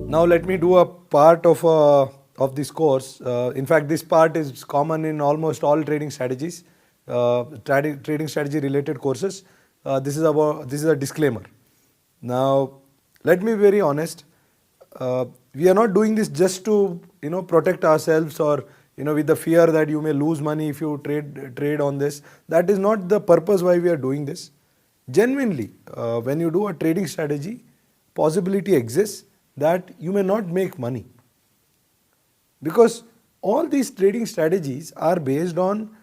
Now let me do a part of this course. In fact, this part is common in almost all trading strategies, trading strategy related courses. This is a disclaimer. Now, let me be very honest. We are not doing this just to protect ourselves or with the fear that you may lose money if you trade on this. That is not the purpose why we are doing this. Genuinely, when you do a trading strategy, possibility exists that you may not make money, because all these trading strategies are based on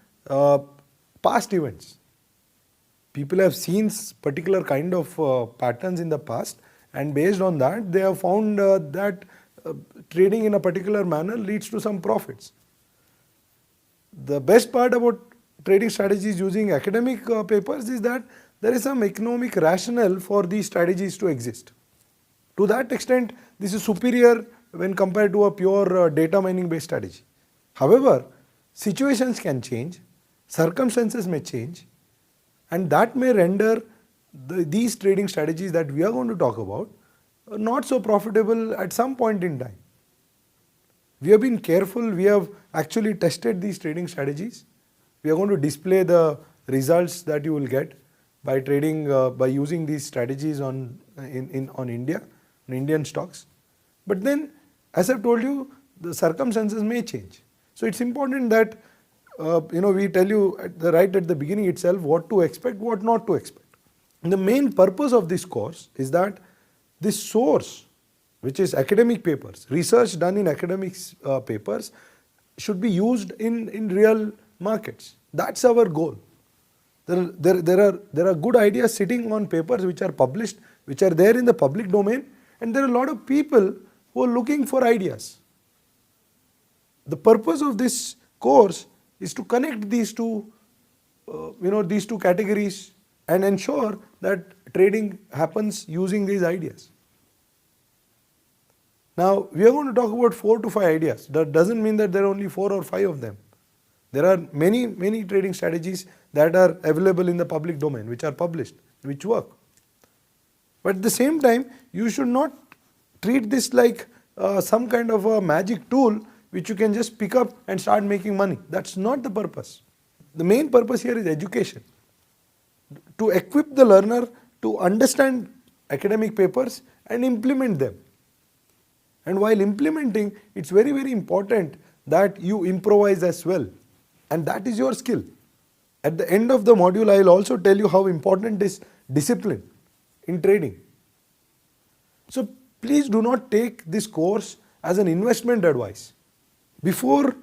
past events. People have seen particular kind of patterns in the past, and based on that they have found that trading in a particular manner leads to some profits. The best part about trading strategies using academic papers is that there is some economic rationale for these strategies to exist. To that extent, this is superior when compared to a pure data mining based strategy. However, situations can change, circumstances may change, and that may render these trading strategies that we are going to talk about not so profitable at some point in time. We have been careful, we have actually tested these trading strategies. We are going to display the results that you will get by trading, by using these strategies on India, on Indian stocks. But then, as I've told you, the circumstances may change. So it's important that we tell you right at the beginning itself what to expect, what not to expect. And the main purpose of this course is that this source, which is academic papers, research done in academic papers, should be used in real markets. That's our goal. There are good ideas sitting on papers which are published, which are there in the public domain, and there are a lot of people who are looking for ideas. The purpose of this course is to connect these two categories and ensure that trading happens using these ideas. Now, we are going to talk about 4 to 5 ideas. That doesn't mean that there are only 4 or 5 of them. There are many trading strategies that are available in the public domain, which are published, which work. But at the same time, you should not treat this like some kind of a magic tool which you can just pick up and start making money. That's not the purpose. The main purpose here is education. To equip the learner to understand academic papers and implement them. And while implementing, it's very, very important that you improvise as well. And that is your skill. At the end of the module, I will also tell you how important is discipline in trading. So please do not take this course as an investment advice. Before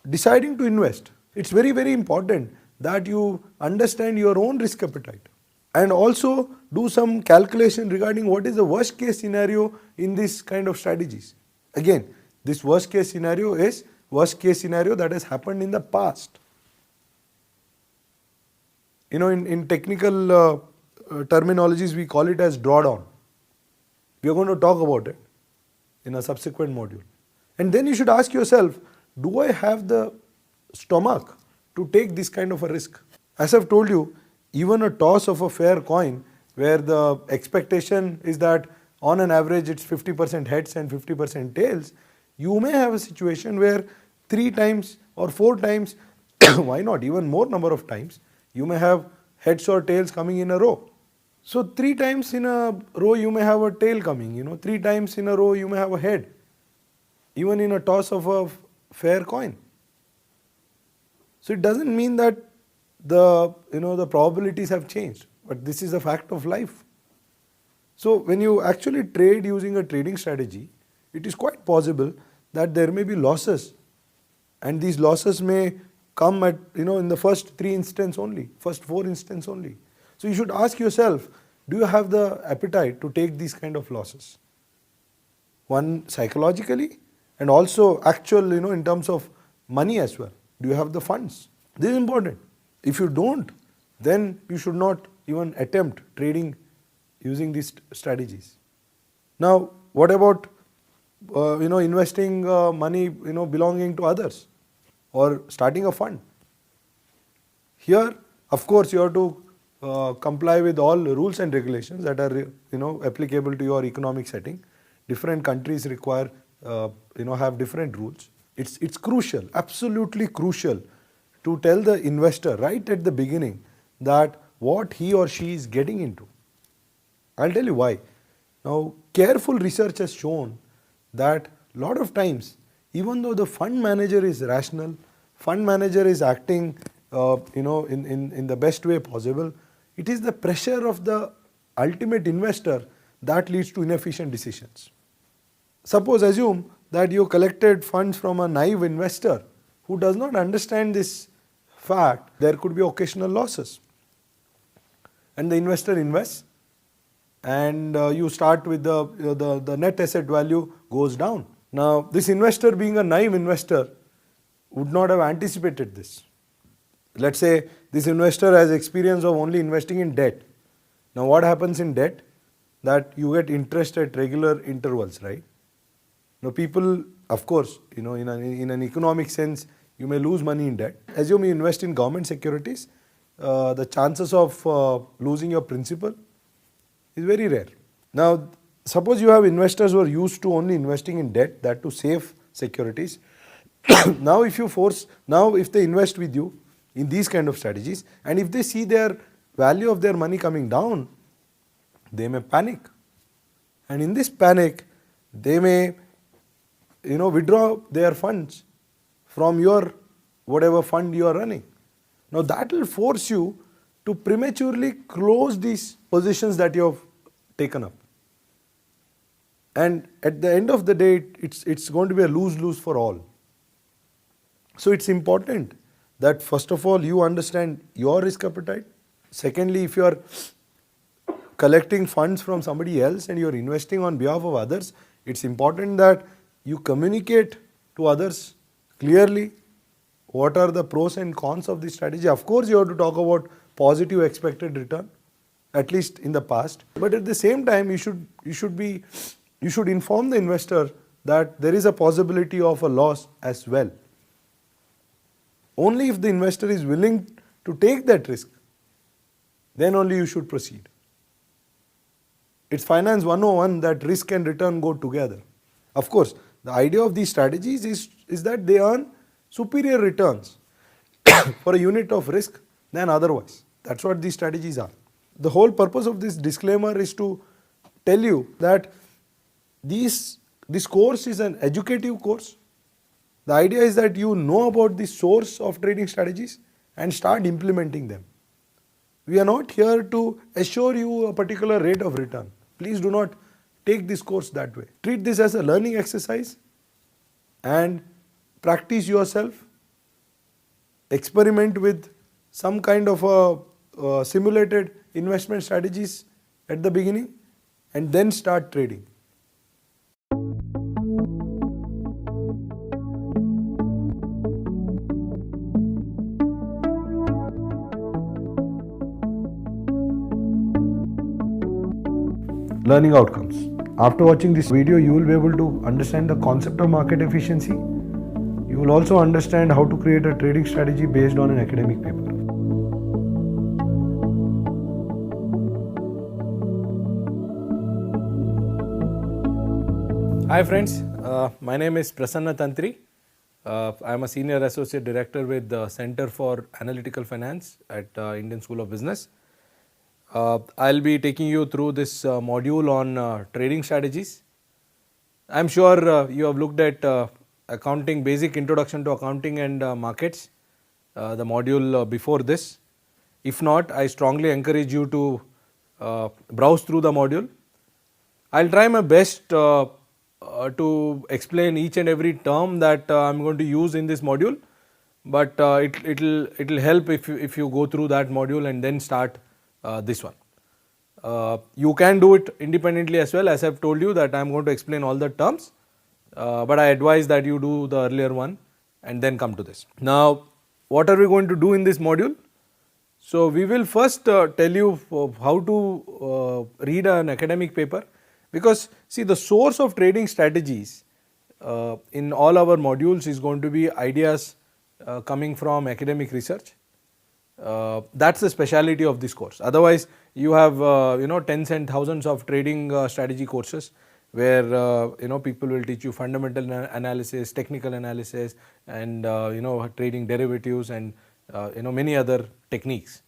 deciding to invest, it's very, very important that you understand your own risk appetite and also do some calculation regarding what is the worst case scenario in this kind of strategies. Again, this worst case scenario is worst case scenario that has happened in the past. In technical terminologies, we call it as drawdown. We are going to talk about it in a subsequent module. And then you should ask yourself, do I have the stomach to take this kind of a risk? As I've told you, even a toss of a fair coin where the expectation is that on an average it's 50% heads and 50% tails, you may have a situation where 3 times or 4 times, why not even more number of times, you may have heads or tails coming in a row. So 3 times in a row you may have a tail coming, 3 times in a row you may have a head, even in a toss of a fair coin. So it doesn't mean that the probabilities have changed, but this is a fact of life. So when you actually trade using a trading strategy, it is quite possible that there may be losses, and these losses may come at in the first 3 instances only, first 4 instances only. So you should ask yourself, do you have the appetite to take these kind of losses? One, psychologically, and also actual in terms of money as well. Do you have the funds? This is important. If you don't, then you should not even attempt trading using these strategies. Now, what about investing money belonging to others or starting a fund? Here, of course, you have to comply with all rules and regulations that are applicable to your economic setting. different countries require, have different rules. It's crucial, absolutely crucial, to tell the investor right at the beginning that what he or she is getting into. I'll tell you why. Now, careful research has shown that a lot of times, even though the fund manager is rational, fund manager is acting, in the best way possible, it is the pressure of the ultimate investor that leads to inefficient decisions. Suppose, assume that you collected funds from a naive investor who does not understand this fact, there could be occasional losses. And the investor invests, and you start with the net asset value goes down. Now, this investor, being a naive investor, would not have anticipated this. Let's say this investor has experience of only investing in debt. Now, what happens in debt? That you get interest at regular intervals, right? Now, people, of course, in an economic sense, you may lose money in debt. Assume you invest in government securities, the chances of losing your principal is very rare. Now, suppose you have investors who are used to only investing in debt, that to safe securities. Now, if they invest with you in these kind of strategies, and if they see their value of their money coming down, they may panic. And in this panic, they may, withdraw their funds from your whatever fund you are running. Now, that will force you to prematurely close these positions that you have taken up. And at the end of the day, it's going to be a lose-lose for all. So it's important that first of all you understand your risk appetite. Secondly, if you are collecting funds from somebody else and you are investing on behalf of others, it's important that you communicate to others clearly what are the pros and cons of this strategy. Of course, you have to talk about positive expected return, at least in the past. But at the same time, you should inform the investor that there is a possibility of a loss as well. Only if the investor is willing to take that risk, then only you should proceed. It's Finance 101 that risk and return go together. Of course, the idea of these strategies is that they earn superior returns for a unit of risk than otherwise. That's what these strategies are. The whole purpose of this disclaimer is to tell you that this course is an educative course. The idea is that you know about the source of trading strategies and start implementing them. We are not here to assure you a particular rate of return. Please do not take this course that way. Treat this as a learning exercise and practice yourself. Experiment with some kind of a simulated investment strategies at the beginning and then start trading. Learning outcomes. After watching this video, you will be able to understand the concept of market efficiency. You will also understand how to create a trading strategy based on an academic paper. Hi friends, my name is Prasanna Tantri. I am a Senior Associate Director with the Center for Analytical Finance at Indian School of Business. I'll be taking you through this module on trading strategies. I'm sure you have looked at accounting, basic introduction to accounting and markets, the module before this. If not, I strongly encourage you to browse through the module. I'll try my best to explain each and every term that I'm going to use in this module, but it'll help if you go through that module and then start this one. You can do it independently as well, as I've told you that I'm going to explain all the terms, but I advise that you do the earlier one and then come to this. Now, what are we going to do in this module? So, we will first tell you how to read an academic paper, because see, the source of trading strategies in all our modules is going to be ideas coming from academic research. That's the speciality of this course. Otherwise, you have tens and thousands of trading strategy courses, where people will teach you fundamental analysis, technical analysis, and trading derivatives and many other techniques.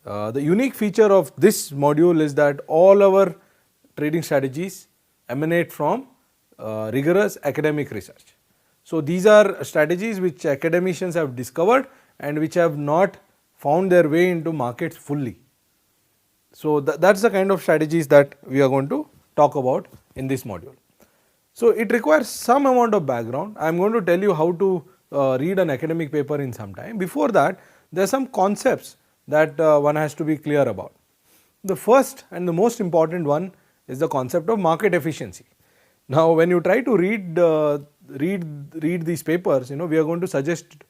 The unique feature of this module is that all our trading strategies emanate from rigorous academic research. So these are strategies which academicians have discovered and which have not found their way into markets fully. So that's the kind of strategies that we are going to talk about in this module. So it requires some amount of background. I am going to tell you how to read an academic paper in some time. Before that, there are some concepts that one has to be clear about. The first and the most important one is the concept of market efficiency. Now, when you try to read these papers, we are going to suggest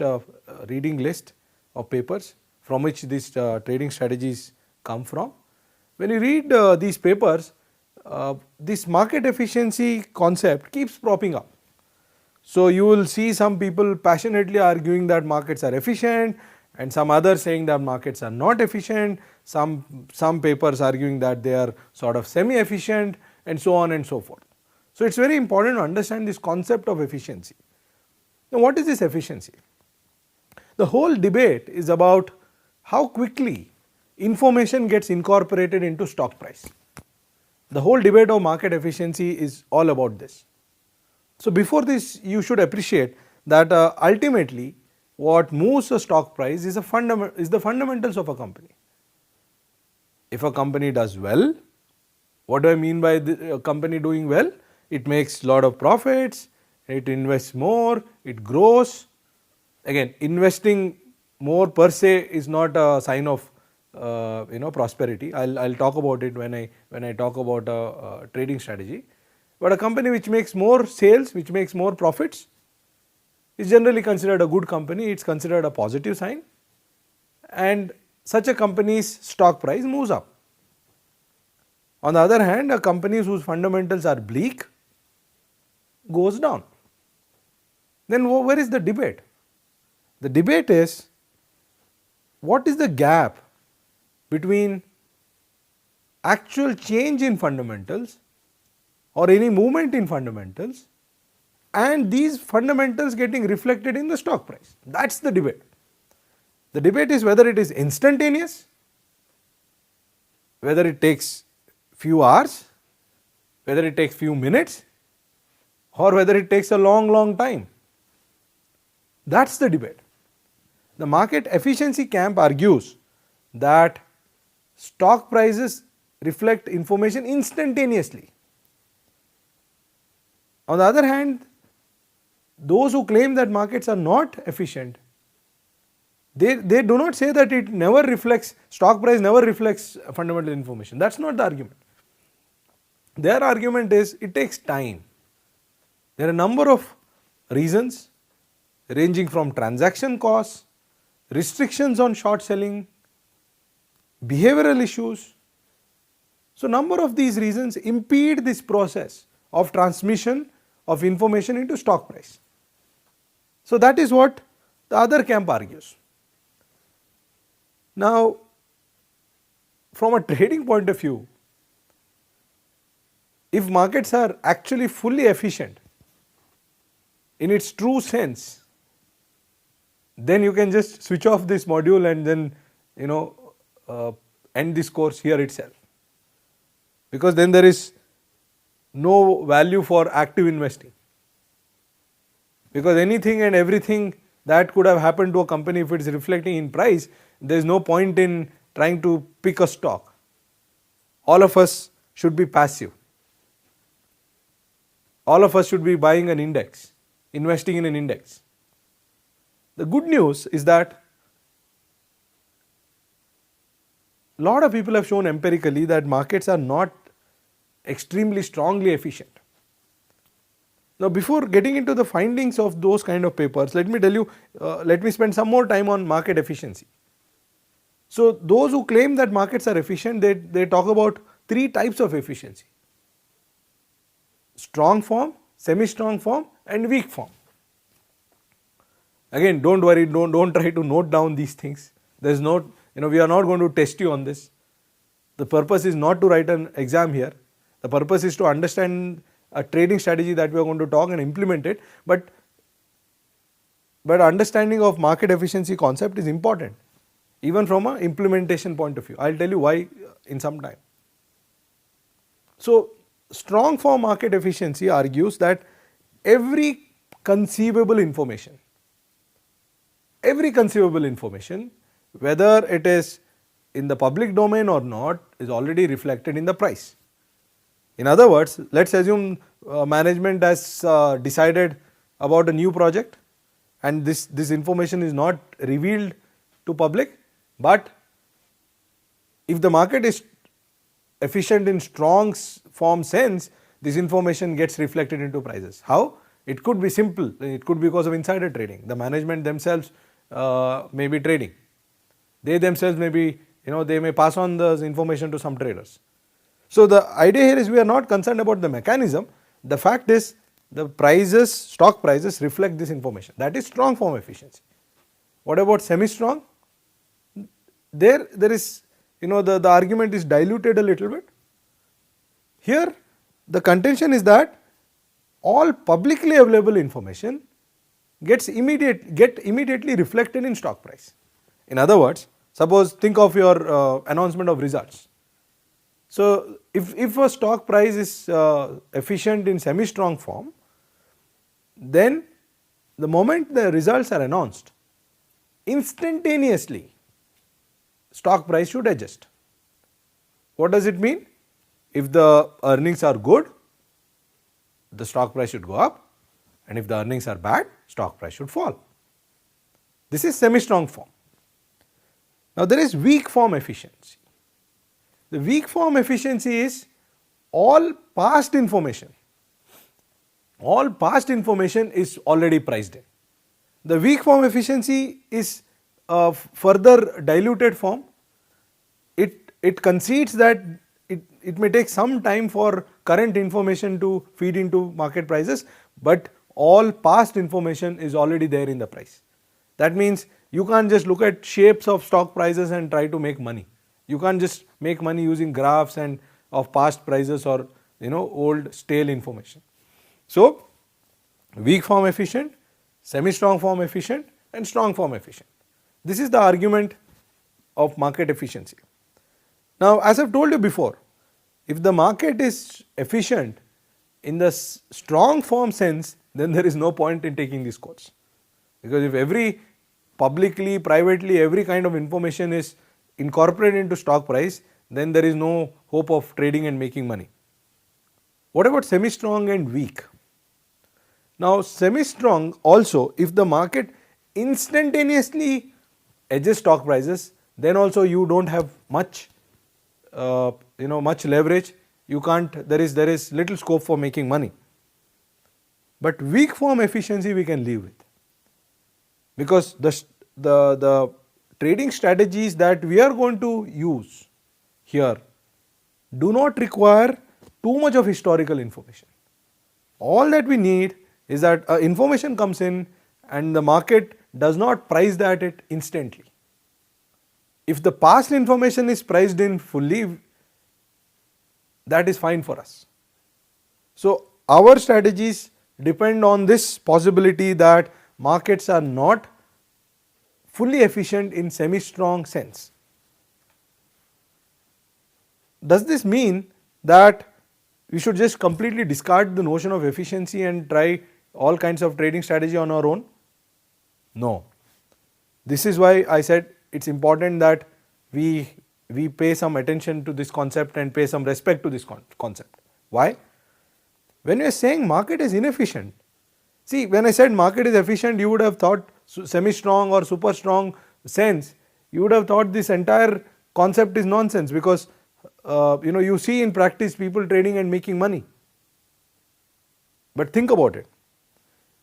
a reading list of papers from which these trading strategies come from. When you read these papers, this market efficiency concept keeps propping up. So you will see some people passionately arguing that markets are efficient, and some others saying that markets are not efficient, some papers arguing that they are sort of semi-efficient, and so on and so forth. So it's very important to understand this concept of efficiency. Now what is this efficiency? The whole debate is about how quickly information gets incorporated into stock price. The whole debate of market efficiency is all about this. So before this, you should appreciate that ultimately what moves a stock price is the fundamentals of a company. If a company does well, what do I mean by the company doing well? It makes a lot of profits, it invests more, it grows. Again, investing more per se is not a sign of prosperity. I'll talk about it when I talk about a trading strategy. But a company which makes more sales, which makes more profits, is generally considered a good company. It's considered a positive sign, and such a company's stock price moves up. On the other hand, a company whose fundamentals are bleak goes down. Then where is the debate? The debate is, what is the gap between actual change in fundamentals or any movement in fundamentals and these fundamentals getting reflected in the stock price? That's the debate. The debate is whether it is instantaneous, whether it takes few hours, whether it takes few minutes, or whether it takes a long time. That's the debate. The market efficiency camp argues that stock prices reflect information instantaneously. On the other hand, those who claim that markets are not efficient, they do not say that it never reflects, stock price never reflects fundamental information. That's not the argument. Their argument is it takes time. There are a number of reasons ranging from transaction costs, restrictions on short selling, behavioral issues. So number of these reasons impede this process of transmission of information into stock price. So that is what the other camp argues. Now, from a trading point of view, if markets are actually fully efficient in its true sense, then you can just switch off this module and then end this course here itself, because then there is no value for active investing, because anything and everything that could have happened to a company, if it is reflecting in price, there is no point in trying to pick a stock. All of us should be passive. All of us should be buying an index, investing in an index. The good news is that a lot of people have shown empirically that markets are not extremely strongly efficient. Now, before getting into the findings of those kind of papers, let me tell you, let me spend some more time on market efficiency. So those who claim that markets are efficient, they talk about three types of efficiency: strong form, semi-strong form, and weak form. Again, don't worry, don't try to note down these things. There's no, we are not going to test you on this. The purpose is not to write an exam here. The purpose is to understand a trading strategy that we are going to talk and implement it. But understanding of market efficiency concept is important, even from an implementation point of view. I will tell you why in some time. So, strong form market efficiency argues that every conceivable information, whether it is in the public domain or not, is already reflected in the price. In other words, let us assume management has decided about a new project and this information is not revealed to public, but if the market is efficient in strong form sense, this information gets reflected into prices. How? It could be simple, it could be because of insider trading. The management themselves may be trading. They themselves may be, they may pass on the information to some traders. So, the idea here is we are not concerned about the mechanism. The fact is the prices, stock prices reflect this information. That is strong form efficiency. What about semi-strong? There is, the argument is diluted a little bit. Here the contention is that all publicly available information get immediately reflected in stock price. In other words, suppose think of your announcement of results. So, if a stock price is efficient in semi-strong form, then the moment the results are announced, instantaneously stock price should adjust. What does it mean? If the earnings are good, the stock price should go up, and if the earnings are bad, stock price should fall. This is semi-strong form. Now, there is weak form efficiency. The weak form efficiency is all past information is already priced in. The weak form efficiency is a further diluted form. It concedes that it may take some time for current information to feed into market prices, but all past information is already there in the price. That means you can't just look at shapes of stock prices and try to make money. You can't just make money using graphs and of past prices or old stale information. So, weak form efficient, semi-strong form efficient and strong form efficient. This is the argument of market efficiency. Now, as I have told you before, if the market is efficient in the strong form sense, then there is no point in taking this course, because if every publicly, privately, every kind of information is incorporated into stock price, then there is no hope of trading and making money. What about semi-strong and weak? Now, semi-strong also, if the market instantaneously adjusts stock prices, then also you don't have much much leverage. You can't, there is little scope for making money. But weak form efficiency we can live with, because the trading strategies that we are going to use here do not require too much of historical information. All that we need is that information comes in and the market does not price that it instantly. If the past information is priced in fully, that is fine for us. So, our strategies depend on this possibility that markets are not fully efficient in semi-strong sense. Does this mean that we should just completely discard the notion of efficiency and try all kinds of trading strategy on our own? No. This is why I said it is important that we pay some attention to this concept and pay some respect to this concept. Why? When you are saying market is inefficient, see, when I said market is efficient, you would have thought semi-strong or super strong sense, you would have thought this entire concept is nonsense, because you see in practice people trading and making money. But think about it.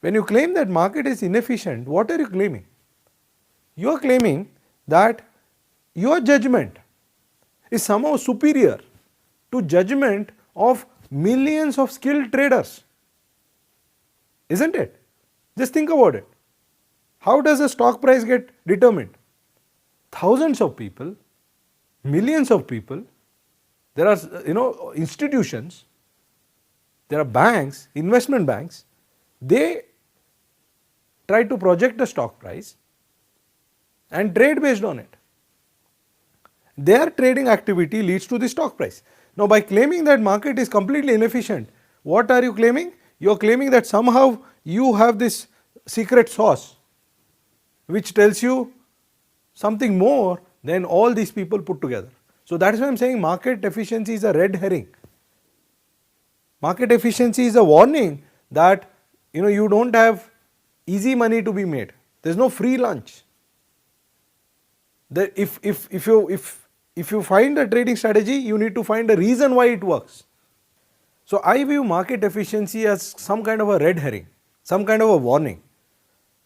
When you claim that market is inefficient, what are you claiming? You are claiming that your judgment is somehow superior to judgment of millions of skilled traders, isn't it? Just think about it. How does a stock price get determined? Thousands of people, millions of people There are institutions, there are banks, investment banks, they try to project a stock price and trade based on it. Their trading activity leads to the stock price. Now, by claiming that market is completely inefficient, what are you claiming? You are claiming that somehow you have this secret sauce which tells you something more than all these people put together. So, that is why I am saying market efficiency is a red herring. Market efficiency is a warning that you do not have easy money to be made. There is no free lunch. If you find a trading strategy, you need to find a reason why it works. So, I view market efficiency as some kind of a red herring, some kind of a warning.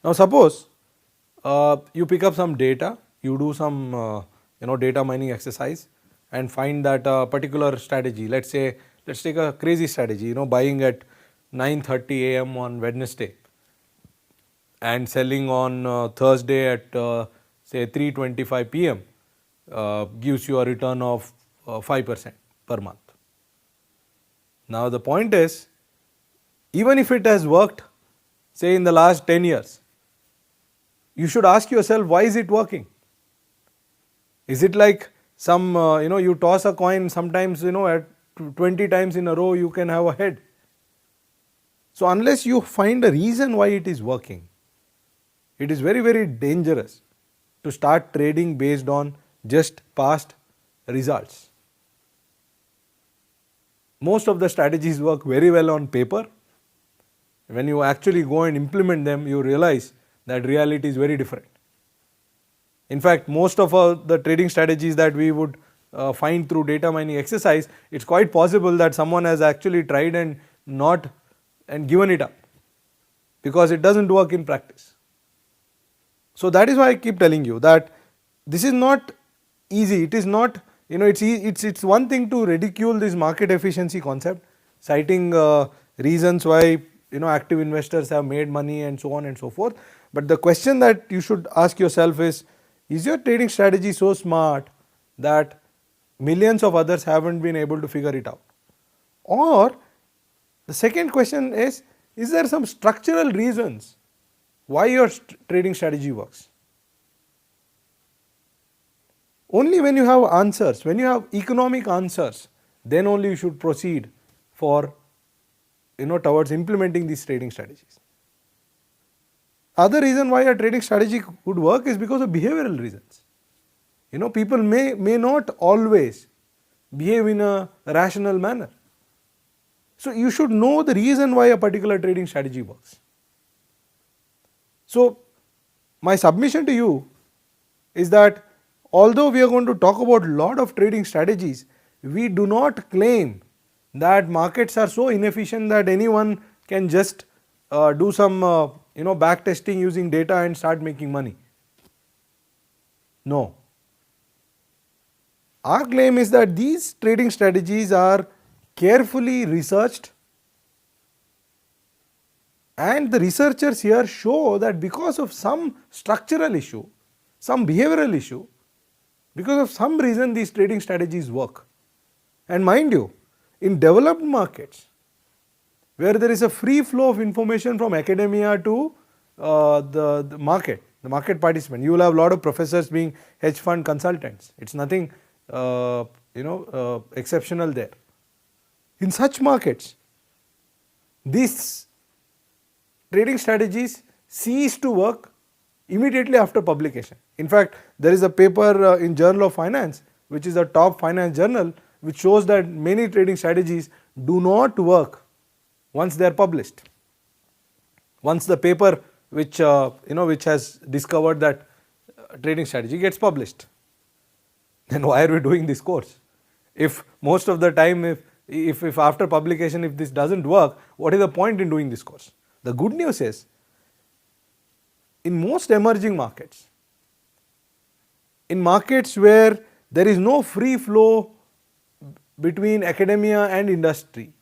Now, suppose you pick up some data, you do some data mining exercise and find that a particular strategy, let's take a crazy strategy, buying at 9:30 a.m. on Wednesday and selling on Thursday at say 3:25 p.m. Gives you a return of 5% per month. Now, the point is, even if it has worked say in the last 10 years, you should ask yourself, why is it working? Is it like some you toss a coin, sometimes at 20 times in a row you can have a head. So, unless you find a reason why it is working, it is very, very dangerous to start trading based on just past results. Most of the strategies work very well on paper. When you actually go and implement them, you realize that reality is very different. In fact, most of the trading strategies that we would find through data mining exercise, it is quite possible that someone has actually tried and given it up, because it does not work in practice. So, that is why I keep telling you that this is not easy. It is not, it's one thing to ridicule this market efficiency concept, citing reasons why active investors have made money and so on and so forth. But the question that you should ask yourself is your trading strategy so smart that millions of others haven't been able to figure it out? Or the second question is there some structural reasons why your trading strategy works? Only when you have answers, when you have economic answers, then only you should proceed for towards implementing these trading strategies. Other reason why a trading strategy would work is because of behavioral reasons. People may not always behave in a rational manner. So, you should know the reason why a particular trading strategy works. So, my submission to you is that although we are going to talk about a lot of trading strategies, we do not claim that markets are so inefficient that anyone can just do some back testing using data and start making money. No. Our claim is that these trading strategies are carefully researched, and the researchers here show that because of some structural issue, some behavioral issue, because of some reason these trading strategies work. And mind you, in developed markets where there is a free flow of information from academia to the market participant, you will have a lot of professors being hedge fund consultants. It is nothing exceptional there. In such markets, these trading strategies cease to work immediately after publication. In fact, there is a paper in Journal of Finance, which is a top finance journal, which shows that many trading strategies do not work once they are published. Once the paper which has discovered that trading strategy gets published, then why are we doing this course? If most of the time, if after publication, if this does not work, what is the point in doing this course? The good news is, in most emerging markets, in markets where there is no free flow between academia and industry,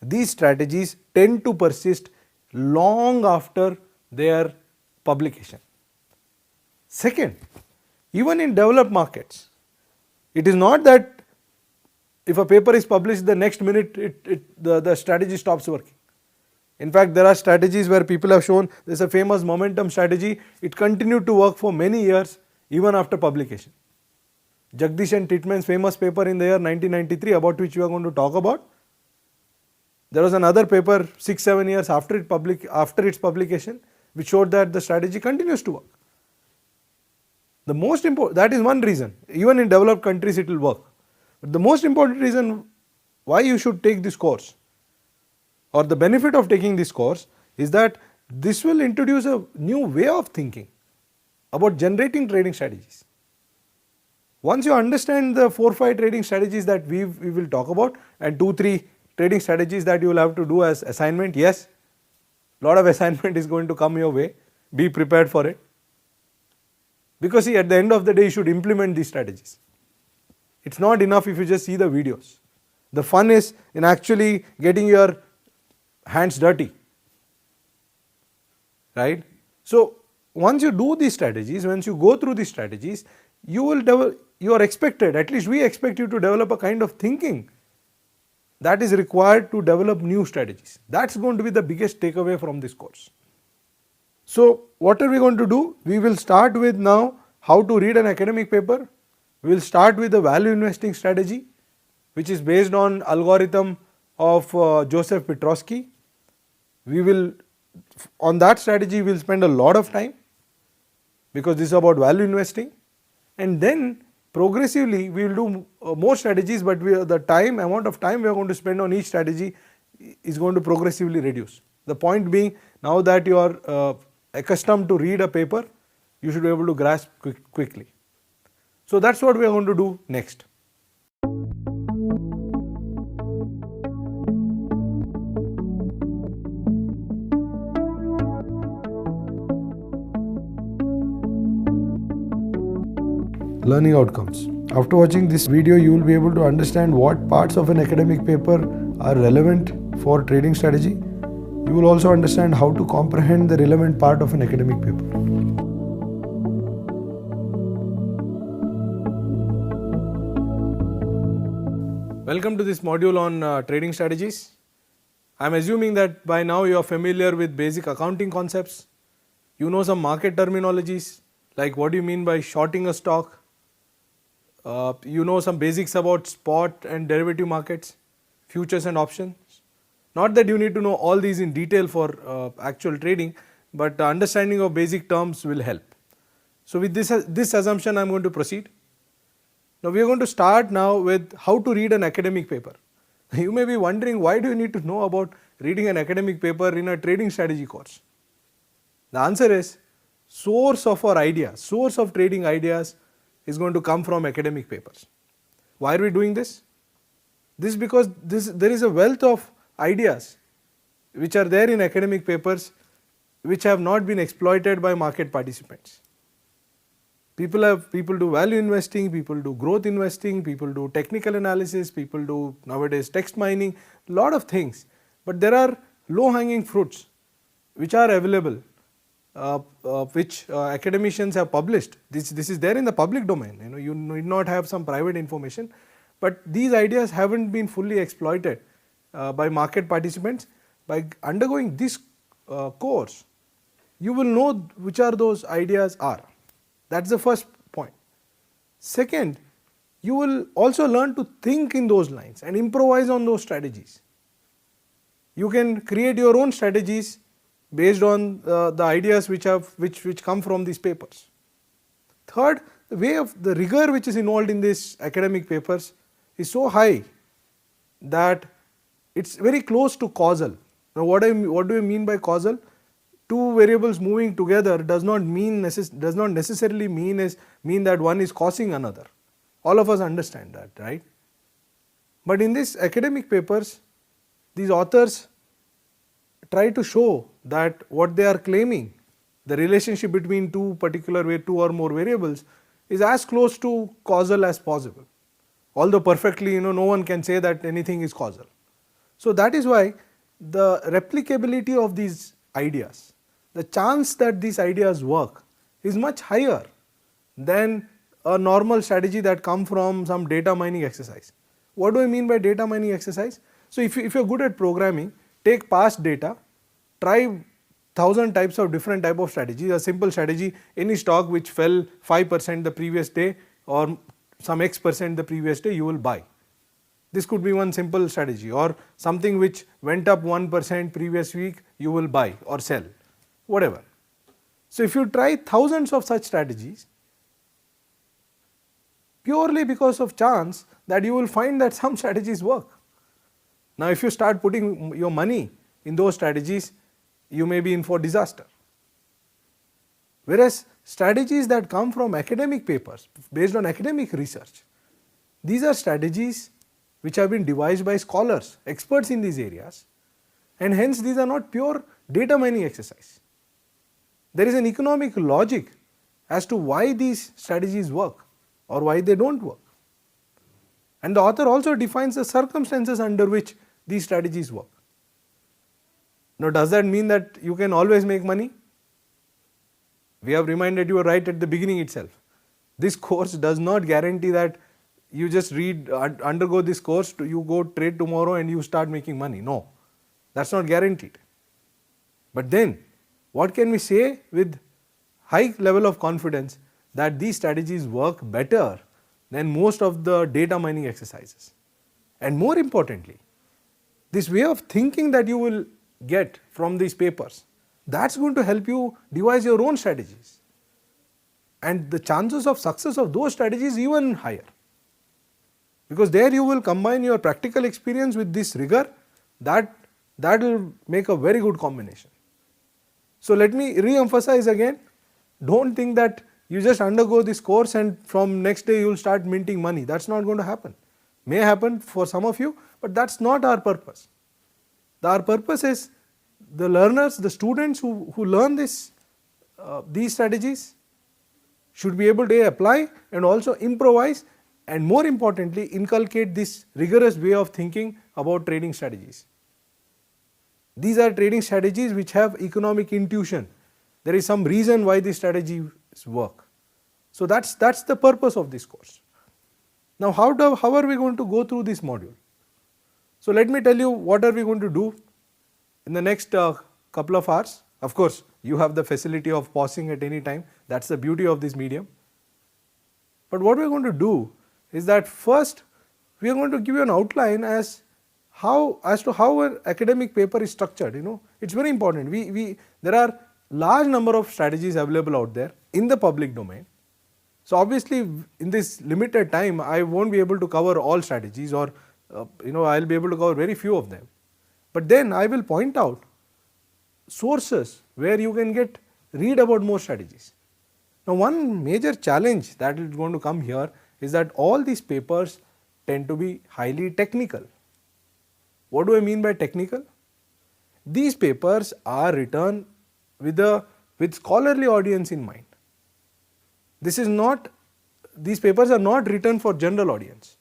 these strategies tend to persist long after their publication. Second, even in developed markets, it is not that if a paper is published, the next minute the strategy stops working. In fact, there are strategies where people have shown, there's a famous momentum strategy, it continued to work for many years even after publication. Jagdish and Titman's famous paper in the year 1993, about which we are going to talk about. There was another paper 6-7 years after its publication, which showed that the strategy continues to work. The most important, that is one reason, even in developed countries it will work. But the most important reason why you should take this course, or the benefit of taking this course, is that this will introduce a new way of thinking about generating trading strategies. Once you understand the 4-5 trading strategies that we will talk about, and 2-3 trading strategies that you will have to do as assignment, yes, lot of assignment is going to come your way, be prepared for it. Because see, at the end of the day you should implement these strategies. It's not enough if you just see the videos. The fun is in actually getting your hands dirty, right? So once you do these strategies, once you go through these strategies, you are expected, at least we expect you to develop a kind of thinking that is required to develop new strategies. That's going to be the biggest takeaway from this course. So what are we going to do? We will start with now how to read an academic paper. We will start with the value investing strategy, which is based on algorithm of Joseph Petrosky. We will, on that strategy we will spend a lot of time, because this is about value investing, and then progressively we will do more strategies, but the amount of time we are going to spend on each strategy is going to progressively reduce. The point being, now that you are accustomed to read a paper, you should be able to grasp quickly. So that's what we are going to do next. Learning outcomes. After watching this video, you will be able to understand what parts of an academic paper are relevant for trading strategy. You will also understand how to comprehend the relevant part of an academic paper. Welcome to this module on trading strategies. I am assuming that by now you are familiar with basic accounting concepts. You know some market terminologies, like what do you mean by shorting a stock. You know some basics about spot and derivative markets, futures and options. Not that you need to know all these in detail for actual trading, but the understanding of basic terms will help. So with this assumption I am going to proceed. Now we are going to start now with how to read an academic paper. You may be wondering, why do you need to know about reading an academic paper in a trading strategy course? The answer is, source of our ideas, source of trading ideas is going to come from academic papers. Why are we doing this? This is because there is a wealth of ideas which are there in academic papers which have not been exploited by market participants. People do value investing, people do growth investing, people do technical analysis, people do nowadays text mining, lot of things. But there are low hanging fruits which are available, which academicians have published. This is there in the public domain. You need not have some private information, but these ideas haven't been fully exploited by market participants. By undergoing this course, you will know which are those ideas are. That's the first point. Second, you will also learn to think in those lines and improvise on those strategies. You can create your own strategies based on the ideas which come from these papers. Third, the rigor which is involved in these academic papers is so high that it's very close to causal. Now what do you mean by causal? Two variables moving together does not necessarily mean that one is causing another. All of us understand that, right? But in these academic papers, these authors try to show that what they are claiming, the relationship between two or more variables, is as close to causal as possible. Although perfectly, no one can say that anything is causal. So that is why the replicability of these ideas, the chance that these ideas work, is much higher than a normal strategy that comes from some data mining exercise. What do I mean by data mining exercise? So if you're good at programming, take past data, try 1,000 types of different type of strategies. A simple strategy, any stock which fell 5% the previous day or some X% the previous day, you will buy. This could be one simple strategy. Or something which went up 1% previous week, you will buy or sell, whatever. So if you try thousands of such strategies, purely because of chance, that you will find that some strategies work. Now if you start putting your money in those strategies, you may be in for disaster. Whereas strategies that come from academic papers, based on academic research, these are strategies which have been devised by scholars, experts in these areas, and hence these are not pure data mining exercise. There is an economic logic as to why these strategies work or why they don't work. And the author also defines the circumstances under which these strategies work. Now does that mean that you can always make money? We have reminded you right at the beginning itself. This course does not guarantee that you just undergo this course, you go trade tomorrow and you start making money. No, that's not guaranteed. But then, what can we say with high level of confidence that these strategies work better than most of the data mining exercises? And more importantly, this way of thinking that you will get from these papers, that's going to help you devise your own strategies. And the chances of success of those strategies even higher. Because there you will combine your practical experience with this rigor, that will make a very good combination. So let me re-emphasize again, don't think that you just undergo this course and from next day you will start minting money. That's not going to happen. May happen for some of you, but that's not our purpose. Our purpose is the learners, the students who learn these strategies should be able to apply and also improvise, and more importantly inculcate this rigorous way of thinking about trading strategies. These are trading strategies which have economic intuition. There is some reason why these strategies work. So that's the purpose of this course. Now how are we going to go through this module? So let me tell you what are we going to do in the next couple of hours. Of course, you have the facility of pausing at any time. That's the beauty of this medium. But what we are going to do is that first we are going to give you an outline as to how an academic paper is structured. It's very important. There are large number of strategies available out there in the public domain. So obviously in this limited time I won't be able to cover all strategies, or I'll be able to cover very few of them. But then I will point out sources where you can read about more strategies. Now one major challenge that is going to come here is that all these papers tend to be highly technical. What do I mean by technical? These papers are written with scholarly audience in mind. These papers are not written for general audience.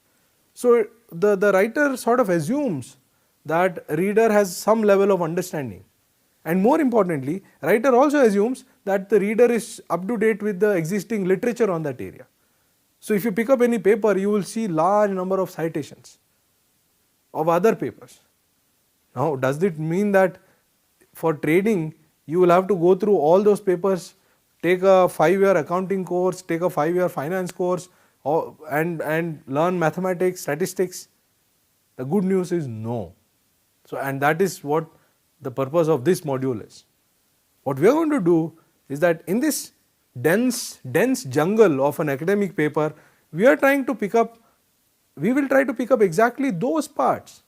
So the writer sort of assumes that reader has some level of understanding, and more importantly, writer also assumes that the reader is up to date with the existing literature on that area. So if you pick up any paper, you will see large number of citations of other papers. Now does it mean that for trading you will have to go through all those papers, take a 5-year accounting course, take a 5-year finance course, and learn mathematics, statistics? The good news is no. So, and that is what the purpose of this module is. What we are going to do is that in this dense jungle of an academic paper, we will try to pick up exactly those parts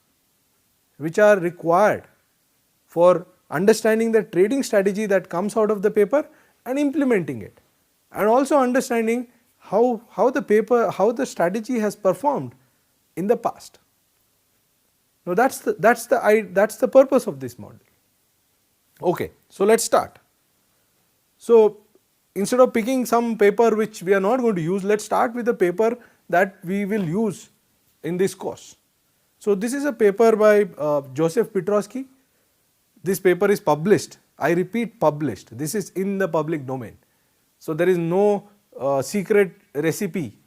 which are required for understanding the trading strategy that comes out of the paper and implementing it, and also understanding how the strategy has performed in the past. Now that's the purpose of this module. Okay, so let's start. So instead of picking some paper which we are not going to use, let's start with the paper that we will use in this course. So this is a paper by Joseph Piotrowski. This paper is published. I repeat, published. This is in the public domain. So there is no secret recipe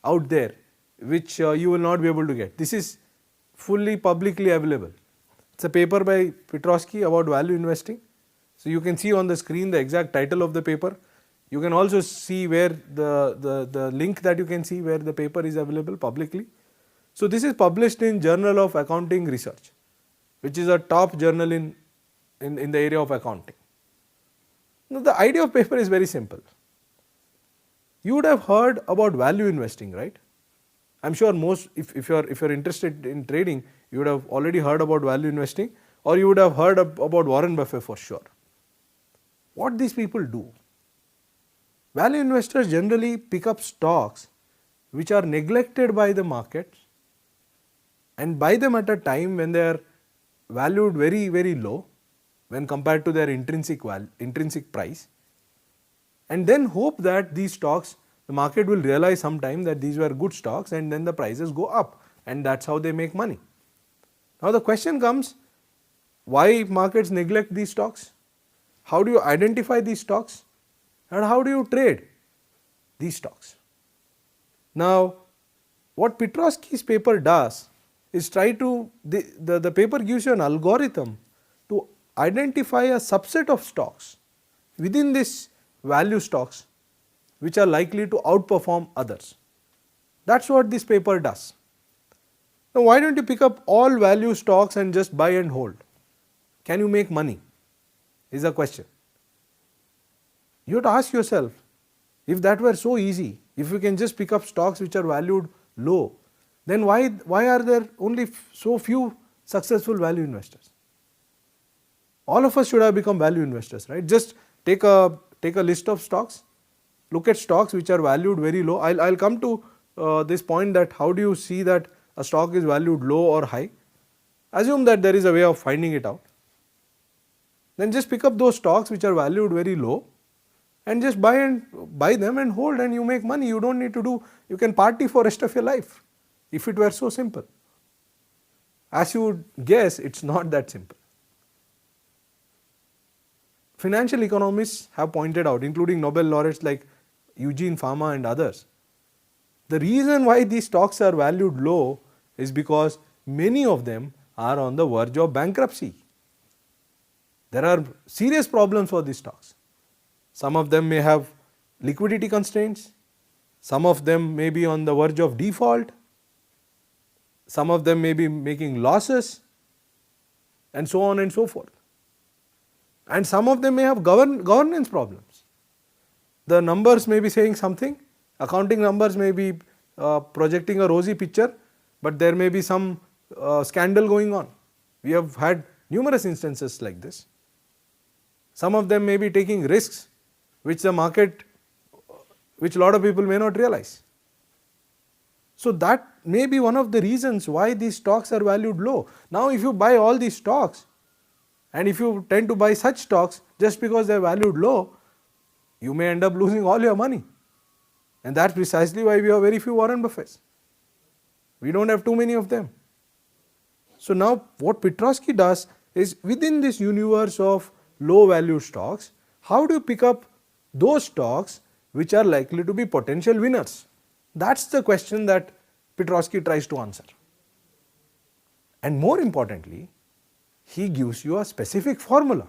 out there which you will not be able to get. This is fully publicly available. It's a paper by Petrosky about value investing. So you can see on the screen the exact title of the paper. You can also see where the link that you can see where the paper is available publicly. So this is published in Journal of Accounting Research, which is a top journal in the area of accounting. Now the idea of paper is very simple. You would have heard about value investing, right? I'm sure most, if you're interested in trading, you would have already heard about value investing, or you would have heard about Warren Buffett for sure. What these people do? Value investors generally pick up stocks which are neglected by the markets and buy them at a time when they are valued very, very low when compared to their intrinsic price, and then hope that these stocks, the market will realize sometime that these were good stocks, and then the prices go up, and that's how they make money. Now the question comes, why markets neglect these stocks? How do you identify these stocks? And how do you trade these stocks? Now what Petrosky's paper does is try to, the paper gives you an algorithm to identify a subset of stocks within this value stocks which are likely to outperform others. That's what this paper does. Now why don't you pick up all value stocks and just buy and hold? Can you make money? Is a question. You have to ask yourself, if that were so easy, if you can just pick up stocks which are valued low, then why are there only so few successful value investors? All of us should have become value investors, right? Just take a list of stocks, look at stocks which are valued very low. I'll come to this point, that how do you see that a stock is valued low or high? Assume that there is a way of finding it out. Then just pick up those stocks which are valued very low and just buy them and hold, and you make money. You don't need to do, you can party for rest of your life if it were so simple. As you would guess, it's not that simple. Financial economists have pointed out, including Nobel laureates like Eugene Fama and others, the reason why these stocks are valued low is because many of them are on the verge of bankruptcy. There are serious problems for these stocks. Some of them may have liquidity constraints, some of them may be on the verge of default, some of them may be making losses, and so on and so forth. And some of them may have governance problems. The numbers may be saying something, accounting numbers may be projecting a rosy picture, but there may be some scandal going on. We have had numerous instances like this. Some of them may be taking risks which the market, which a lot of people may not realize. So that may be one of the reasons why these stocks are valued low. Now if you buy all these stocks, and if you tend to buy such stocks just because they are valued low, you may end up losing all your money. And that's precisely why we have very few Warren Buffetts. We don't have too many of them. So now what Petrosky does is, within this universe of low value stocks, how do you pick up those stocks which are likely to be potential winners? That's the question that Petrosky tries to answer. And more importantly, he gives you a specific formula.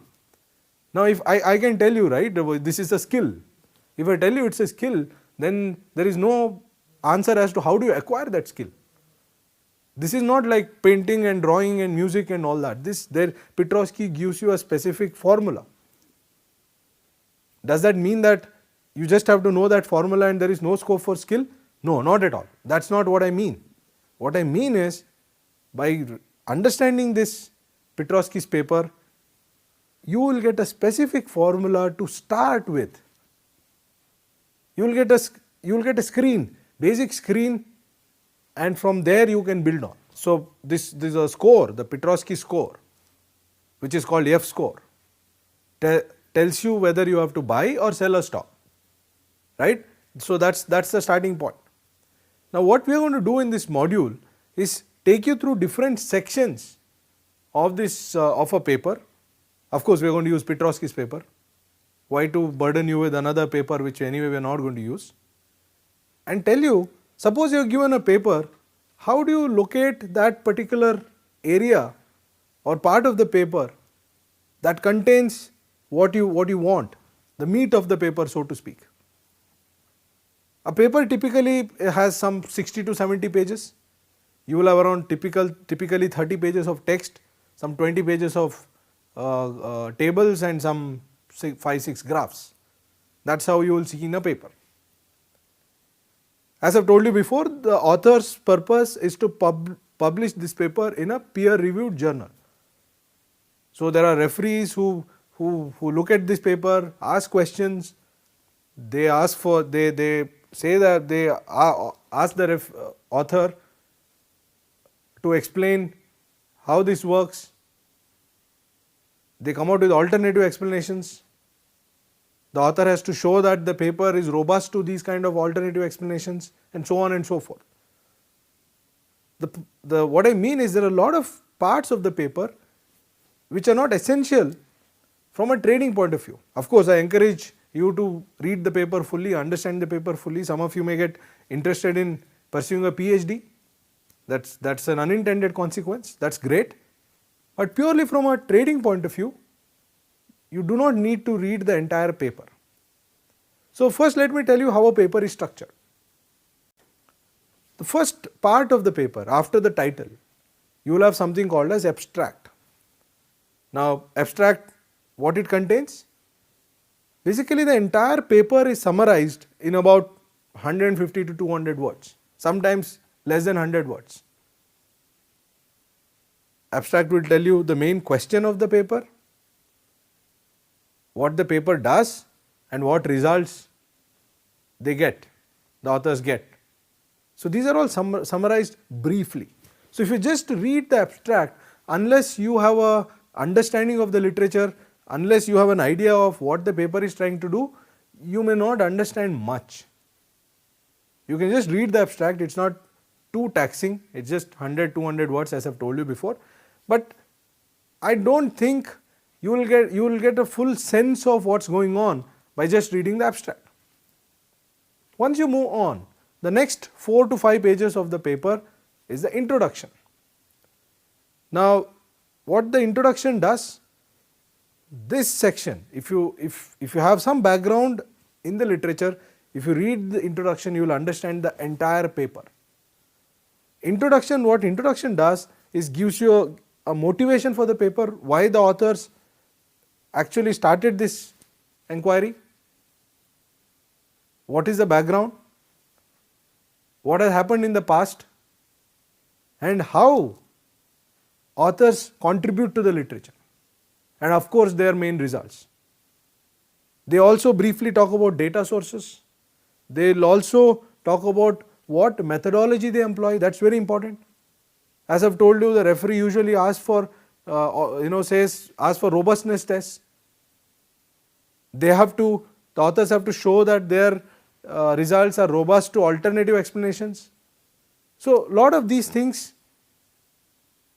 Now if I can tell you, right, this is a skill. If I tell you it's a skill, then there is no answer as to how do you acquire that skill. This is not like painting and drawing and music and all that. Petrosky gives you a specific formula. Does that mean that you just have to know that formula and there is no scope for skill? No, not at all. That's not what I mean. What I mean is, by understanding this Petrosky's paper, you will get a specific formula to start with. You will get a screen, basic screen, and from there you can build on. So this is a score, the Petrosky score, which is called F score. Tells you whether you have to buy or sell a stock, right? So that's the starting point. Now what we are going to do in this module is take you through different sections of this of a paper. Of course we are going to use Petrosky's paper. Why to burden you with another paper which anyway we are not going to use, and tell you Suppose you are given a paper, how do you locate that particular area or part of the paper that contains what you want, the meat of the paper, so to speak? A paper typically has some 60 to 70 pages. You will have around typically 30 pages of text, some 20 pages of tables and some 5-6 graphs. That is how you will see in a paper. As I have told you before, the author's purpose is to publish this paper in a peer-reviewed journal. So there are referees who look at this paper, ask questions, they ask for, they say that they ask the author to explain how this works. They come out with alternative explanations. The author has to show that the paper is robust to these kind of alternative explanations, and so on and so forth. What I mean is there are a lot of parts of the paper which are not essential from a trading point of view. Of course, I encourage you to read the paper fully, understand the paper fully. Some of you may get interested in pursuing a PhD. That's an unintended consequence. That's great. But purely from a trading point of view, you do not need to read the entire paper. So first let me tell you how a paper is structured. The first part of the paper, after the title, you will have something called as abstract. Now abstract, what it contains? Basically the entire paper is summarized in about 150 to 200 words, sometimes less than 100 words. Abstract will tell you the main question of the paper, what the paper does and what results they get, the authors get. So these are all summarized briefly. So if you just read the abstract, unless you have a understanding of the literature, unless you have an idea of what the paper is trying to do, you may not understand much. You can just read the abstract, it is not too taxing, it is just 100-200 words as I have told you before, but I do not think you will get a full sense of what is going on by just reading the abstract. Once you move on, the next 4 to 5 pages of the paper is the introduction. Now what the introduction does, this section, if you have some background in the literature, if you read the introduction, you will understand the entire paper. Introduction, what introduction does is gives you a motivation for the paper, why the authors actually started this inquiry, what is the background, what has happened in the past, and how authors contribute to the literature, and of course their main results. They also briefly talk about data sources. They will also talk about what methodology they employ, that is very important. As I have told you, the referee usually asks for asks for robustness tests. The authors have to show that their results are robust to alternative explanations. So lot of these things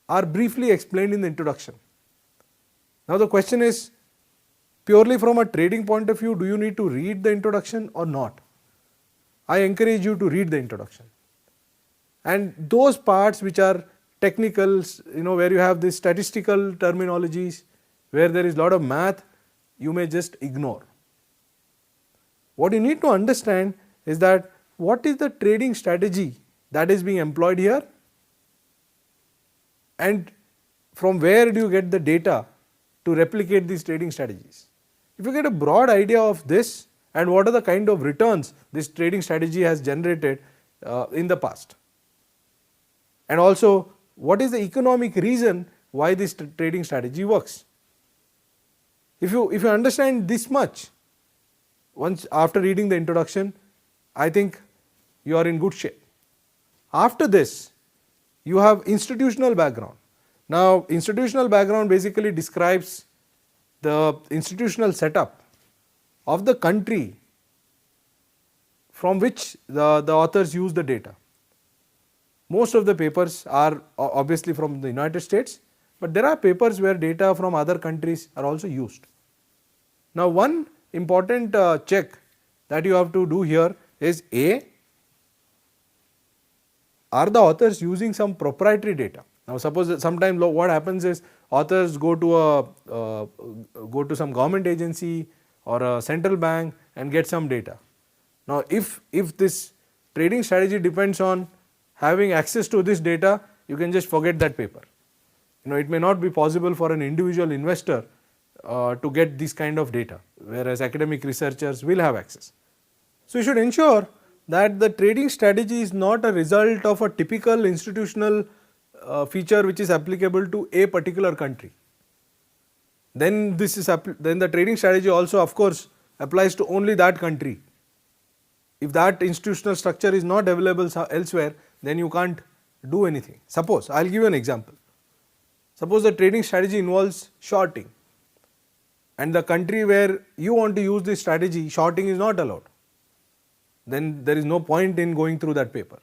are briefly explained in the introduction. Now the question is, purely from a trading point of view, do you need to read the introduction or not? I encourage you to read the introduction. And those parts which are technical, where you have these statistical terminologies, where there is lot of math, you may just ignore. What you need to understand is that what is the trading strategy that is being employed here, and from where do you get the data to replicate these trading strategies. If you get a broad idea of this and what are the kind of returns this trading strategy has generated in the past, and also what is the economic reason why this trading strategy works. If you understand this much, once after reading the introduction, I think you are in good shape. After this, you have institutional background. Now institutional background basically describes the institutional setup of the country from which the authors use the data. Most of the papers are obviously from the United States, but there are papers where data from other countries are also used. Now one important check that you have to do here is A, are the authors using some proprietary data? Now suppose that sometimes what happens is authors go to some government agency or a central bank and get some data. Now if this trading strategy depends on having access to this data, you can just forget that paper. It may not be possible for an individual investor to get this kind of data, whereas academic researchers will have access. So you should ensure that the trading strategy is not a result of a typical institutional feature which is applicable to a particular country. Then the trading strategy also of course applies to only that country. If that institutional structure is not available elsewhere, then you can't do anything. Suppose, I will give you an example. Suppose the trading strategy involves shorting, and the country where you want to use this strategy, shorting is not allowed. Then there is no point in going through that paper.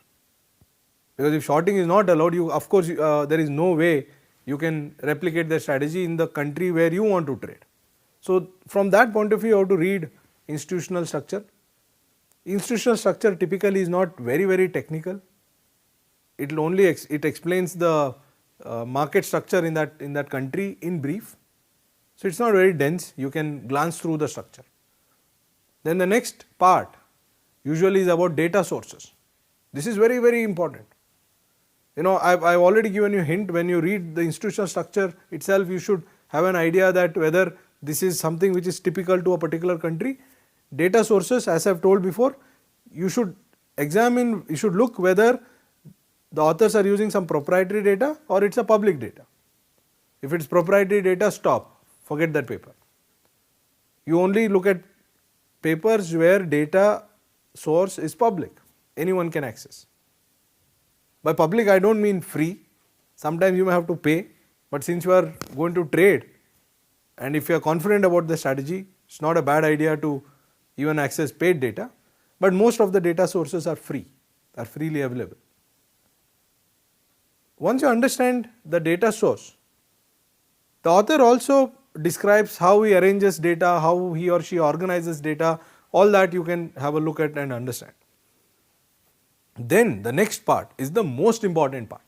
Because if shorting is not allowed, of course there is no way you can replicate the strategy in the country where you want to trade. So from that point of view, you have to read institutional structure. Institutional structure typically is not very technical. It explains the market structure in that country in brief. So it is not very dense, you can glance through the structure. Then the next part usually is about data sources. This is very important. I've already given you a hint. When you read the institutional structure itself, you should have an idea that whether this is something which is typical to a particular country. Data sources, as I have told before, you should look whether the authors are using some proprietary data or it is a public data. If it is proprietary data, stop, forget that paper. You only look at papers where data source is public, anyone can access. By public I do not mean free, sometimes you may have to pay, but since you are going to trade and if you are confident about the strategy, it is not a bad idea to even access paid data, but most of the data sources are free, are freely available. Once you understand the data source, the author also describes how he arranges data, how he or she organizes data, all that you can have a look at and understand. Then the next part is the most important part.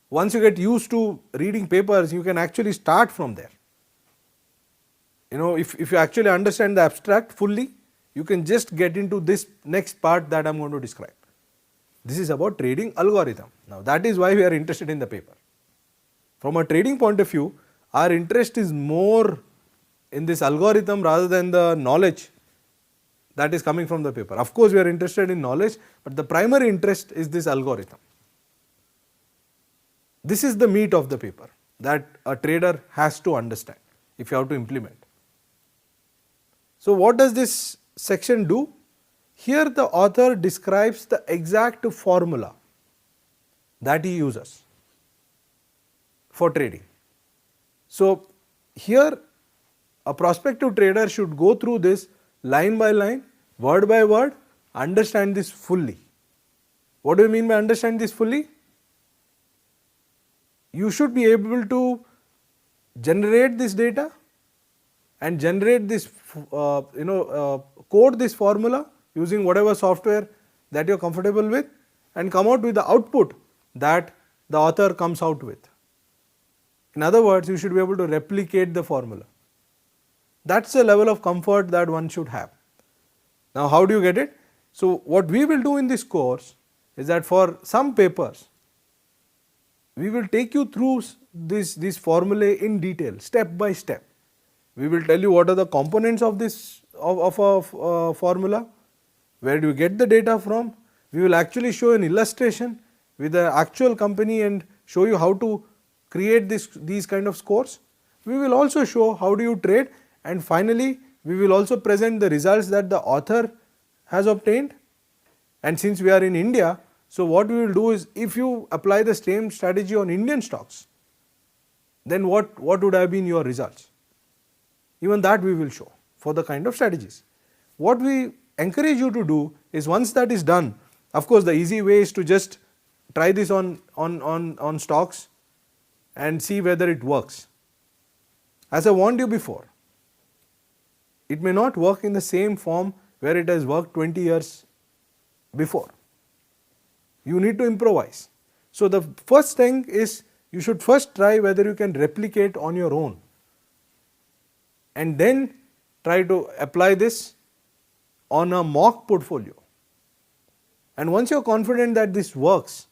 Once you get used to reading papers, you can actually start from there. If you actually understand the abstract fully, you can just get into this next part that I am going to describe. This is about trading algorithm. Now that is why we are interested in the paper. From a trading point of view, our interest is more in this algorithm rather than the knowledge that is coming from the paper. Of course, we are interested in knowledge, but the primary interest is this algorithm. This is the meat of the paper that a trader has to understand if you have to implement. So what does this section do? Here the author describes the exact formula that he uses for trading. So here a prospective trader should go through this line by line, word by word, understand this fully. What do you mean by understand this fully? You should be able to generate this data and generate this, code this formula using whatever software that you are comfortable with and come out with the output that the author comes out with. In other words, you should be able to replicate the formula. That is the level of comfort that one should have. Now how do you get it? So what we will do in this course is that for some papers, we will take you through these formulae in detail, step by step. We will tell you what are the components of this formula, where do you get the data from. We will actually show an illustration with the actual company and show you how to create these kind of scores. We will also show how do you trade, and finally we will also present the results that the author has obtained. And since we are in India, so what we will do is, if you apply the same strategy on Indian stocks, then what would have been your results? Even that we will show for the kind of strategies. What we encourage you to do is, once that is done, of course the easy way is to just try this on stocks and see whether it works. As I warned you before, it may not work in the same form where it has worked 20 years before. You need to improvise. So the first thing is you should first try whether you can replicate on your own, and then try to apply this on a mock portfolio. And once you are confident that this works,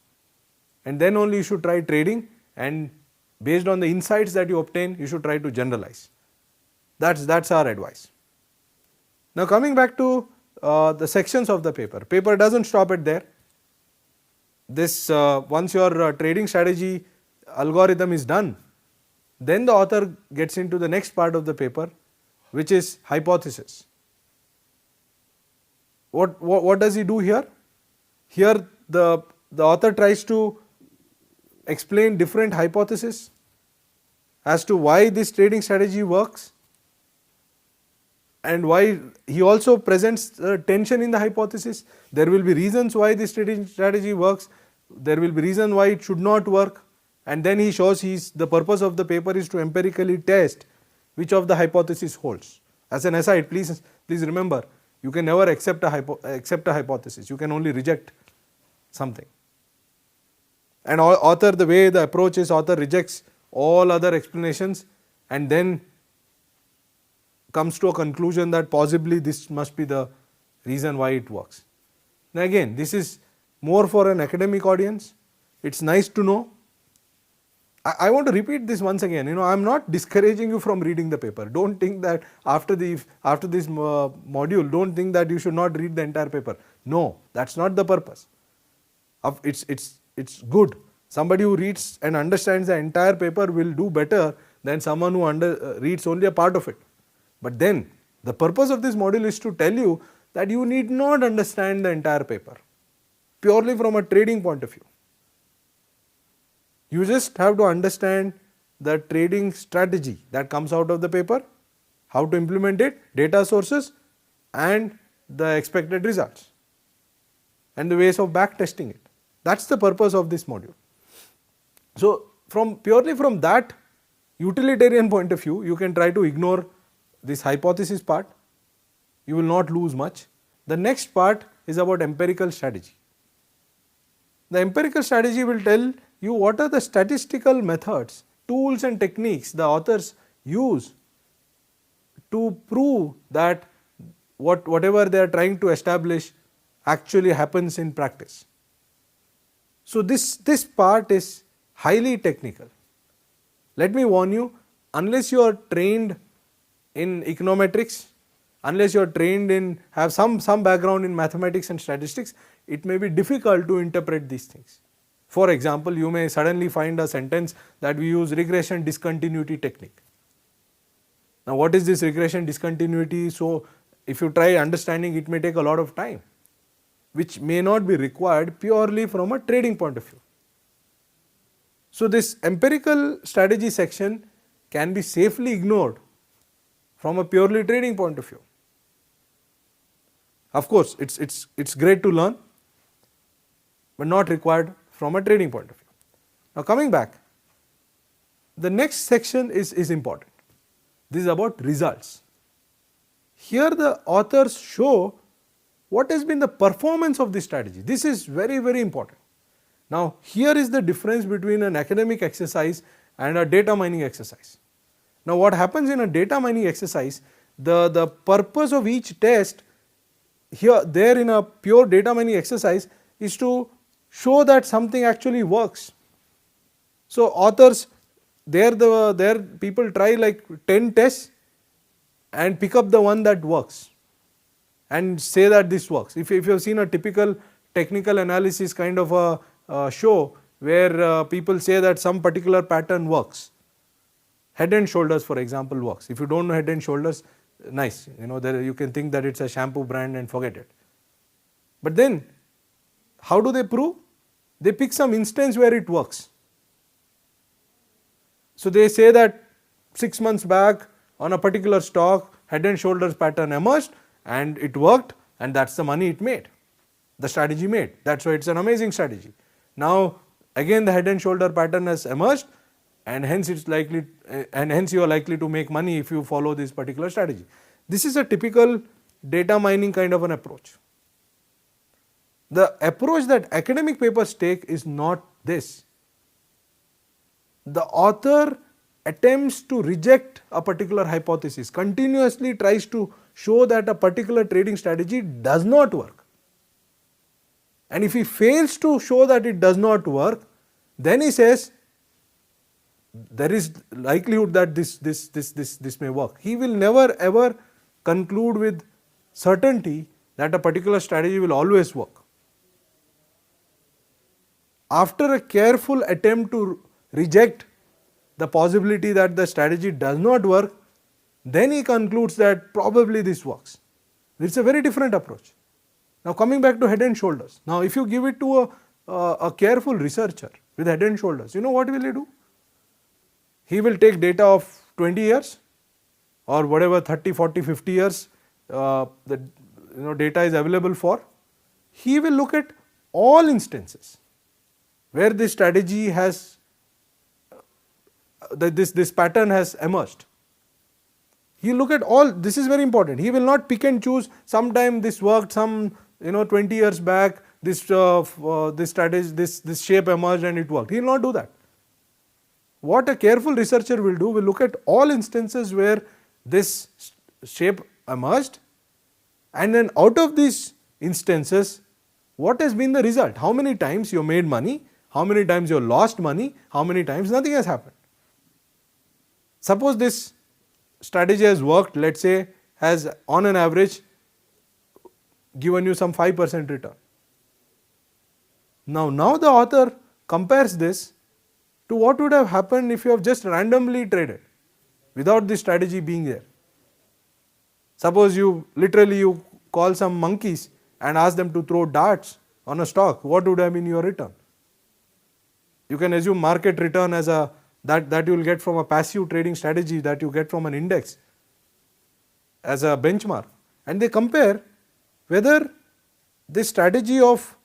and then only you should try trading, and based on the insights that you obtain, you should try to generalize. That's our advice. Now coming back to the sections of the paper. Paper doesn't stop at there. This once your trading strategy algorithm is done, then the author gets into the next part of the paper, which is hypothesis. What does he do here? Here the author tries to explain different hypotheses as to why this trading strategy works, and why he also presents tension in the hypothesis. There will be reasons why this trading strategy works, there will be reason why it should not work, and then he shows the purpose of the paper is to empirically test which of the hypothesis holds. As an aside, please remember, you can never accept a hypothesis, you can only reject something. And author, the way the approach is, author rejects all other explanations and then comes to a conclusion that possibly this must be the reason why it works. Now again, this is more for an academic audience. It's nice to know. I want to repeat this once again. I am not discouraging you from reading the paper. Don't think that after this module, don't think that you should not read the entire paper. No, that's not the purpose. It's good. Somebody who reads and understands the entire paper will do better than someone who reads only a part of it. But then the purpose of this module is to tell you that you need not understand the entire paper purely from a trading point of view. You just have to understand the trading strategy that comes out of the paper, how to implement it, data sources, and the expected results, and the ways of back testing it. That's the purpose of this module. So purely from that utilitarian point of view, you can try to ignore this hypothesis part. You will not lose much. The next part is about empirical strategy. The empirical strategy will tell you what are the statistical methods, tools and techniques the authors use to prove that whatever they are trying to establish actually happens in practice. So this part is highly technical. Let me warn you, unless you are trained in econometrics, unless you are trained in, have some background in mathematics and statistics, it may be difficult to interpret these things. For example, you may suddenly find a sentence that we use regression discontinuity technique. Now what is this regression discontinuity? So if you try understanding, it may take a lot of time, which may not be required purely from a trading point of view. So this empirical strategy section can be safely ignored from a purely trading point of view. Of course, it's great to learn, but not required from a trading point of view. Now coming back, the next section is important. This is about results. Here the authors show what has been the performance of this strategy. This is very, very important. Now here is the difference between an academic exercise and a data mining exercise. Now what happens in a data mining exercise, the purpose of each test there in a pure data mining exercise is to show that something actually works. So authors, there people try like 10 tests and pick up the one that works and say that this works. If you have seen a typical technical analysis kind of a show where people say that some particular pattern works, Head and Shoulders for example works. If you don't know Head and Shoulders, nice, you can think that it's a shampoo brand and forget it. But then how do they prove? They pick some instance where it works. So they say that 6 months back on a particular stock, Head and Shoulders pattern emerged and it worked, and that's the money it made, the strategy made. That's why it's an amazing strategy. Now again the Head and Shoulder pattern has emerged, and hence you are likely to make money if you follow this particular strategy. This is a typical data mining kind of an approach. The approach that academic papers take is not this. The author attempts to reject a particular hypothesis, continuously tries to show that a particular trading strategy does not work. And if he fails to show that it does not work, then he says there is likelihood that this may work. He will never ever conclude with certainty that a particular strategy will always work. After a careful attempt to reject the possibility that the strategy does not work, then he concludes that probably this works. It's a very different approach. Now coming back to head and shoulders. Now if you give it to a careful researcher with head and shoulders, you know what will he do? He will take data of 20 years or whatever 30, 40, 50 years the data is available for. He will look at all instances where this strategy has, this pattern has emerged. He will look at all, this is very important. He will not pick and choose, sometime this worked, 20 years back, this strategy, this shape emerged and it worked. He will not do that. What a careful researcher will do, will look at all instances where this shape emerged, and then out of these instances, what has been the result? How many times you made money, how many times you lost money, how many times nothing has happened. Suppose this strategy has worked, let's say has on an average given you some 5% return. Now the author compares this to what would have happened if you have just randomly traded without this strategy being there. Suppose you call some monkeys and ask them to throw darts on a stock, what would have been your return? You can assume market return as that you will get from a passive trading strategy that you get from an index as a benchmark, and they compare whether this strategy of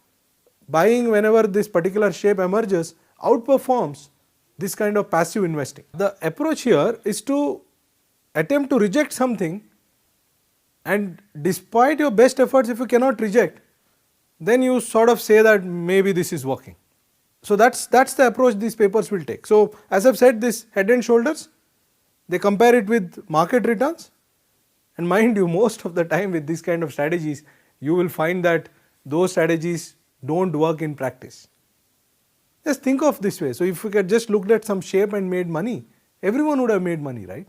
buying whenever this particular shape emerges outperforms this kind of passive investing. The approach here is to attempt to reject something, and despite your best efforts, if you cannot reject, then you sort of say that maybe this is working. So that's the approach these papers will take. So as I've said, this head and shoulders, they compare it with market returns, and mind you, most of the time with this kind of strategies, you will find that those strategies don't work in practice. Just think of this way. So if you had just looked at some shape and made money, everyone would have made money, right?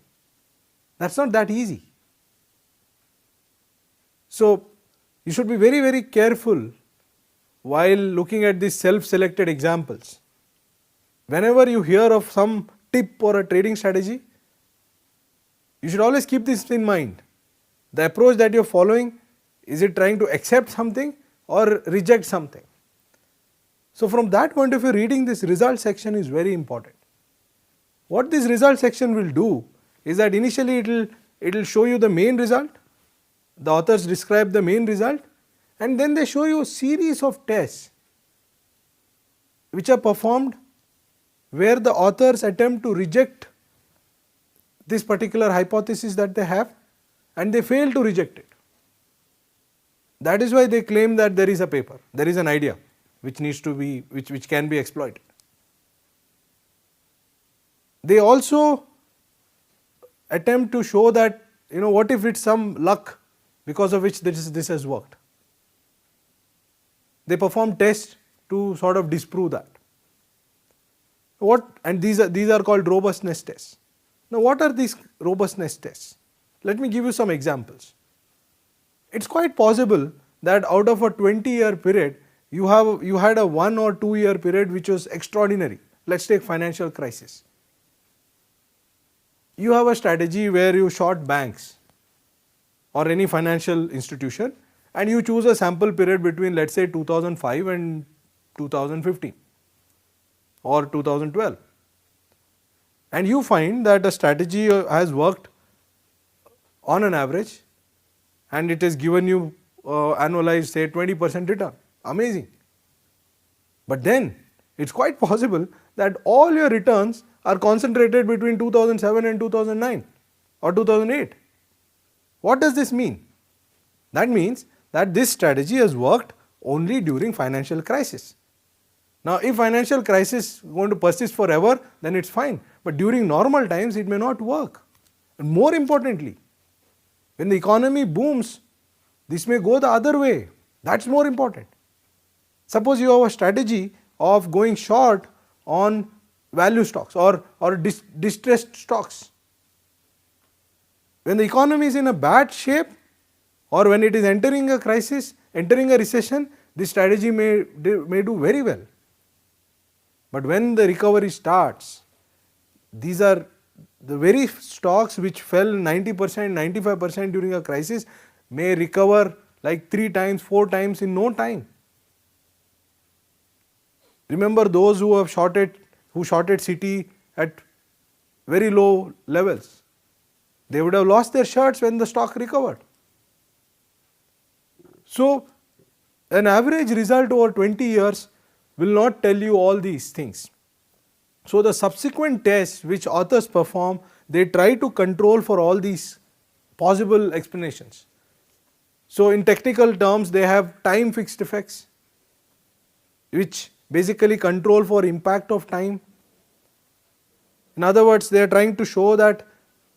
That's not that easy. So you should be very, very careful while looking at these self-selected examples. Whenever you hear of some tip or a trading strategy, you should always keep this in mind. The approach that you are following, is it trying to accept something or reject something? So from that point of view, reading this result section is very important. What this result section will do is that initially it will show you the main result. The authors describe the main result, and then they show you a series of tests which are performed where the authors attempt to reject this particular hypothesis that they have, and they fail to reject it. That is why they claim that there is a paper, there is an idea which needs to be, which can be exploited. They also attempt to show that, what if it's some luck because of which this has worked. They perform tests to sort of disprove that. And these are called robustness tests. Now what are these robustness tests? Let me give you some examples. It's quite possible that out of a 20-year period, you had a 1 or 2 year period which was extraordinary. Let's take financial crisis. You have a strategy where you short banks or any financial institution, and you choose a sample period between, let's say, 2005 and 2015 or 2012. And you find that a strategy has worked on an average, and it has given you annualized, say, 20% return. Amazing. But then it's quite possible that all your returns are concentrated between 2007 and 2009 or 2008. What does this mean? That means that this strategy has worked only during financial crisis. Now, if financial crisis is going to persist forever, then it's fine. But during normal times, it may not work. And more importantly, when the economy booms, this may go the other way. That's more important. Suppose you have a strategy of going short on value stocks or distressed stocks. When the economy is in a bad shape or when it is entering a crisis, entering a recession, this strategy may do very well. But when the recovery starts, these are the very stocks which fell 90%, 95% during a crisis may recover like 3 times, 4 times in no time. Remember those who have shorted Citi at very low levels. They would have lost their shirts when the stock recovered. So, an average result over 20 years will not tell you all these things. So, the subsequent tests which authors perform, they try to control for all these possible explanations. So, in technical terms, they have time fixed effects which basically control for impact of time. In other words, they are trying to show that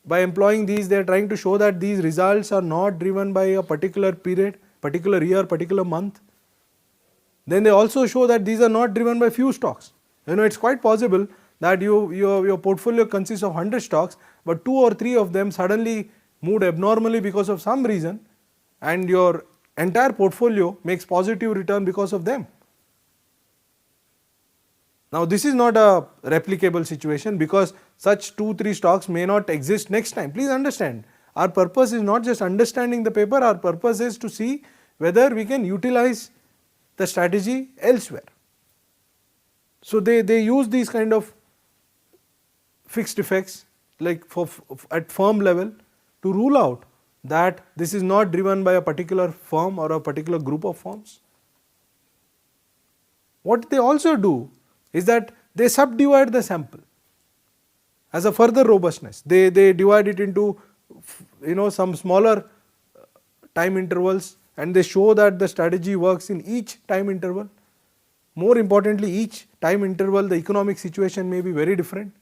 by employing these, they are trying to show that these results are not driven by a particular period, particular year, particular month. Then they also show that these are not driven by few stocks. It's quite possible that your portfolio consists of 100 stocks, but 2 or 3 of them suddenly moved abnormally because of some reason, and your entire portfolio makes positive return because of them. Now, this is not a replicable situation because such 2-3 stocks may not exist next time. Please understand, our purpose is not just understanding the paper, our purpose is to see whether we can utilize the strategy elsewhere. So, they use these kind of fixed effects like at firm level to rule out that this is not driven by a particular firm or a particular group of firms. What they also do is that they subdivide the sample as a further robustness. They divide it into some smaller time intervals, and they show that the strategy works in each time interval. More importantly, each time interval the economic situation may be very different.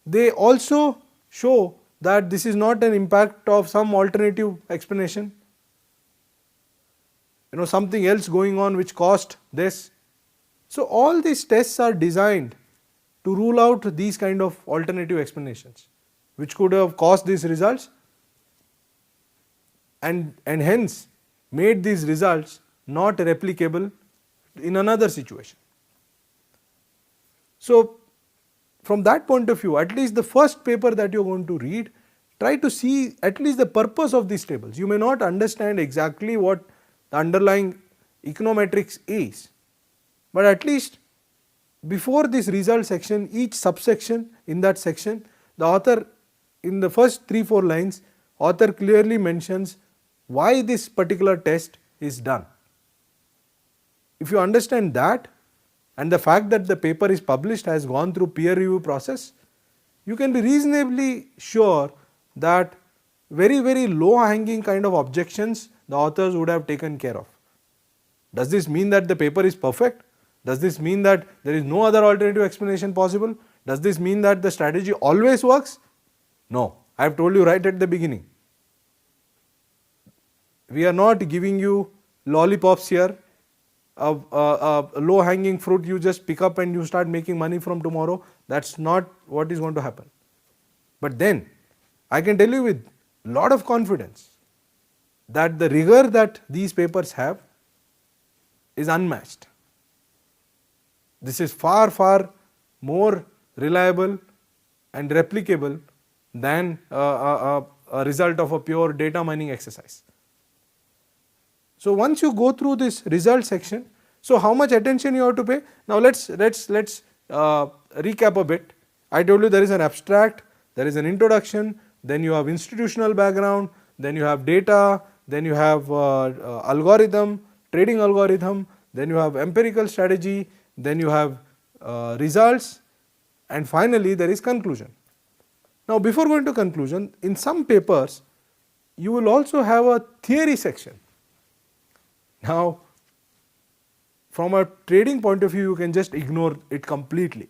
They also show that this is not an impact of some alternative explanation, something else going on which caused this. So, all these tests are designed to rule out these kind of alternative explanations which could have caused these results and hence made these results not replicable in another situation. So, from that point of view, at least the first paper that you are going to read, try to see at least the purpose of these tables. You may not understand exactly what the underlying econometrics is, but at least before this result section, each subsection in that section, the author in the first 3-4 lines, author clearly mentions why this particular test is done. If you understand that and the fact that the paper is published, has gone through peer review process, you can be reasonably sure that very, very low hanging kind of objections the authors would have taken care of. Does this mean that the paper is perfect? Does this mean that there is no other alternative explanation possible? Does this mean that the strategy always works? No, I have told you right at the beginning. We are not giving you lollipops here, a low hanging fruit you just pick up and you start making money from tomorrow. That's not what is going to happen. But then I can tell you with lot of confidence that the rigor that these papers have is unmatched. This is far, far more reliable and replicable than a result of a pure data mining exercise. So, once you go through this result section, so how much attention you have to pay? Now, let's recap a bit. I told you there is an abstract, there is an introduction, then you have institutional background, then you have data, then you have algorithm, trading algorithm, then you have empirical strategy, then you have results, and finally there is conclusion. Now, before going to conclusion, in some papers you will also have a theory section. Now, from a trading point of view, you can just ignore it completely.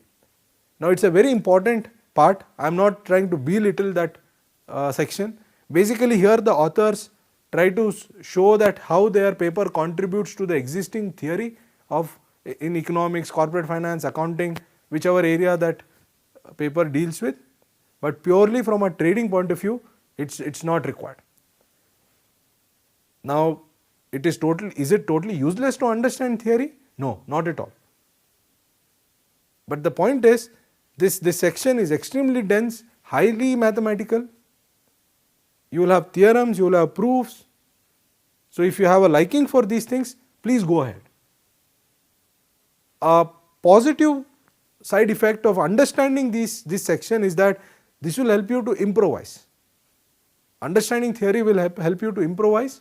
Now, it's a very important part. I am not trying to belittle that section. Basically, here the authors try to show that how their paper contributes to the existing theory of in economics, corporate finance, accounting, whichever area that paper deals with, but purely from a trading point of view, it's not required. Now, is it totally useless to understand theory? No, not at all. But the point is, this section is extremely dense, highly mathematical. You will have theorems, you will have proofs. So, if you have a liking for these things, please go ahead. A positive side effect of understanding this section is that this will help you to improvise. Understanding theory will help you to improvise,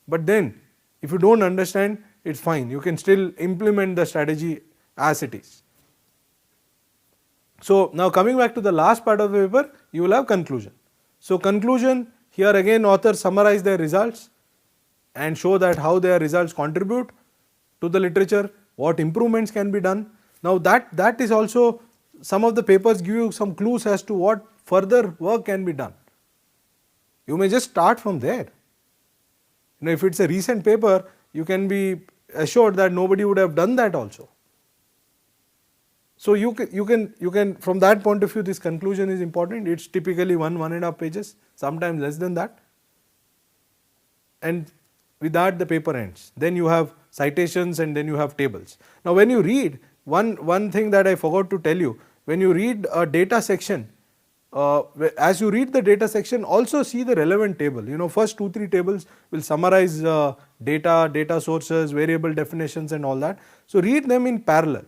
but then if you do not understand, it is fine, you can still implement the strategy as it is. So, now coming back to the last part of the paper, you will have conclusion. So, conclusion, here again authors summarize their results and show that how their results contribute to the literature, what improvements can be done. Now, that is also, some of the papers give you some clues as to what further work can be done. You may just start from there. If it is a recent paper, you can be assured that nobody would have done that also. So, you can from that point of view, this conclusion is important. It is typically 1.5 pages, sometimes less than that, and with that the paper ends. Then you have citations and then you have tables. Now, when you read, one thing that I forgot to tell you, when you read a data section, as you read the data section, also see the relevant table. First 2-3 tables will summarize data sources, variable definitions and all that. So, read them in parallel.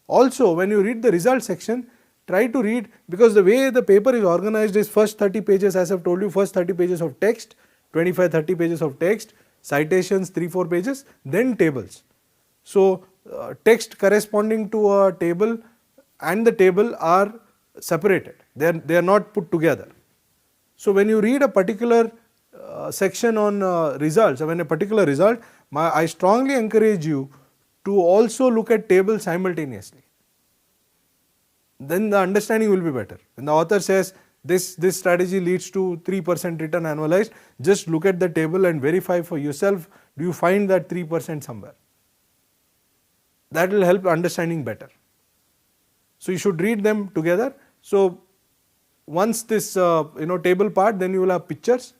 Also, when you read the result section, try to read, because the way the paper is organized is first 30 pages, as I have told you, first 30 pages of text, 25-30 pages of text, citations 3-4 pages, then tables. So, text corresponding to a table and the table are separated, they are not put together. So, when you read a particular section on results, when a particular result, I strongly encourage you to also look at tables simultaneously. Then the understanding will be better. When the author says this strategy leads to 3% return annualized, just look at the table and verify for yourself, do you find that 3% somewhere? That will help understanding better. So, you should read them together. So, once this table part, then you will have pictures.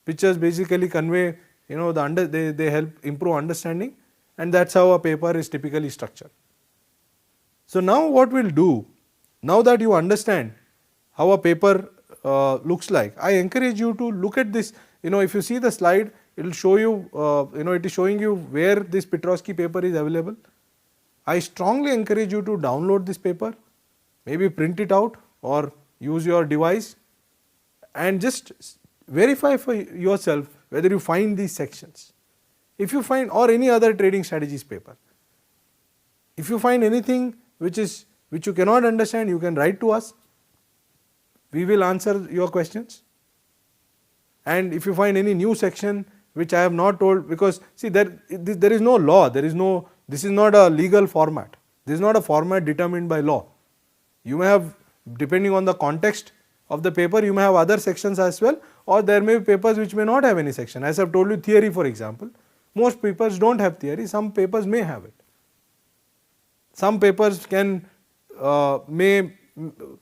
Pictures basically convey they help improve understanding, and that is how a paper is typically structured. So, now what we will do, now that you understand how a paper looks like, I encourage you to look at this. If you see the slide, it will show you, it is showing you where this Petrosky paper is available. I strongly encourage you to download this paper, maybe print it out or use your device and just verify for yourself whether you find these sections. If you find, or any other trading strategies paper, if you find anything which you cannot understand, you can write to us. We will answer your questions. And if you find any new section which I have not told, because see there is no law, this is not a legal format, this is not a format determined by law. You may have, depending on the context of the paper, you may have other sections as well, or there may be papers which may not have any section. As I have told you, theory for example, most papers do not have theory, some papers may have it. Some papers may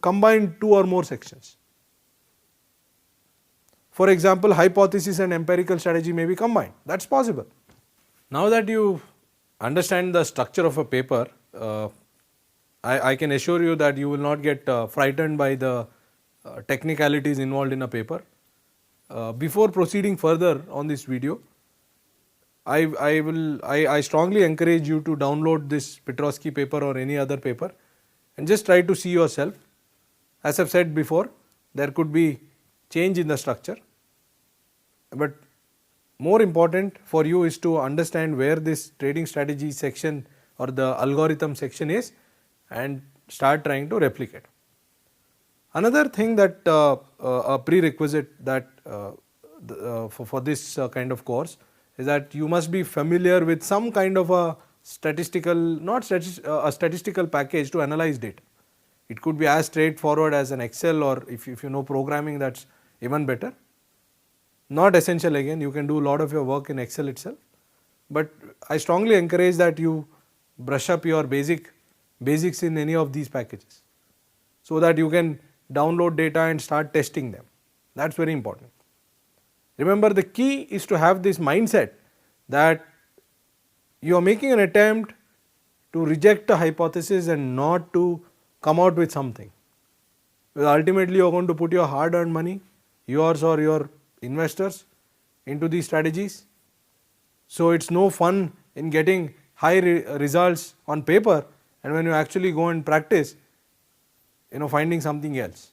combine 2 or more sections. For example, hypothesis and empirical strategy may be combined, that is possible. Now that you understand the structure of a paper, I can assure you that you will not get frightened by the technicalities involved in a paper. Before proceeding further on this video, I strongly encourage you to download this Petrosky paper or any other paper and just try to see yourself. As I have said before, there could be change in the structure, but more important for you is to understand where this trading strategy section or the algorithm section is and start trying to replicate. Another thing that a prerequisite that for this kind of course is that you must be familiar with some kind of a statistical, a statistical package to analyze data. It could be as straightforward as an Excel, or if you know programming, that's even better. Not essential again, you can do a lot of your work in Excel itself, but I strongly encourage that you brush up your basics in any of these packages, so that you can download data and start testing them. That's very important. Remember, the key is to have this mindset that you are making an attempt to reject a hypothesis and not to come out with something. Because ultimately you are going to put your hard earned money, yours or your investors, into these strategies. So it's no fun in getting high results on paper, and when you actually go and practice, finding something else.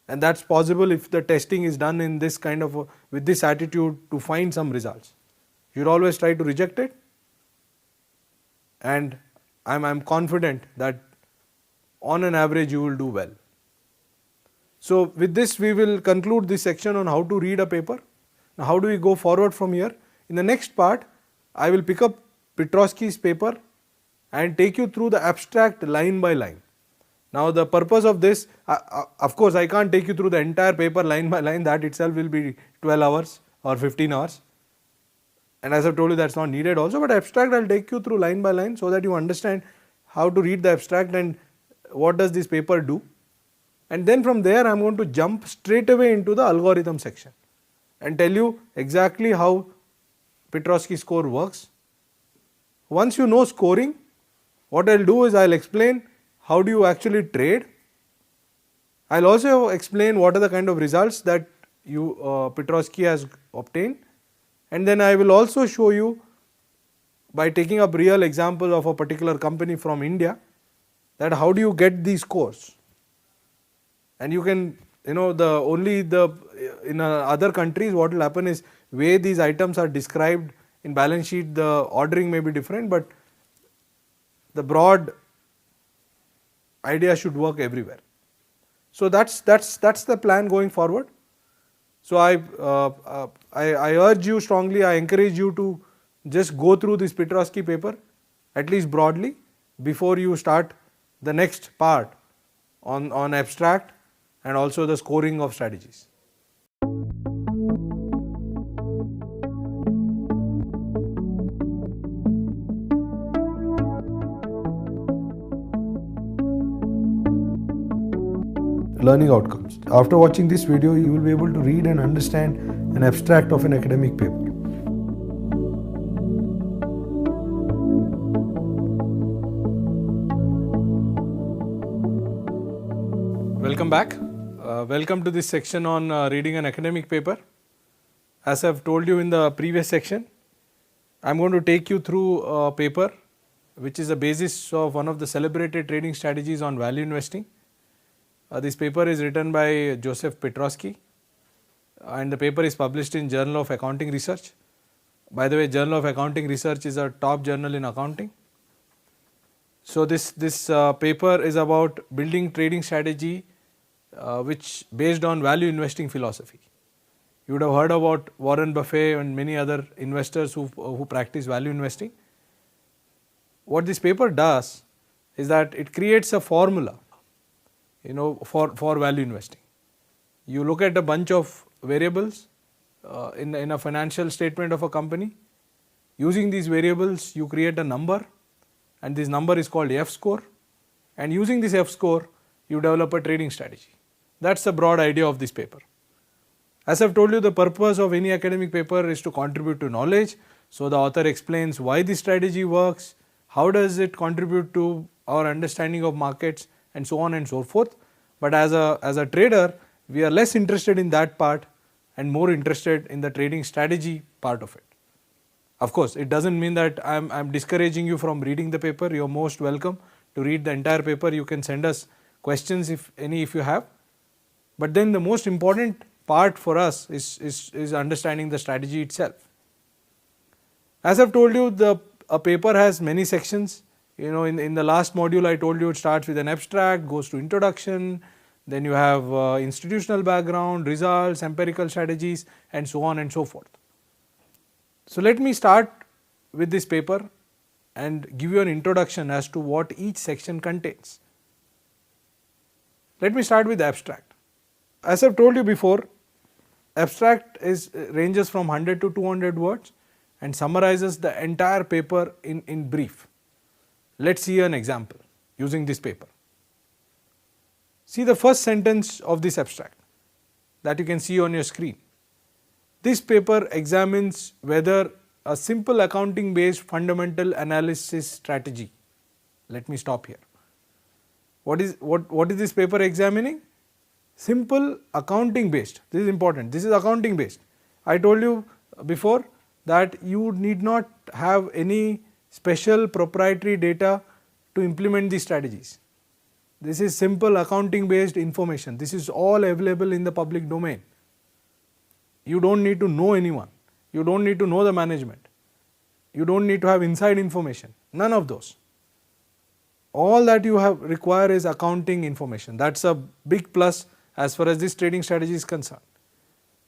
And that's possible if the testing is done in this kind of with this attitude to find some results. You should always try to reject it, and I'm confident that on an average you will do well. So with this we will conclude this section on how to read a paper. Now how do we go forward from here? In the next part I will pick up Petrosky's paper and take you through the abstract line by line. Now the purpose of this, of course I can't take you through the entire paper line by line, that itself will be 12 hours or 15 hours, and as I told you, that's not needed also, but abstract I will take you through line by line so that you understand how to read the abstract and what does this paper do. And then from there I am going to jump straight away into the algorithm section and tell you exactly how Petrosky score works. Once you know scoring, what I will do is I will explain how do you actually trade. I will also explain what are the kind of results that Petrosky has obtained, and then I will also show you, by taking up real example of a particular company from India, that how do you get these scores. And you can, in other countries what will happen is, way these items are described in balance sheet, the ordering may be different, but the broad idea should work everywhere. So that's the plan going forward. So I urge you strongly, I encourage you to just go through this Petrosky paper at least broadly before you start the next part on abstract and also the scoring of strategies. Learning outcomes. After watching this video, you will be able to read and understand an abstract of an academic paper. Welcome back. Welcome to this section on reading an academic paper. As I have told you in the previous section, I am going to take you through a paper which is the basis of one of the celebrated trading strategies on value investing. This paper is written by Joseph Petrosky, and the paper is published in Journal of Accounting Research. By the way, Journal of Accounting Research is a top journal in accounting. So this paper is about building trading strategy which based on value investing philosophy. You would have heard about Warren Buffett and many other investors who practice value investing. What this paper does is that it creates a formula for value investing. You look at a bunch of variables in a financial statement of a company. Using these variables, you create a number, and this number is called F score, and using this F score, you develop a trading strategy. That's the broad idea of this paper. As I've told you, the purpose of any academic paper is to contribute to knowledge. So the author explains why this strategy works, how does it contribute to our understanding of markets, and so on and so forth. But as a trader, we are less interested in that part and more interested in the trading strategy part of it. Of course, it doesn't mean that I'm discouraging you from reading the paper. You're most welcome to read the entire paper. You can send us questions if you have. But then the most important part for us is understanding the strategy itself. As I've told you, a paper has many sections. In the last module I told you it starts with an abstract, goes to introduction, then you have institutional background, results, empirical strategies, and so on and so forth. So let me start with this paper and give you an introduction as to what each section contains. Let me start with abstract. As I have told you before, abstract ranges from 100 to 200 words and summarizes the entire paper in brief. Let us see an example using this paper. See the first sentence of this abstract that you can see on your screen. This paper examines whether a simple accounting based fundamental analysis strategy. Let me stop here. What is this paper examining? Simple accounting based. This is important. This is accounting based. I told you before that you need not have any special proprietary data to implement these strategies. This is simple accounting based information. This is all available in the public domain. You don't need to know anyone. You don't need to know the management. You don't need to have inside information. None of those. All that you require is accounting information. That's a big plus as far as this trading strategy is concerned.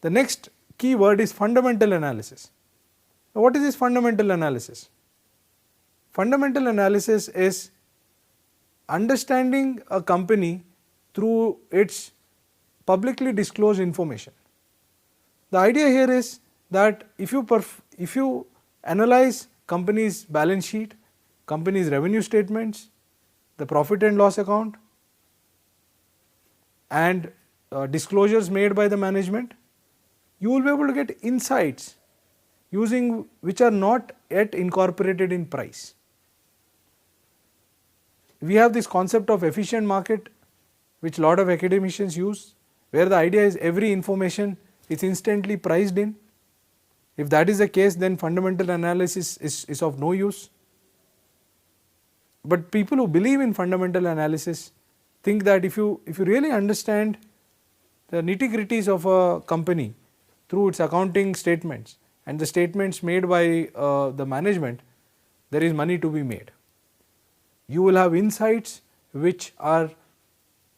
The next key word is fundamental analysis. Now, what is this fundamental analysis? Fundamental analysis is understanding a company through its publicly disclosed information. The idea here is that if you analyze company's balance sheet, company's revenue statements, the profit and loss account and disclosures made by the management, you will be able to get insights which are not yet incorporated in price. We have this concept of efficient market which a lot of academicians use, where the idea is every information is instantly priced in. If that is the case, then fundamental analysis is of no use. But people who believe in fundamental analysis think that if you really understand the nitty-gritties of a company through its accounting statements and the statements made by the management, there is money to be made. You will have insights which are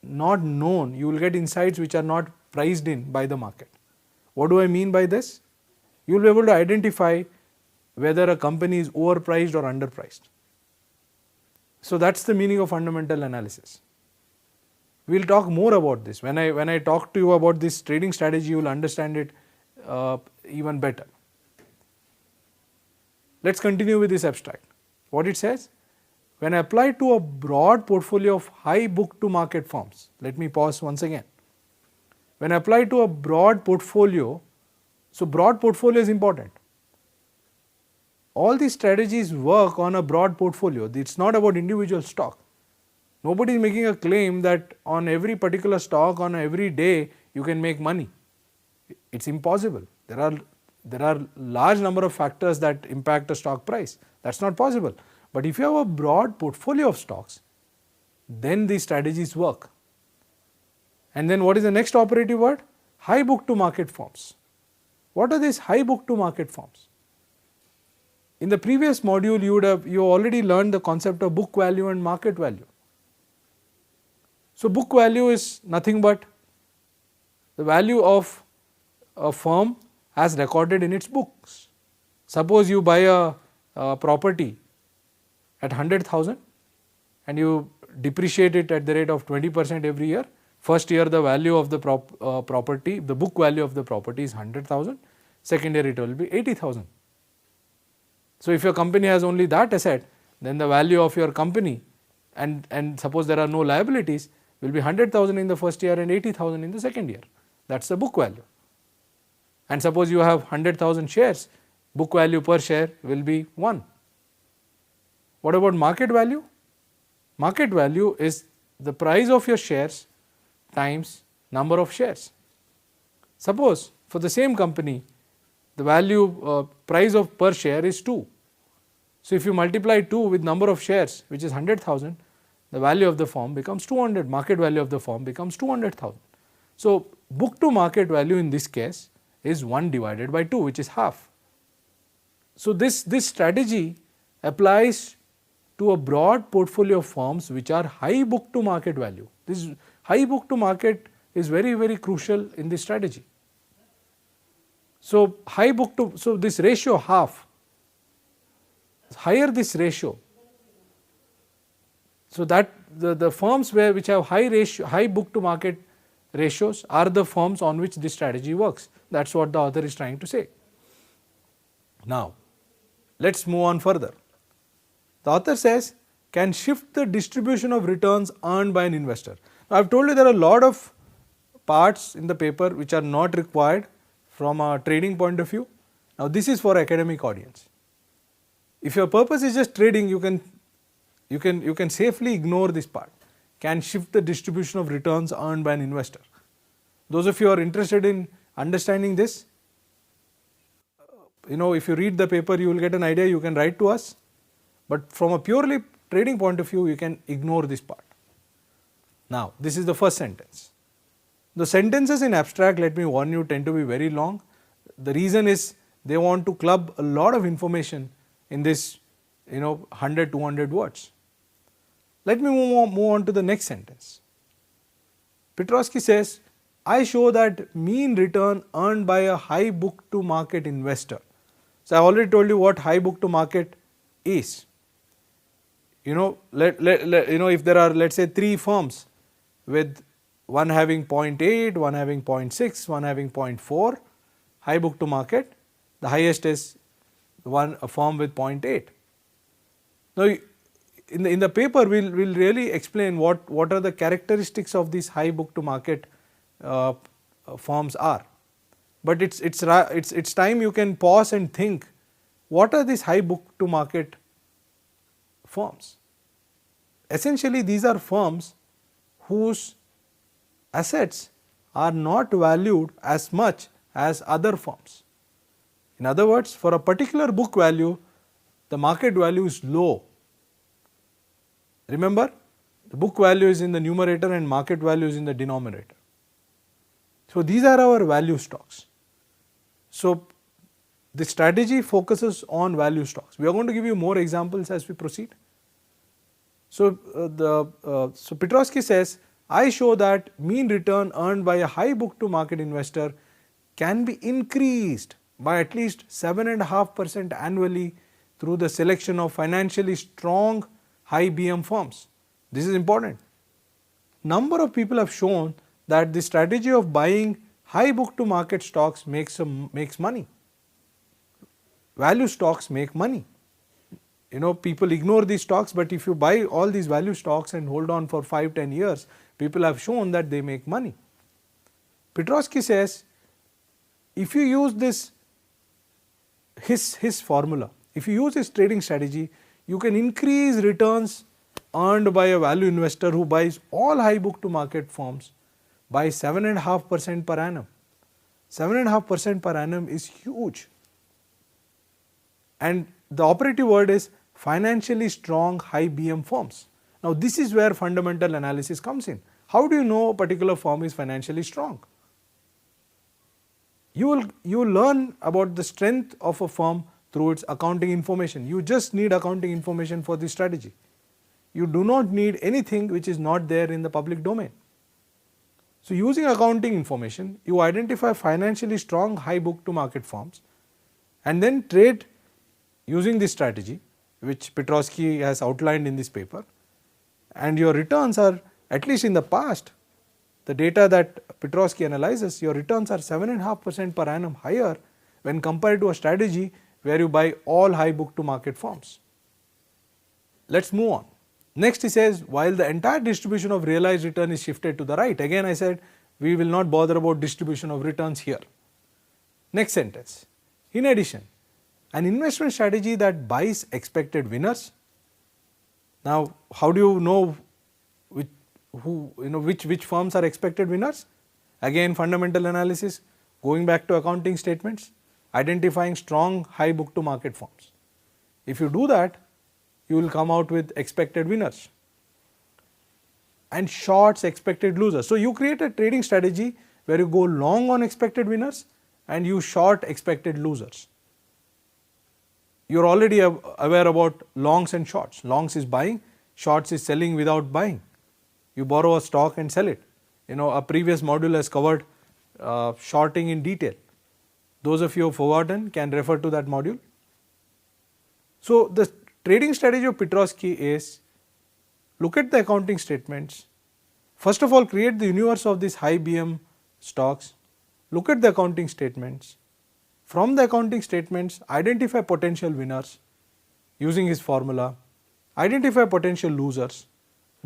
not known, you will get insights which are not priced in by the market. What do I mean by this? You will be able to identify whether a company is overpriced or underpriced. So that is the meaning of fundamental analysis. We will talk more about this. When I talk to you about this trading strategy, you will understand it even better. Let us continue with this abstract. What it says? When applied to a broad portfolio of high book to market firms, let me pause once again. When applied to a broad portfolio, so broad portfolio is important. All these strategies work on a broad portfolio. It is not about individual stock. Nobody is making a claim that on every particular stock, on every day, you can make money. It is impossible. There are large number of factors that impact a stock price. That is not possible. But if you have a broad portfolio of stocks, then these strategies work. And then what is the next operative word? High book to market firms. What are these high book to market firms? In the previous module, you already learned the concept of book value and market value. So book value is nothing but the value of a firm as recorded in its books. Suppose you buy a property at 100,000 and you depreciate it at the rate of 20% every year. First year the value of the property, the book value of the property is 100,000, second year it will be 80,000. So if your company has only that asset, then the value of your company and suppose there are no liabilities will be 100,000 in the first year and 80,000 in the second year. That is the book value. And suppose you have 100,000 shares, book value per share will be 1. What about market value? Market value is the price of your shares times number of shares. Suppose for the same company, the value price of per share is 2. So if you multiply 2 with number of shares, which is 100,000, the value of the firm becomes 200, market value of the firm becomes 200,000. So book to market value in this case is 1 divided by 2, which is half. So this strategy applies to a broad portfolio of firms which are high book to market value. This high book to market is very, very crucial in this strategy. So high book to, so this ratio half, higher this ratio, so that the firms which have high book to market ratios are the firms on which this strategy works. That is what the author is trying to say. Now let us move on further. The author says, can shift the distribution of returns earned by an investor. Now I have told you there are a lot of parts in the paper which are not required from a trading point of view. Now this is for academic audience. If your purpose is just trading, you can safely ignore this part. Can shift the distribution of returns earned by an investor. Those of you who are interested in understanding this, if you read the paper, you will get an idea, you can write to us. But from a purely trading point of view, you can ignore this part. Now this is the first sentence. The sentences in abstract, let me warn you, tend to be very long. The reason is they want to club a lot of information in this 100, 200 words. Let me move on to the next sentence. Petrosky says, I show that mean return earned by a high book to market investor. So I already told you what high book to market is. If there are, let us say, 3 firms with one having 0.8, one having 0.6, one having 0.4 high book to market, the highest is a firm with 0.8. Now in the paper we will really explain what are the characteristics of these high book to market firms are. But it's time you can pause and think, what are these high book to market firms? Essentially these are firms whose assets are not valued as much as other firms. In other words, for a particular book value, the market value is low. Remember, the book value is in the numerator and market value is in the denominator. So these are our value stocks. So the strategy focuses on value stocks. We are going to give you more examples as we proceed. So Petrosky says, I show that mean return earned by a high book to market investor can be increased by at least 7.5% annually through the selection of financially strong high BM firms. This is important. Number of people have shown that the strategy of buying high book to market stocks makes money. Value stocks make money. People ignore these stocks, but if you buy all these value stocks and hold on for 5-10 years, people have shown that they make money. Petrosky says, if you use this, his formula, if you use his trading strategy, you can increase returns earned by a value investor who buys all high book to market firms by 7.5% per annum. 7.5% per annum is huge. And the operative word is financially strong high BM firms. Now this is where fundamental analysis comes in. How do you know a particular firm is financially strong? You will learn about the strength of a firm through its accounting information. You just need accounting information for this strategy. You do not need anything which is not there in the public domain. So using accounting information, you identify financially strong high book to market firms and then trade using this strategy, which Petrosky has outlined in this paper, and your returns are, at least in the past, the data that Petrosky analyzes, your returns are 7.5% per annum higher when compared to a strategy where you buy all high book to market firms. Let us move on. Next he says, while the entire distribution of realized return is shifted to the right. Again I said we will not bother about distribution of returns here. Next sentence. In addition, an investment strategy that buys expected winners. Now how do you know which firms are expected winners? Again fundamental analysis, going back to accounting statements, identifying strong high book to market firms. If you do that, you will come out with expected winners and shorts expected losers. So you create a trading strategy where you go long on expected winners and you short expected losers. You are already aware about longs and shorts. Longs is buying, shorts is selling without buying. You borrow a stock and sell it. A previous module has covered shorting in detail. Those of you who have forgotten can refer to that module. So, the trading strategy of Petrosky is look at the accounting statements. First of all, create the universe of these high BM stocks, look at the accounting statements. From the accounting statements, identify potential winners using his formula, identify potential losers,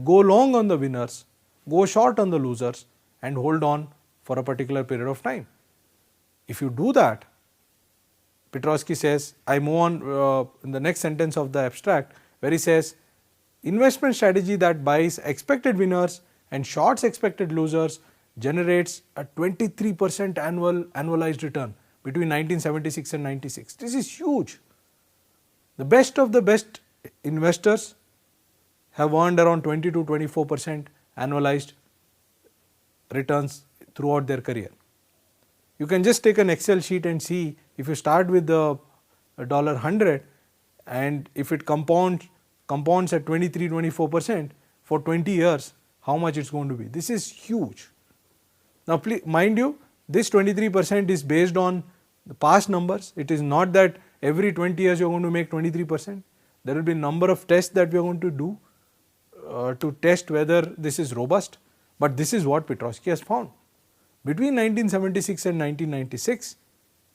go long on the winners, go short on the losers, and hold on for a particular period of time. If you do that, Petrosky says, I move on in the next sentence of the abstract where he says, investment strategy that buys expected winners and shorts expected losers generates a 23% annualized return between 1976 and 96. This is huge. The best of the best investors have earned around 20 to 24% annualized returns throughout their career. You can just take an Excel sheet and see if you start with the $100 and if it compounds at 23-24% for 20 years, how much it's going to be. This is huge. Now, mind you, this 23% is based on the past numbers. It is not that every 20 years you are going to make 23%. There will be a number of tests that we are going to do to test whether this is robust, but this is what Petrosky has found. Between 1976 and 1996,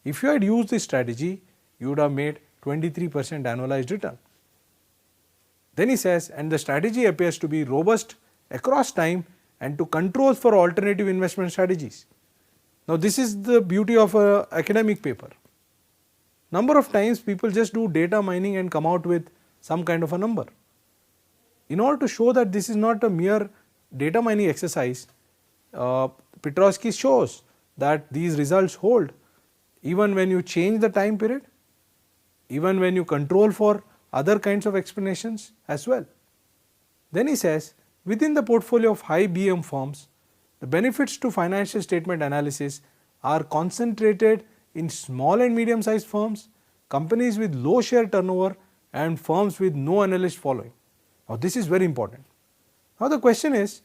if you had used this strategy, you would have made 23% annualized return. Then he says, and the strategy appears to be robust across time and to controls for alternative investment strategies. Now, this is the beauty of an academic paper. Number of times people just do data mining and come out with some kind of a number. In order to show that this is not a mere data mining exercise, Petrosky shows that these results hold even when you change the time period, even when you control for other kinds of explanations as well. Then he says, within the portfolio of high BM firms, the benefits to financial statement analysis are concentrated in small and medium sized firms, companies with low share turnover and firms with no analyst following. Now, this is very important. Now, the question is,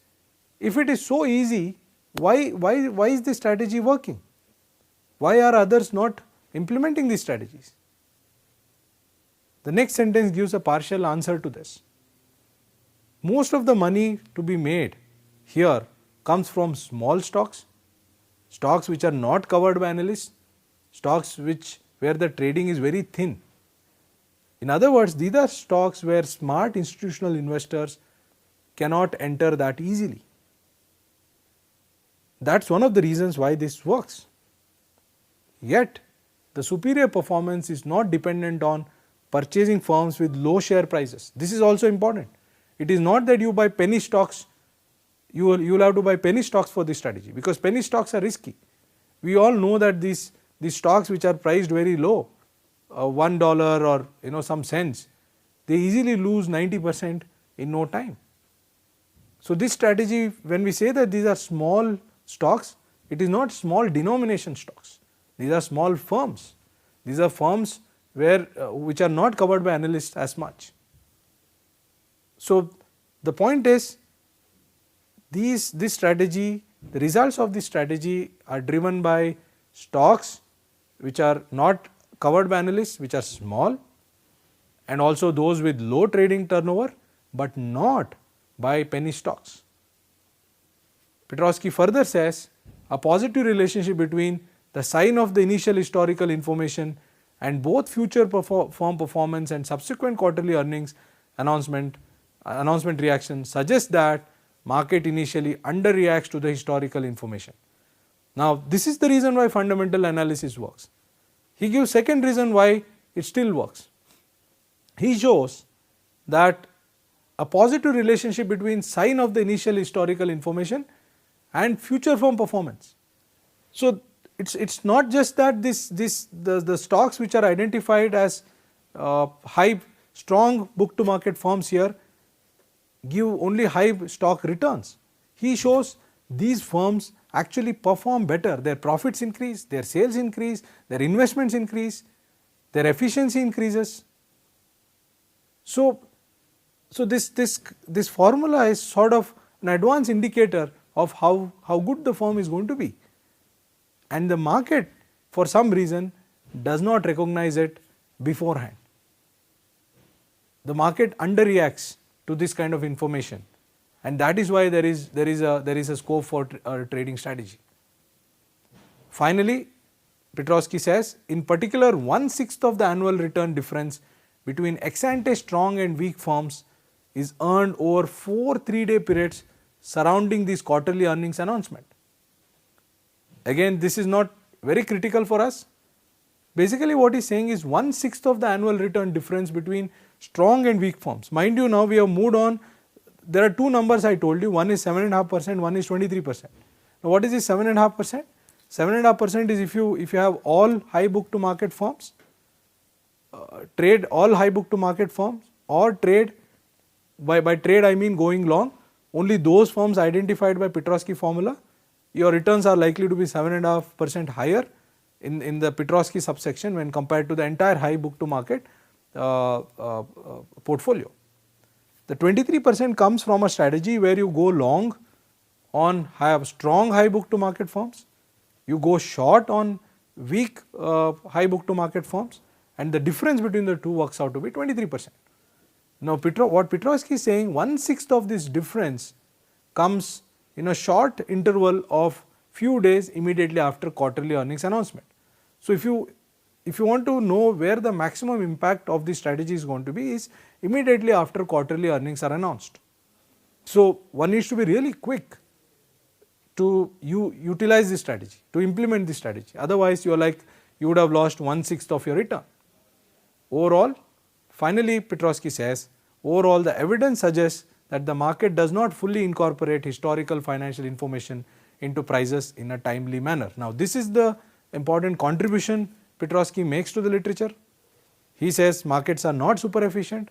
if it is so easy, why is this strategy working? Why are others not implementing these strategies? The next sentence gives a partial answer to this. Most of the money to be made here comes from small stocks, stocks which are not covered by analysts, stocks where the trading is very thin. In other words, these are stocks where smart institutional investors cannot enter that easily. That's one of the reasons why this works. Yet, the superior performance is not dependent on purchasing firms with low share prices. This is also important. It is not that you buy penny stocks, you will have to buy penny stocks for this strategy, because penny stocks are risky. We all know that these stocks which are priced very low, $1 or some cents, they easily lose 90% in no time. So, this strategy, when we say that these are small stocks, it is not small denomination stocks. These are small firms. These are firms which are not covered by analysts as much. So, the point is, this strategy, the results of this strategy are driven by stocks which are not covered by analysts, which are small, and also those with low trading turnover, but not by penny stocks. Petrosky further says, a positive relationship between the sign of the initial historical information and both future firm performance and subsequent quarterly earnings announcement reaction suggests that market initially underreacts to the historical information. Now, this is the reason why fundamental analysis works. He gives second reason why it still works. He shows that a positive relationship between sign of the initial historical information and future firm performance. So, it's not just that the stocks which are identified as high strong book to market firms here give only high stock returns. He shows these firms actually perform better, their profits increase, their sales increase, their investments increase, their efficiency increases. So this formula is sort of an advanced indicator of how good the firm is going to be. And the market for some reason does not recognize it beforehand. The market underreacts to this kind of information, and that is why there is a scope for a trading strategy. Finally, Petrosky says, in particular, 1/6 of the annual return difference between ex-ante strong and weak firms is earned over 4 3-day periods surrounding this quarterly earnings announcement. Again, this is not very critical for us. Basically, what he is saying is 1/6 of the annual return difference between strong and weak firms. Mind you, now we have moved on. There are two numbers I told you. One is 7.5%, one is 23%. Now, what is this 7.5%? 7.5% is if you have all high book to market firms, trade all high book to market firms, or trade by trade I mean going long, only those firms identified by Petrosky formula, your returns are likely to be 7.5% higher in the Petrosky subsection when compared to the entire high book to market portfolio. The 23% comes from a strategy where you go long on strong high book to market firms, you go short on weak high book to market firms, and the difference between the two works out to be 23%. Now, what Petrosky is saying, 1/6 of this difference comes in a short interval of few days immediately after quarterly earnings announcement. So, if you want to know where the maximum impact of this strategy is going to be, is immediately after quarterly earnings are announced. So, one needs to be really quick to utilize this strategy, to implement this strategy. Otherwise, you would have lost 1/6 of your return. Overall, finally, Petrosky says, overall the evidence suggests that the market does not fully incorporate historical financial information into prices in a timely manner. Now, this is the important contribution Petrosky makes to the literature. He says markets are not super efficient.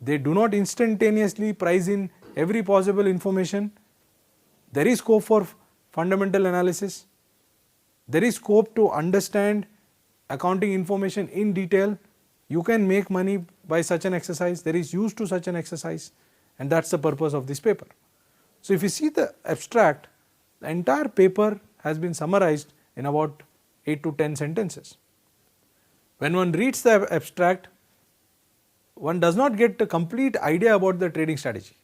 They do not instantaneously price in every possible information. There is scope for fundamental analysis. There is scope to understand accounting information in detail. You can make money by such an exercise. There is use to such an exercise, and that is the purpose of this paper. So, if you see the abstract, the entire paper has been summarized in about 8 to 10 sentences. When one reads the abstract, one does not get a complete idea about the trading strategy,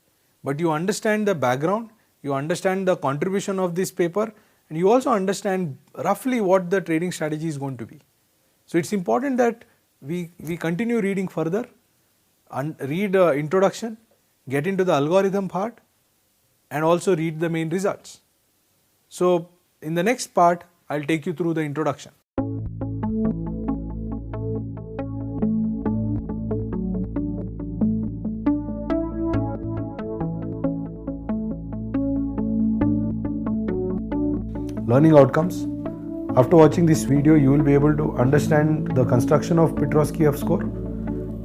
but you understand the background, you understand the contribution of this paper, and you also understand roughly what the trading strategy is going to be. So, it is important that we continue reading further and read introduction, get into the algorithm part, and also read the main results. So, in the next part, I will take you through the introduction. Learning outcomes. After watching this video, you will be able to understand the construction of Petrosky F-score.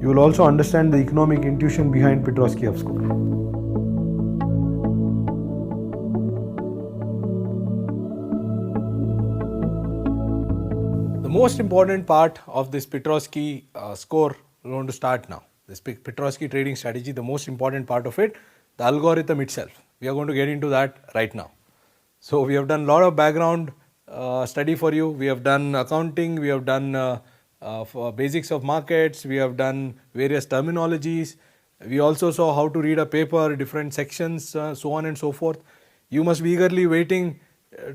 You will also understand the economic intuition behind Petrosky F-score. The most important part of this Petrosky score, we are going to start now. This Petrosky trading strategy, the most important part of it, the algorithm itself. We are going to get into that right now. So, we have done a lot of background study for you. We have done accounting, we have done for basics of markets, we have done various terminologies. We also saw how to read a paper, different sections, so on and so forth. You must be eagerly waiting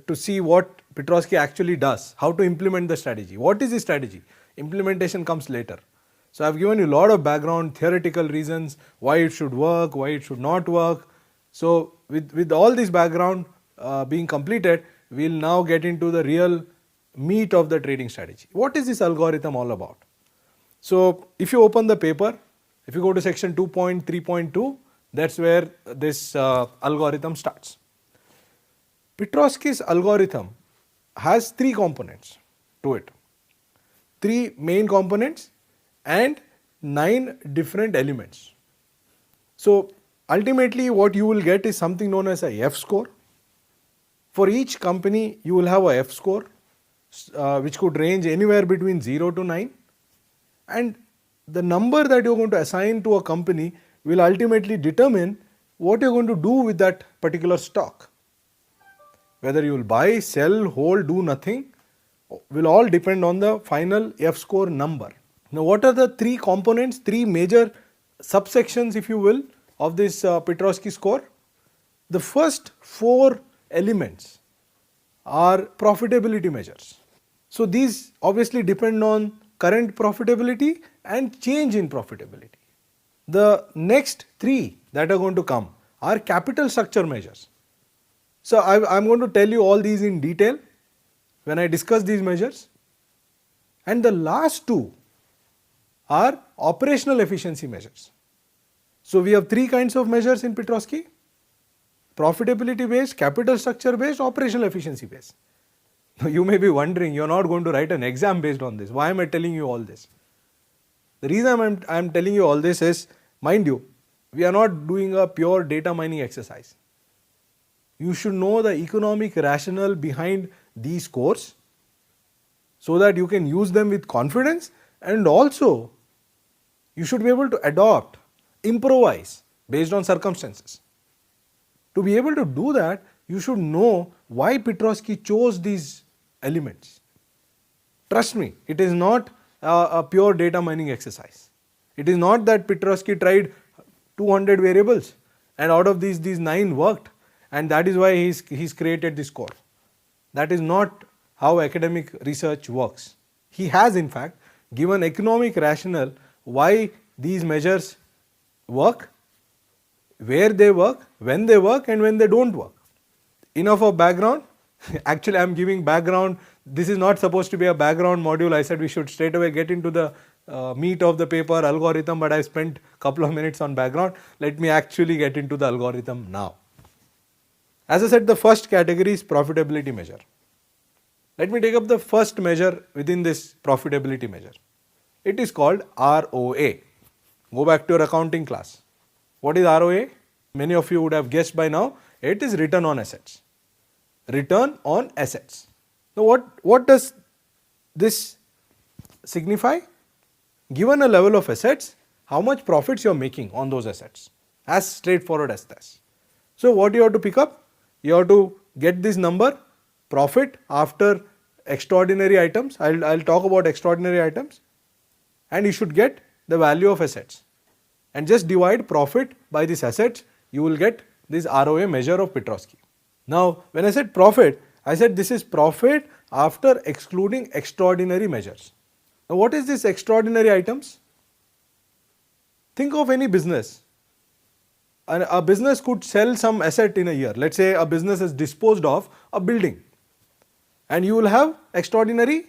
to see what Petrosky actually does, how to implement the strategy. What is the strategy? Implementation comes later. So, I have given you a lot of background, theoretical reasons, why it should work, why it should not work. So, with all this background being completed, we will now get into the real meat of the trading strategy. What is this algorithm all about? So, if you open the paper, if you go to section 2.3.2, that is where this algorithm starts. Petrosky's algorithm has 3 components to it, 3 main components and 9 different elements. So, ultimately what you will get is something known as a F score. For each company, you will have a F score which could range anywhere between 0 to 9, and the number that you are going to assign to a company will ultimately determine what you are going to do with that particular stock. Whether you will buy, sell, hold, do nothing, will all depend on the final F score number. Now, what are the three components, three major subsections, if you will, of this Petrosky score? The first four elements are profitability measures. So, these obviously depend on current profitability and change in profitability. The next three that are going to come are capital structure measures. So, I am going to tell you all these in detail when I discuss these measures. And the last two are operational efficiency measures. So, we have three kinds of measures in Petrosky: profitability based, capital structure based, operational efficiency based. Now, you may be wondering, you are not going to write an exam based on this. Why am I telling you all this? The reason I am telling you all this is, mind you, we are not doing a pure data mining exercise. You should know the economic rationale behind these scores so that you can use them with confidence, and also you should be able to adopt, improvise based on circumstances. To be able to do that, you should know why Petrosky chose these elements. Trust me, it is not a pure data mining exercise. It is not that Petrosky tried 200 variables and out of these 9 worked, and that is why he's created this score. That is not how academic research works. He has in fact given economic rationale why these measures work, where they work, when they work, and when they don't work. Enough of background. Actually, I am giving background. This is not supposed to be a background module. I said we should straight away get into the meat of the paper, algorithm, but I spent a couple of minutes on background. Let me actually get into the algorithm now. As I said, the first category is profitability measure. Let me take up the first measure within this profitability measure. It is called ROA. Go back to your accounting class. What is ROA? Many of you would have guessed by now. It is return on assets. Return on assets. Now, what does this signify? Given a level of assets, how much profits you are making on those assets. As straightforward as this. So, what you have to pick up? You have to get this number, profit after extraordinary items. I'll talk about extraordinary items, and you should get the value of assets, and just divide profit by these assets. You will get this ROA measure of Petrosky. Now, when I said profit, I said this is profit after excluding extraordinary measures. Now, what is this extraordinary items? Think of any business. A business could sell some asset in a year. Let's say a business has disposed of a building, and you will have extraordinary.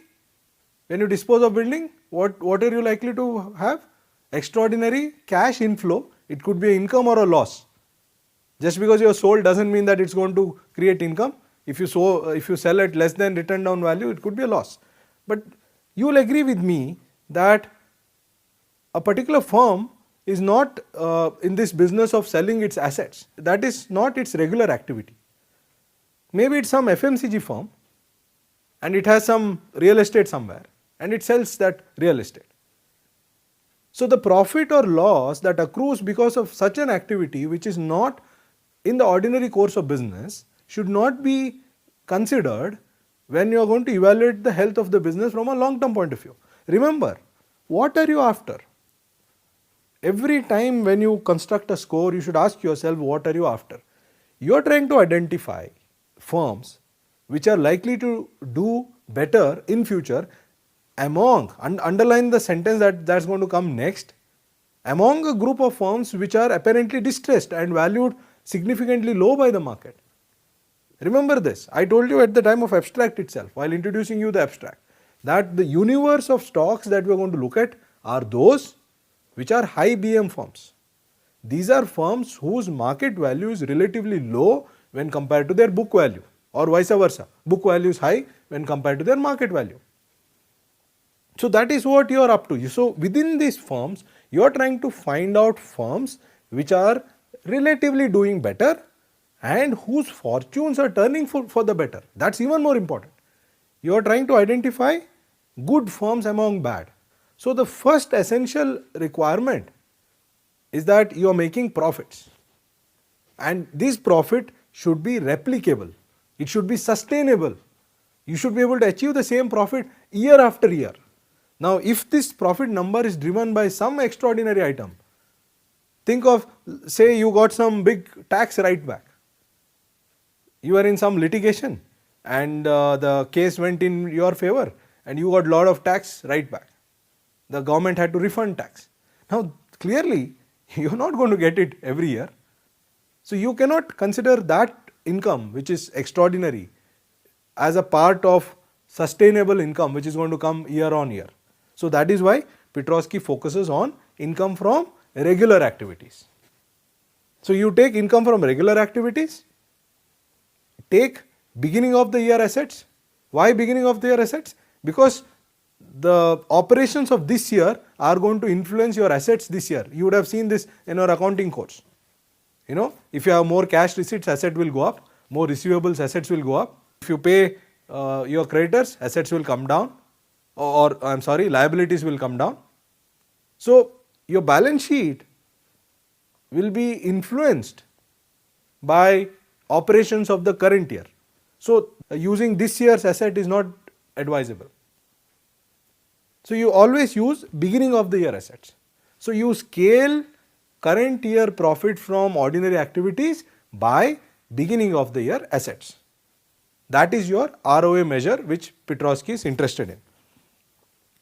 When you dispose of building, what are you likely to have? Extraordinary cash inflow. It could be income or a loss. Just because you have sold doesn't mean that it's going to create income. If you sell at less than written down value, it could be a loss. But you will agree with me that a particular firm is not in this business of selling its assets. That is not its regular activity. Maybe it's some FMCG firm and it has some real estate somewhere and it sells that real estate. So, the profit or loss that accrues because of such an activity which is not in the ordinary course of business should not be considered when you are going to evaluate the health of the business from a long term point of view. Remember, what are you after? Every time when you construct a score, you should ask yourself, what are you after? You are trying to identify firms which are likely to do better in future among, underline the sentence that's going to come next, among a group of firms which are apparently distressed and valued significantly low by the market. Remember this, I told you at the time of abstract itself, while introducing you the abstract, that the universe of stocks that we are going to look at are those which are high BM firms. These are firms whose market value is relatively low when compared to their book value, or vice versa. Book value is high when compared to their market value. So, that is what you are up to. So, within these firms, you are trying to find out firms which are relatively doing better and whose fortunes are turning for the better. That is even more important. You are trying to identify good firms among bad. So, the first essential requirement is that you are making profits, and this profit should be replicable, it should be sustainable. You should be able to achieve the same profit year after year. Now, if this profit number is driven by some extraordinary item, think of, say you got some big tax write back. You are in some litigation and the case went in your favor and you got lot of tax write back. The government had to refund tax. Now, clearly you are not going to get it every year. So, you cannot consider that income which is extraordinary as a part of sustainable income which is going to come year on year. So, that is why Petrosky focuses on income from regular activities. So, you take income from regular activities, take beginning of the year assets. Why beginning of the year assets? Because the operations of this year are going to influence your assets this year. You would have seen this in your accounting course. You know, if you have more cash receipts, asset will go up, more receivables, assets will go up. If you pay your creditors, assets will come down, or liabilities will come down. So, your balance sheet will be influenced by operations of the current year. So, using this year's asset is not advisable. So, you always use beginning of the year assets. So, you scale current year profit from ordinary activities by beginning of the year assets. That is your ROA measure which Petrosky is interested in.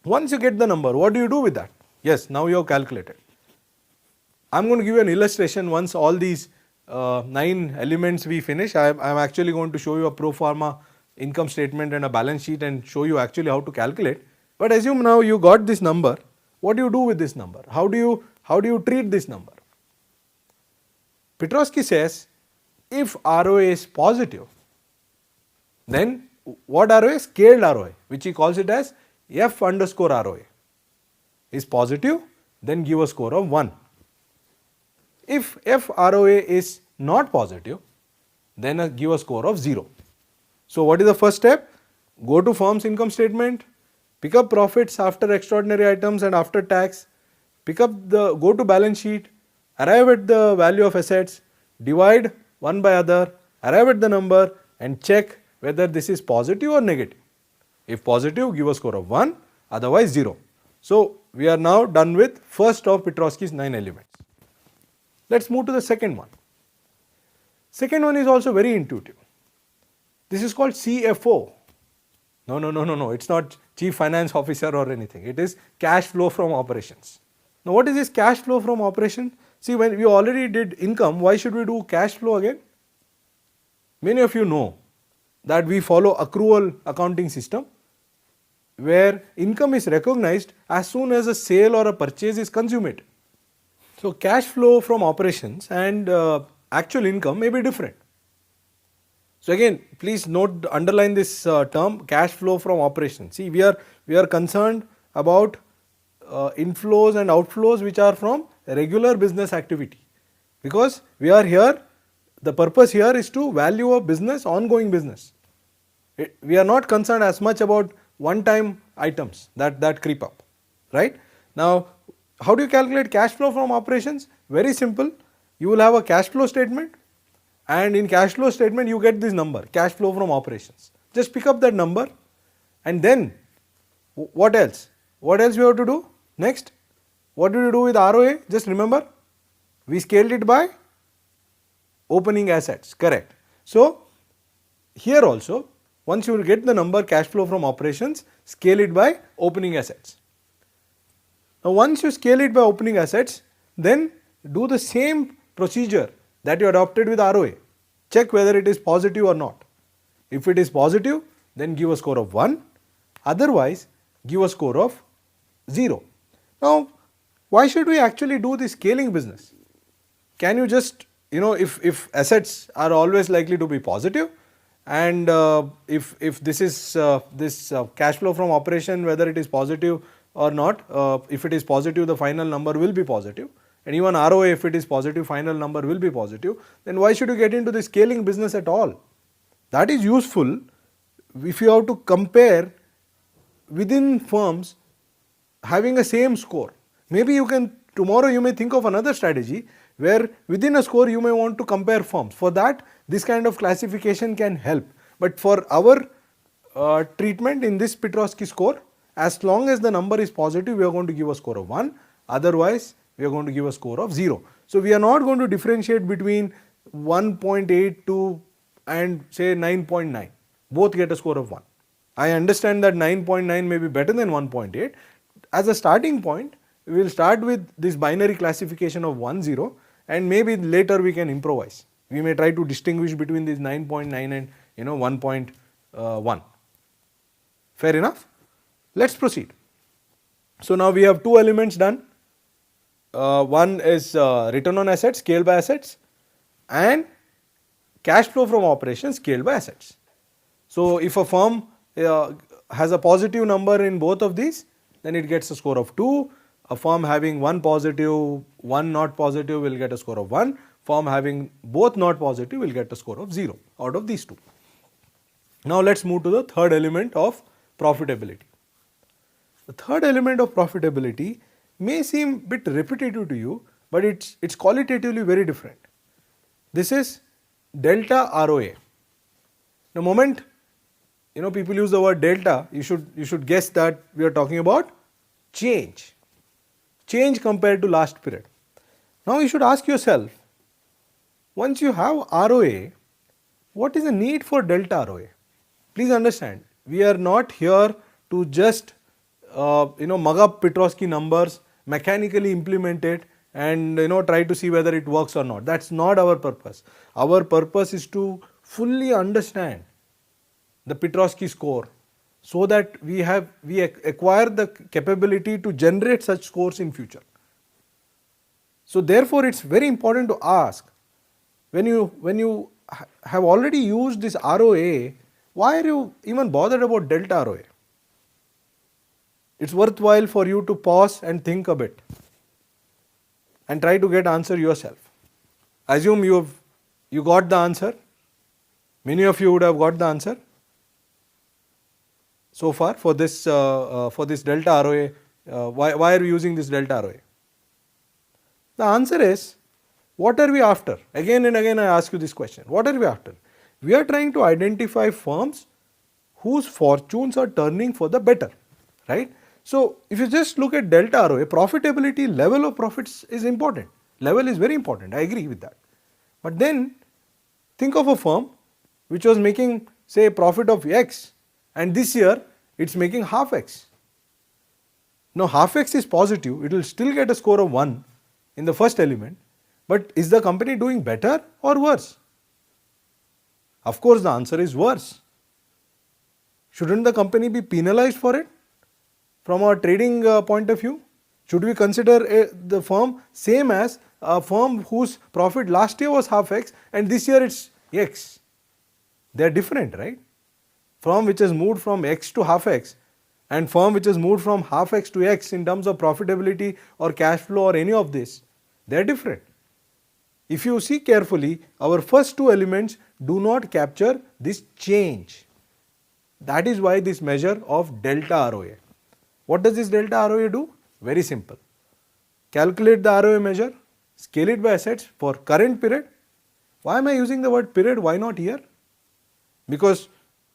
Once you get the number, what do you do with that? Yes, now you have calculated. I am going to give you an illustration once all these 9 elements we finish. I am actually going to show you a pro forma income statement and a balance sheet and show you actually how to calculate. But assume now you got this number, what do you do with this number? How do you treat this number? Petrosky says if ROA is positive, then what ROA? Scaled ROA, which he calls it as F underscore ROA is positive, then give a score of 1. If F ROA is not positive, then give a score of 0. So, what is the first step? Go to firm's income statement, pick up profits after extraordinary items and after tax, go to balance sheet, arrive at the value of assets, divide one by other, arrive at the number and check whether this is positive or negative. If positive, give a score of 1, otherwise 0. So, we are now done with first of Petrosky's 9 elements. Let us move to the second one. Second one is also very intuitive. This is called CFO. No, it is not Chief Finance Officer or anything. It is cash flow from operations. Now, what is this cash flow from operation? See, when we already did income, why should we do cash flow again? Many of you know that we follow accrual accounting system where income is recognized as soon as a sale or a purchase is consummated. So, cash flow from operations and actual income may be different. So, again please note, underline this term cash flow from operations. See, we are concerned about inflows and outflows which are from regular business activity, because we are here, the purpose here is to value a business, ongoing business. We are not concerned as much about one time items that creep up, right. Now, how do you calculate cash flow from operations? Very simple. You will have a cash flow statement, and in cash flow statement you get this number, cash flow from operations. Just pick up that number and then what else? What else we have to do? Next, what do you do with ROA? Just remember, we scaled it by opening assets, correct. So, here also once you get the number cash flow from operations, scale it by opening assets. Now, once you scale it by opening assets, then do the same procedure that you adopted with ROA. Check whether it is positive or not. If it is positive, then give a score of 1, otherwise give a score of 0. Now, why should we actually do this scaling business? Can you just, if assets are always likely to be positive, and if this is this cash flow from operation, whether it is positive or not, if it is positive, the final number will be positive, and even ROA, if it is positive, final number will be positive, then why should you get into the scaling business at all? That is useful if you have to compare within firms having a same score. Maybe you can, tomorrow you may think of another strategy where within a score you may want to compare firms. For that, this kind of classification can help. But for our treatment in this Petrosky score. As long as the number is positive, we are going to give a score of 1. Otherwise, we are going to give a score of 0. So we are not going to differentiate between 1.82 and say 9.9. Both get a score of 1. I understand that 9.9 may be better than 1.8. As a starting point, we will start with this binary classification of 1, 0, and maybe later we can improvise. We may try to distinguish between this 9.9 and 1.1. Fair enough? Let's proceed. So now we have two elements done. One is return on assets scaled by assets and cash flow from operations scaled by assets. So if a firm has a positive number in both of these, then it gets a score of 2. A firm having one positive, one not positive will get a score of 1. Firm having both not positive will get a score of 0 out of these two. Now let's move to the third element of profitability. The third element of profitability may seem a bit repetitive to you, but it's qualitatively very different. This is delta ROA. The moment people use the word delta, you should guess that we are talking about change compared to last period. Now you should ask yourself, once you have ROA, what is the need for delta ROA? Please understand, we are not here to just mug up Petrosky numbers, mechanically implement it and try to see whether it works or not. That's not our purpose. Our purpose is to fully understand the Petrosky score so that we acquire the capability to generate such scores in future. So therefore it's very important to ask, when you have already used this ROA, why are you even bothered about delta ROA? It's worthwhile for you to pause and think a bit and try to get answer yourself. Assume you got the answer. Many of you would have got the answer so far for this delta ROA. Why are we using this delta ROA? The answer is, what are we after? Again and again I ask you this question. What are we after? We are trying to identify firms whose fortunes are turning for the better, right? So if you just look at delta ROA, profitability, level of profits is important. Level is very important, I agree with that. But then think of a firm which was making say profit of X and this year it's making half X. Now half X is positive, it will still get a score of 1 in the first element, but is the company doing better or worse? Of course the answer is worse. Shouldn't the company be penalized for it? From our trading point of view, should we consider the firm same as a firm whose profit last year was half X and this year it's X? They are different, right? Firm which has moved from X to half X and firm which has moved from half X to X in terms of profitability or cash flow or any of this, they are different. If you see carefully, our first two elements do not capture this change. That is why this measure of delta ROA. What does this delta ROA do? Very simple. Calculate the ROA measure, scale it by assets for current period. Why am I using the word period? Why not year? Because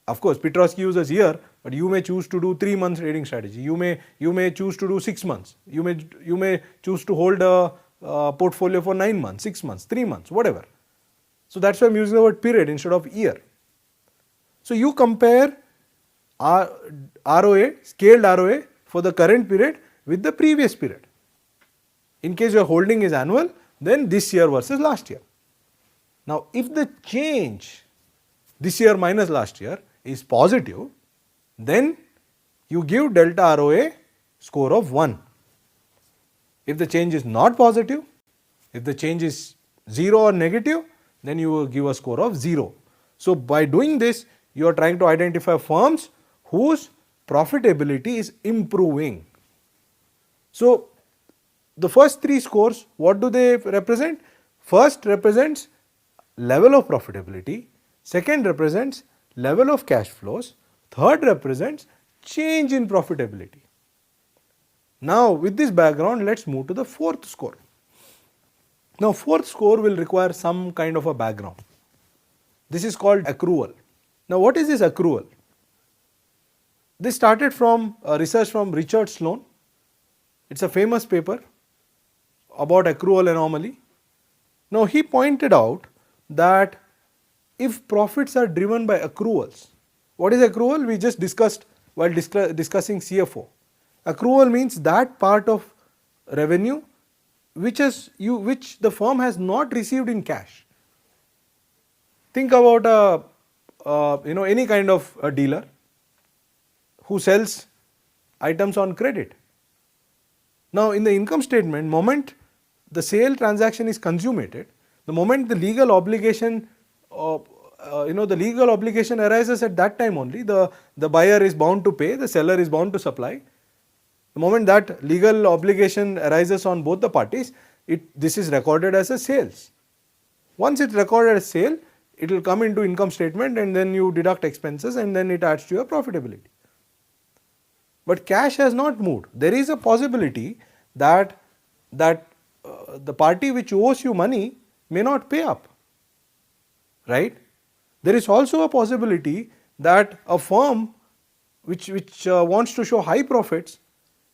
of course Petrosky uses year, but you may choose to do 3 months trading strategy. You may choose to do 6 months. You may choose to hold a portfolio for 9 months, 6 months, 3 months, whatever. So that's why I'm using the word period instead of year. So you compare ROA, scaled ROA for the current period with the previous period. In case your holding is annual, then this year versus last year. Now if the change this year minus last year is positive, then you give delta ROA score of 1. If the change is not positive, if the change is 0 or negative, then you will give a score of 0. So by doing this, you are trying to identify firms whose profitability is improving. So the first 3 scores, what do they represent? First represents level of profitability, second represents level of cash flows, third represents change in profitability. Now with this background, let's move to the fourth score. Now fourth score will require some kind of a background. This is called accrual. Now what is this accrual? This started from research from Richard Sloan. It's a famous paper about accrual anomaly. Now he pointed out that if profits are driven by accruals, what is accrual? We just discussed while discussing CFO. Accrual means that part of revenue which the firm has not received in cash. Think about any kind of a dealer who sells items on credit. Now in the income statement, moment the sale transaction is consummated, the moment the legal obligation the legal obligation arises at that time only, the buyer is bound to pay, the seller is bound to supply. The moment that legal obligation arises on both the parties, this is recorded as a sales. Once it's recorded as sale, it will come into income statement and then you deduct expenses and then it adds to your profitability. But cash has not moved. There is a possibility that the party which owes you money may not pay up, right? There is also a possibility that a firm which wants to show high profits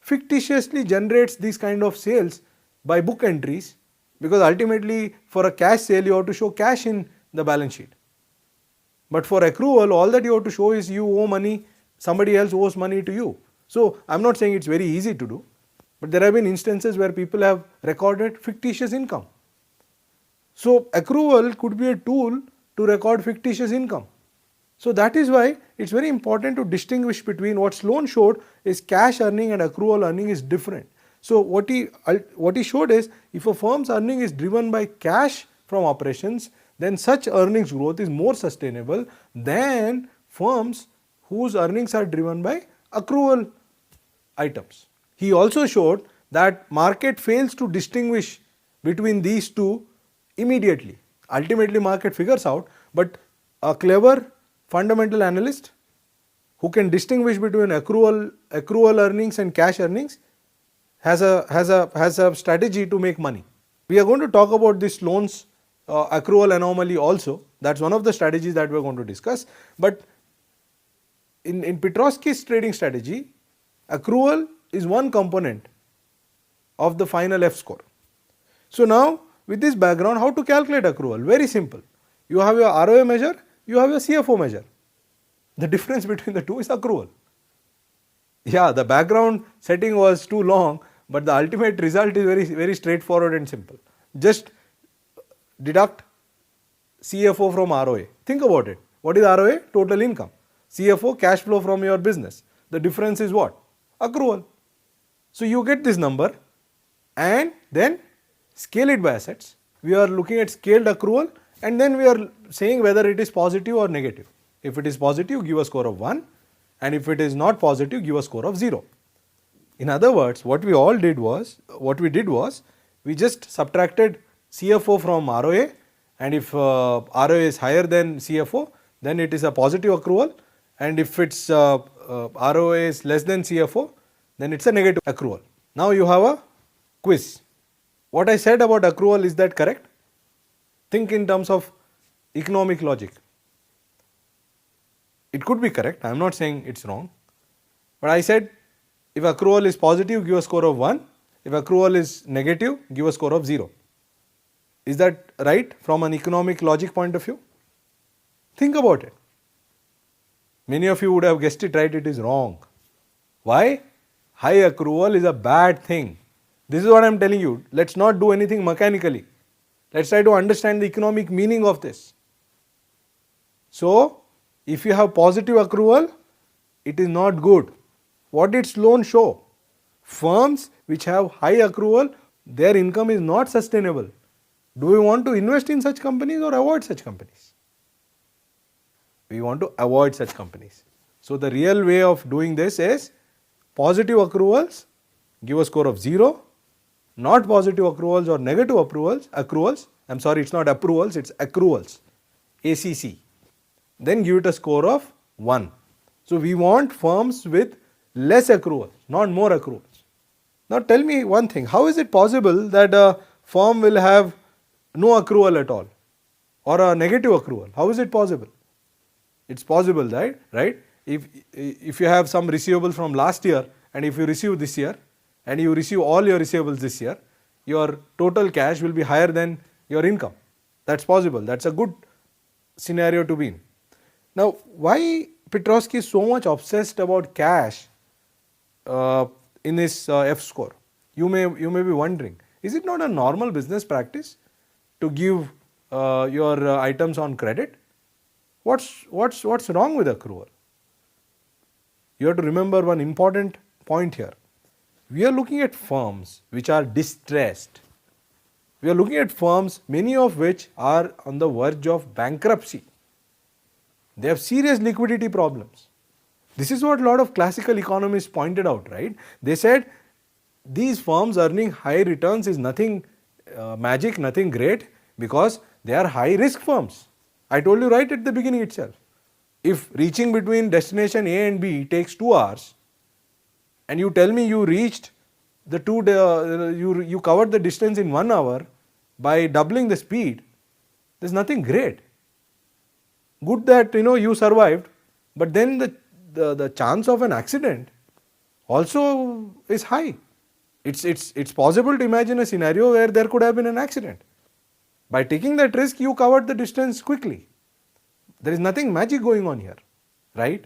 fictitiously generates these kind of sales by book entries, because ultimately for a cash sale you have to show cash in the balance sheet. But for accrual, all that you have to show is you owe money, somebody else owes money to you. So I am not saying it's very easy to do, but there have been instances where people have recorded fictitious income. So accrual could be a tool to record fictitious income. So that is why it's very important to distinguish between what Sloan showed is cash earning and accrual earning is different. So what he showed is if a firm's earning is driven by cash from operations, then such earnings growth is more sustainable than firms whose earnings are driven by accrual items. He also showed that market fails to distinguish between these two immediately. Ultimately market figures out, but a clever fundamental analyst who can distinguish between accrual earnings and cash earnings has a strategy to make money. We are going to talk about this Sloan's accrual anomaly also. That's one of the strategies that we are going to discuss. But in Petrosky's trading strategy, accrual is one component of the final F score. So now with this background, how to calculate accrual? Very simple. You have your ROA measure, you have your CFO measure. The difference between the two is accrual. Yeah, the background setting was too long, but the ultimate result is very straightforward and simple. Just deduct CFO from ROA. Think about it. What is ROA? Total income. CFO, cash flow from your business. The difference is what? Accrual. So you get this number and then scale it by assets. We are looking at scaled accrual and then we are saying whether it is positive or negative. If it is positive, give a score of 1, and if it is not positive, give a score of 0. In other words, what we did was we just subtracted CFO from ROA, and if ROA is higher than CFO, then it is a positive accrual, and if its ROA is less than CFO, then it's a negative accrual. Now you have a quiz. What I said about accrual, is that correct? Think in terms of economic logic. It could be correct, I am not saying it's wrong, but I said if accrual is positive, give a score of 1, if accrual is negative, give a score of 0. Is that right from an economic logic point of view? Think about it. Many of you would have guessed it right, it is wrong. Why? High accrual is a bad thing. This is what I am telling you. Let's not do anything mechanically. Let's try to understand the economic meaning of this. So, if you have positive accrual, it is not good. What did Sloan show? Firms which have high accrual, their income is not sustainable. Do we want to invest in such companies or avoid such companies? We want to avoid such companies. So the real way of doing this is positive accruals, give a score of 0, not positive accruals or negative accruals, I'm sorry, it's not approvals, it's accruals, ACC. Then give it a score of 1. So we want firms with less accruals, not more accruals. Now tell me one thing, how is it possible that a firm will have no accrual at all or a negative accrual? How is it possible? It's possible, right? if you have some receivables from last year and if you receive this year and you receive all your receivables this year, your total cash will be higher than your income. That's possible. That's a good scenario to be in. Now, why Petrosky is so much obsessed about cash in his F score? You may be wondering, is it not a normal business practice to give your items on credit? What's wrong with accrual? You have to remember one important point here. We are looking at firms which are distressed. We are looking at firms, many of which are on the verge of bankruptcy. They have serious liquidity problems. This is what a lot of classical economists pointed out, right? They said these firms earning high returns is nothing magic, nothing great, because they are high risk firms. I told you right at the beginning itself. If reaching between destination A and B takes 2 hours and you tell me you reached the you covered the distance in 1 hour by doubling the speed, there's nothing great. Good that you survived, but then the chance of an accident also is high. It's possible to imagine a scenario where there could have been an accident. By taking that risk, you covered the distance quickly. There is nothing magic going on here, right?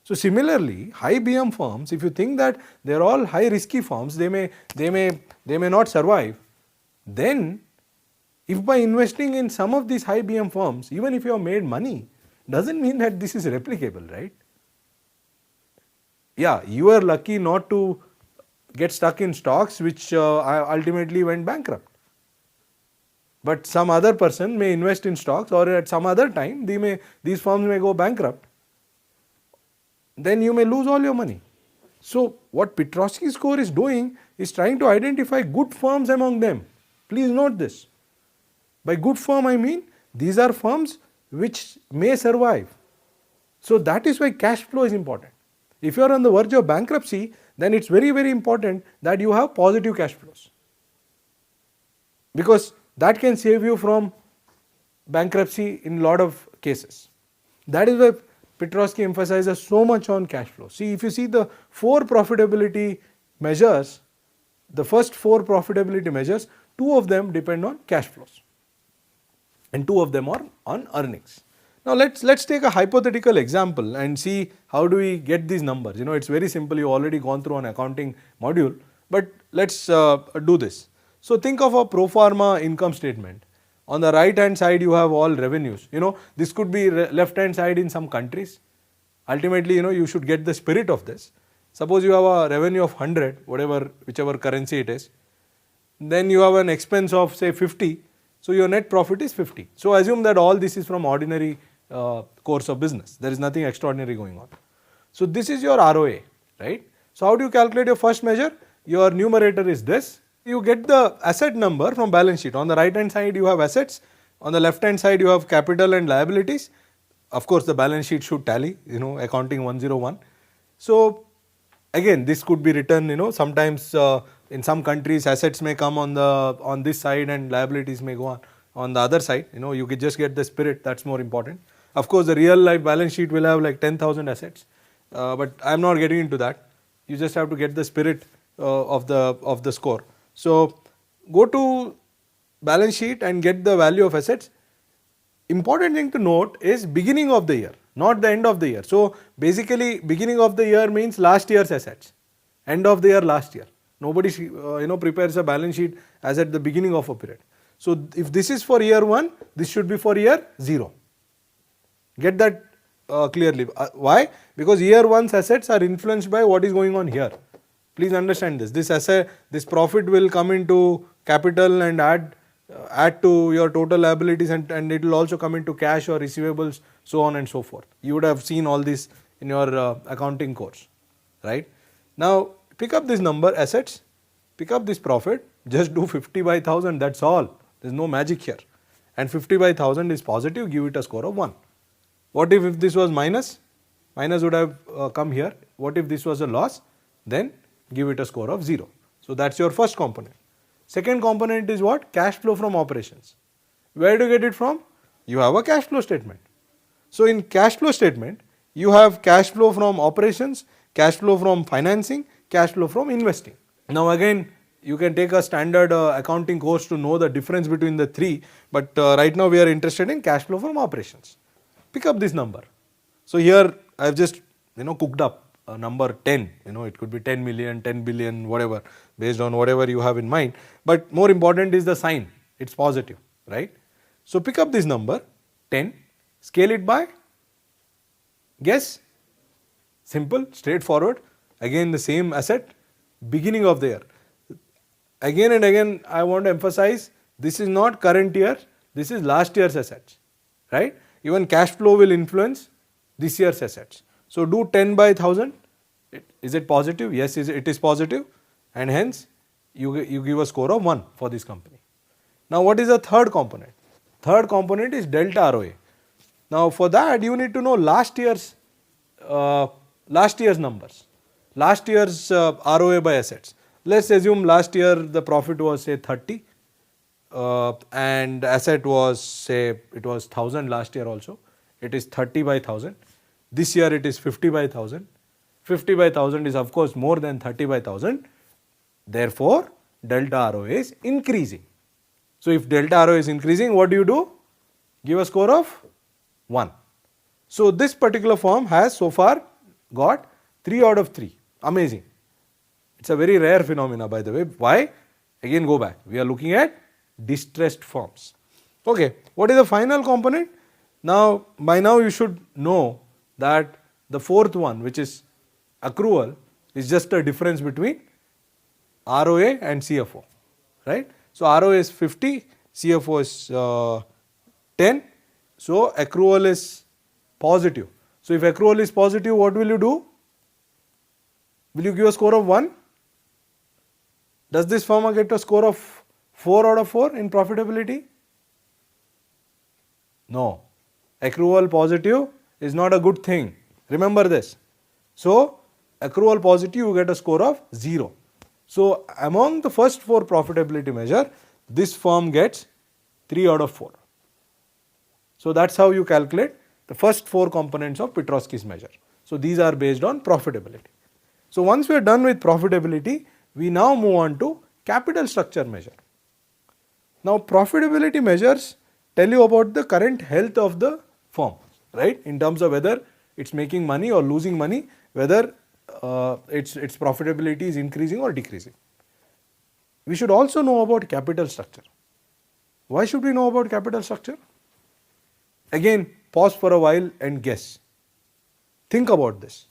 So similarly, high BM firms, if you think that they are all high risky firms, they may not survive. Then, if by investing in some of these high BM firms, even if you have made money, doesn't mean that this is replicable, right? Yeah, you are lucky not to get stuck in stocks which ultimately went bankrupt. But some other person may invest in stocks, or at some other time these firms may go bankrupt. Then you may lose all your money. So what Petrosky score is doing is trying to identify good firms among them. Please note this. By good firm I mean these are firms which may survive. So that is why cash flow is important. If you are on the verge of bankruptcy, then it's very, very important that you have positive cash flows, because that can save you from bankruptcy in a lot of cases. That is why Petrosky emphasizes so much on cash flow. See, if you see the 4 profitability measures, the first 4 profitability measures, 2 of them depend on cash flows and 2 of them are on earnings. Now let's take a hypothetical example and see how do we get these numbers. It's very simple. You've already gone through an accounting module, but let's do this. So think of a pro forma income statement. On the right hand side you have all revenues. This could be left hand side in some countries. Ultimately, you should get the spirit of this. Suppose you have a revenue of 100, whichever currency it is. Then you have an expense of say 50. So your net profit is 50. So assume that all this is from ordinary course of business. There is nothing extraordinary going on. So this is your ROA, right? So how do you calculate your first measure? Your numerator is this. You get the asset number from balance sheet. On the right hand side you have assets. On the left hand side you have capital and liabilities. Of course the balance sheet should tally, accounting 101. So again this could be written, sometimes in some countries assets may come on this side and liabilities may go on the other side. You could just get the spirit, that's more important. Of course the real life balance sheet will have like 10,000 assets, but I am not getting into that. You just have to get the spirit of the score. So go to balance sheet and get the value of assets. Important thing to note is beginning of the year, not the end of the year. So basically beginning of the year means last year's assets, end of the year last year. Nobody prepares a balance sheet as at the beginning of a period. So if this is for year 1, this should be for year 0. Get that clearly. Why? Because year 1's assets are influenced by what is going on here. Please understand this. This profit will come into capital and add to your total liabilities, and it will also come into cash or receivables, so on and so forth. You would have seen all this in your accounting course, right? Now pick up this number assets, pick up this profit, just do 50 by 1000, that's all. There is no magic here. And 50 by 1000 is positive, give it a score of 1. What if this was minus? Minus would have come here. What if this was a loss? Then give it a score of 0. So that's your first component. Second component is what? Cash flow from operations. Where do you get it from? You have a cash flow statement. So in cash flow statement, You have cash flow from operations, cash flow from financing, cash flow from investing. Now again, you can take a standard accounting course to know the difference between the three, but right now we are interested in cash flow from operations. Pick up this number. So here I have just cooked up a number 10, it could be 10 million, 10 billion, whatever, based on whatever you have in mind. But more important is the sign, it's positive, right? So pick up this number 10, scale it by, guess, simple, straightforward, again the same asset, beginning of the year. Again and again I want to emphasize, this is not current year, this is last year's assets, right? Even cash flow will influence this year's assets. So do 10 by 1000, is it positive? Yes, it is positive, and hence you give a score of 1 for this company. Now what is the third component? Third component is delta ROA. Now for that you need to know last year's numbers, last year's ROA by assets. Let's assume last year the profit was say 30 and asset was say it was 1000 last year also. It is 30 by 1000. This year it is 50 by 1000. 50 by 1000 is of course more than 30 by 1000. Therefore, delta ROA is increasing. So if delta ROA is increasing, what do? Give a score of 1. So this particular firm has so far got 3 out of 3. Amazing. It's a very rare phenomena, by the way. Why? Again go back. We are looking at distressed firms. Okay, what is the final component? Now, by now you should know that the fourth one, which is accrual, is just a difference between ROA and CFO, right? So ROA is 50, CFO is 10, so accrual is positive. So if accrual is positive, what will you do? Will you give a score of 1? Does this firm get a score of 4 out of 4 in profitability? No. Accrual positive is not a good thing. Remember this. So accrual positive, you get a score of 0. So among the first 4 profitability measure, this firm gets 3 out of 4. So that's how you calculate the first 4 components of Petrosky's measure. So these are based on profitability. So once we are done with profitability, we now move on to capital structure measure. Now profitability measures tell you about the current health of the firm, right? In terms of whether it's making money or losing money, whether its profitability is increasing or decreasing. We should also know about capital structure. Why should we know about capital structure? Again, pause for a while and guess. Think about this.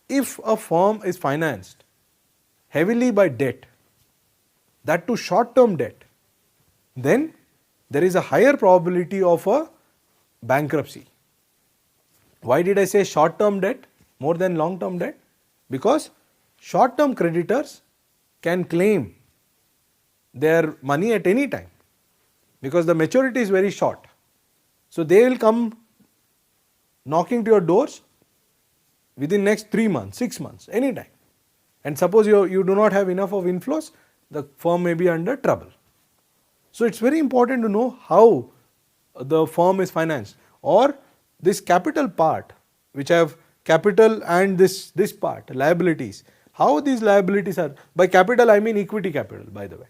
If a firm is financed heavily by debt, that too short-term debt, then there is a higher probability of a bankruptcy. Why did I say short-term debt more than long-term debt? Because short-term creditors can claim their money at any time because the maturity is very short. So they will come knocking to your doors within next 3 months, 6 months, any time. And suppose you do not have enough of inflows, the firm may be under trouble. So it's very important to know how the firm is financed, or this capital part, which have capital and this part, liabilities, how these liabilities are, by capital I mean equity capital, by the way.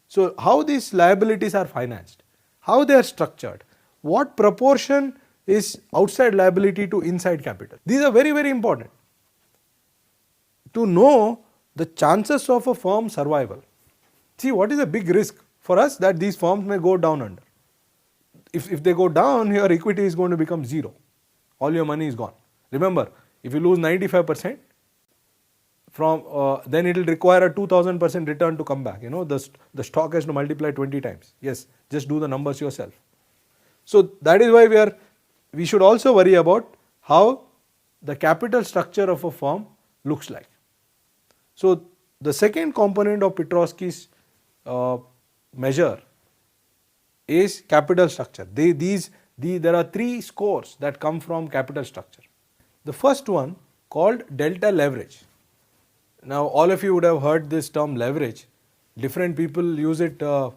So how these liabilities are financed, how they are structured, what proportion is outside liability to inside capital. These are very, very important to know the chances of a firm survival. See, what is a big risk for us? That these firms may go down under. If they go down, your equity is going to become 0. All your money is gone. Remember, if you lose 95%, then it will require a 2000% return to come back. The stock has to multiply 20 times. Yes, just do the numbers yourself. So that is why we should also worry about how the capital structure of a firm looks like. So the second component of Petrosky's measure is capital structure. There are 3 scores that come from capital structure. The first one called delta leverage. Now all of you would have heard this term leverage. Different people use it to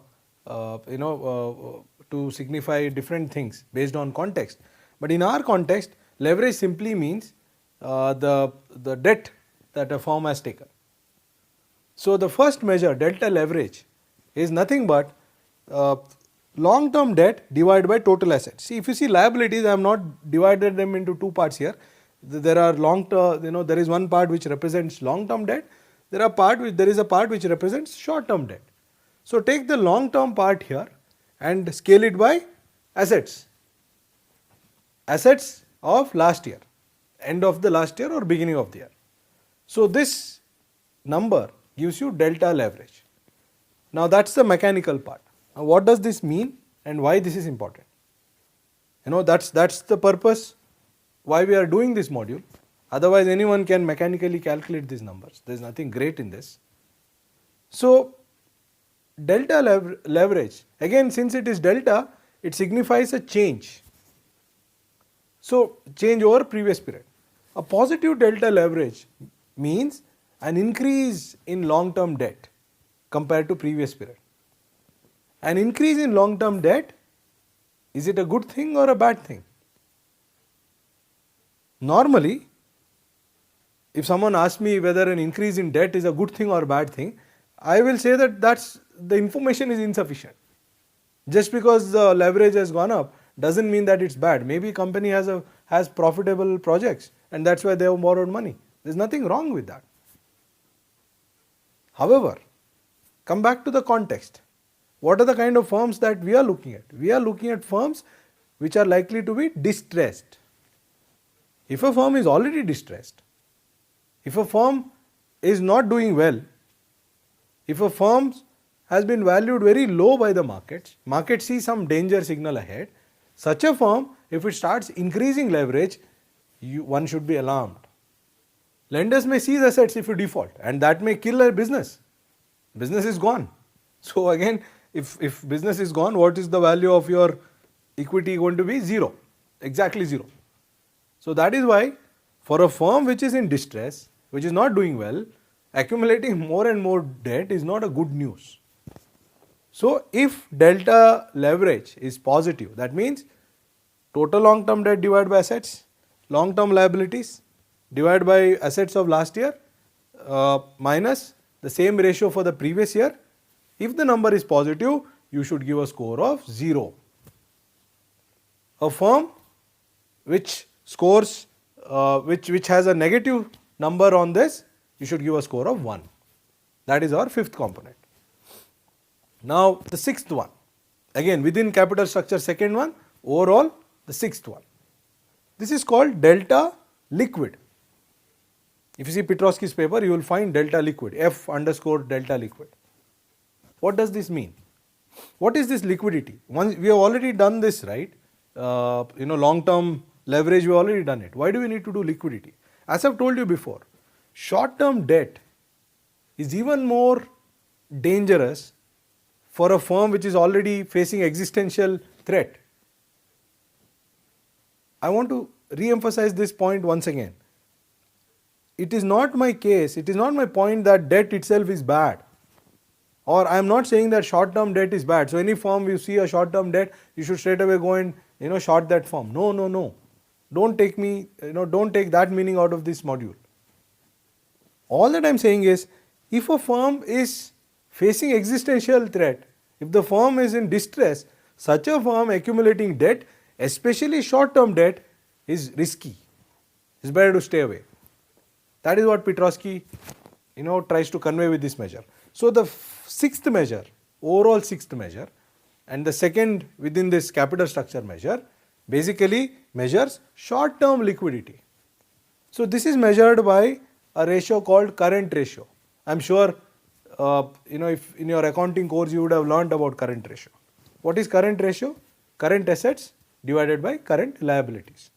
signify different things based on context. But in our context, Leverage simply means the debt that a firm has taken. So the first measure, delta leverage, is nothing but long term debt divided by total assets. See, if you see liabilities, I have not divided them into two parts here. There are long term, there is one part which represents long term debt, there is a part which represents short term debt. So take the long term part here and scale it by assets. Assets of last year, end of the last year or beginning of the year. So this number gives you delta leverage. Now that's the mechanical part. Now what does this mean and why this is important? That's the purpose why we are doing this module. Otherwise anyone can mechanically calculate these numbers. There is nothing great in this. So delta leverage, again since it is delta, it signifies a change. So change over previous period. A positive delta leverage means an increase in long term debt compared to previous period. An increase in long term debt, is it a good thing or a bad thing? Normally, if someone asks me whether an increase in debt is a good thing or a bad thing, I will say that the information is insufficient. Just because the leverage has gone up doesn't mean that it's bad. Maybe company has profitable projects and that's why they have borrowed money. There's nothing wrong with that. However, come back to the context. What are the kind of firms that we are looking at? We are looking at firms which are likely to be distressed. If a firm is already distressed, if a firm is not doing well, if a firm has been valued very low by the market sees some danger signal ahead, such a firm, if it starts increasing leverage, one should be alarmed. Lenders may seize assets if you default and that may kill a business. Business is gone. So again, if business is gone, what is the value of your equity going to be? Zero. Exactly zero. So that is why for a firm which is in distress, which is not doing well, accumulating more and more debt is not a good news. So if delta leverage is positive, that means total long term debt divided by assets, long term liabilities divided by assets of last year minus the same ratio for the previous year. If the number is positive, you should give a score of 0. A firm which scores which has a negative number on this, you should give a score of 1. That is our fifth component. Now the sixth one, again within capital structure, second one, overall the sixth one. This is called delta liquid. If you see Petrosky's paper, you will find delta liquid, F underscore delta liquid. What does this mean? What is this liquidity? Once we have already done this, right? Long term leverage, we have already done it. Why do we need to do liquidity? As I have told you before, short term debt is even more dangerous for a firm which is already facing existential threat. I want to re-emphasize this point once again. It is not my case, it is not my point that debt itself is bad, or I am not saying that short term debt is bad. So any firm you see a short term debt, you should straight away go and short that firm. No. Don't take that meaning out of this module. All that I am saying is, if a firm is facing existential threat, if the firm is in distress, such a firm accumulating debt, especially short term debt, is risky. It's better to stay away. That is what Petrosky tries to convey with this measure. So the sixth measure, overall sixth measure, and the second within this capital structure measure, basically measures short term liquidity. So this is measured by a ratio called current ratio. I am sure if in your accounting course you would have learned about current ratio. What is current ratio? Current assets divided by current liabilities.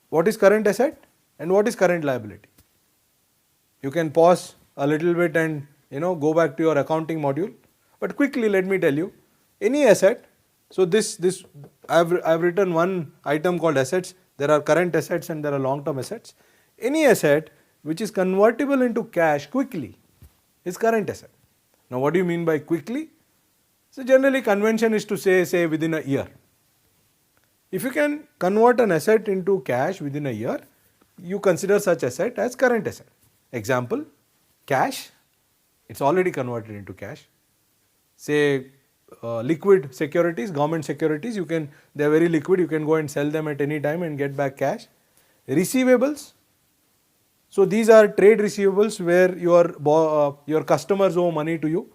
What is current asset and what is current liability? You can pause a little bit and go back to your accounting module. But quickly let me tell you, any asset, so this I have written one item called assets. There are current assets and there are long term assets. Any asset which is convertible into cash quickly is current asset. Now what do you mean by quickly? So generally convention is to say within a year. If you can convert an asset into cash within a year, you consider such asset as current asset. Example, cash, it's already converted into cash. Say liquid securities, government securities, they are very liquid, you can go and sell them at any time and get back cash. Receivables, so these are trade receivables where your customers owe money to you.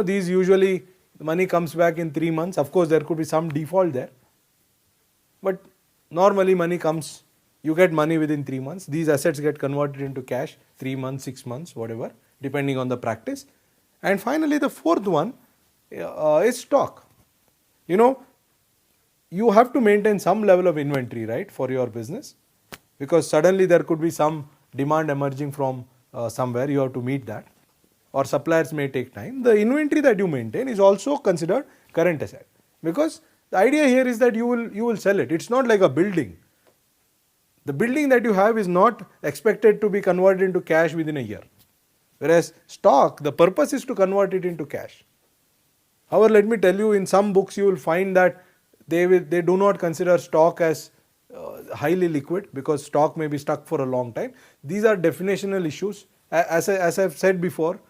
These usually money comes back in 3 months. Of course, there could be some default there, but normally money comes, you get money within 3 months. These assets get converted into cash 3 months, 6 months, whatever, depending on the practice. And finally, the fourth one is stock. You have to maintain some level of inventory, right, for your business, because suddenly there could be some demand emerging from somewhere, you have to meet that, or suppliers may take time. The inventory that you maintain is also considered current asset, because the idea here is that you will sell it. It's not like a building. The building that you have is not expected to be converted into cash within a year, whereas stock, the purpose is to convert it into cash. However, let me tell you, in some books you will find that they do not consider stock as highly liquid, because stock may be stuck for a long time. These are definitional issues. As I've said before,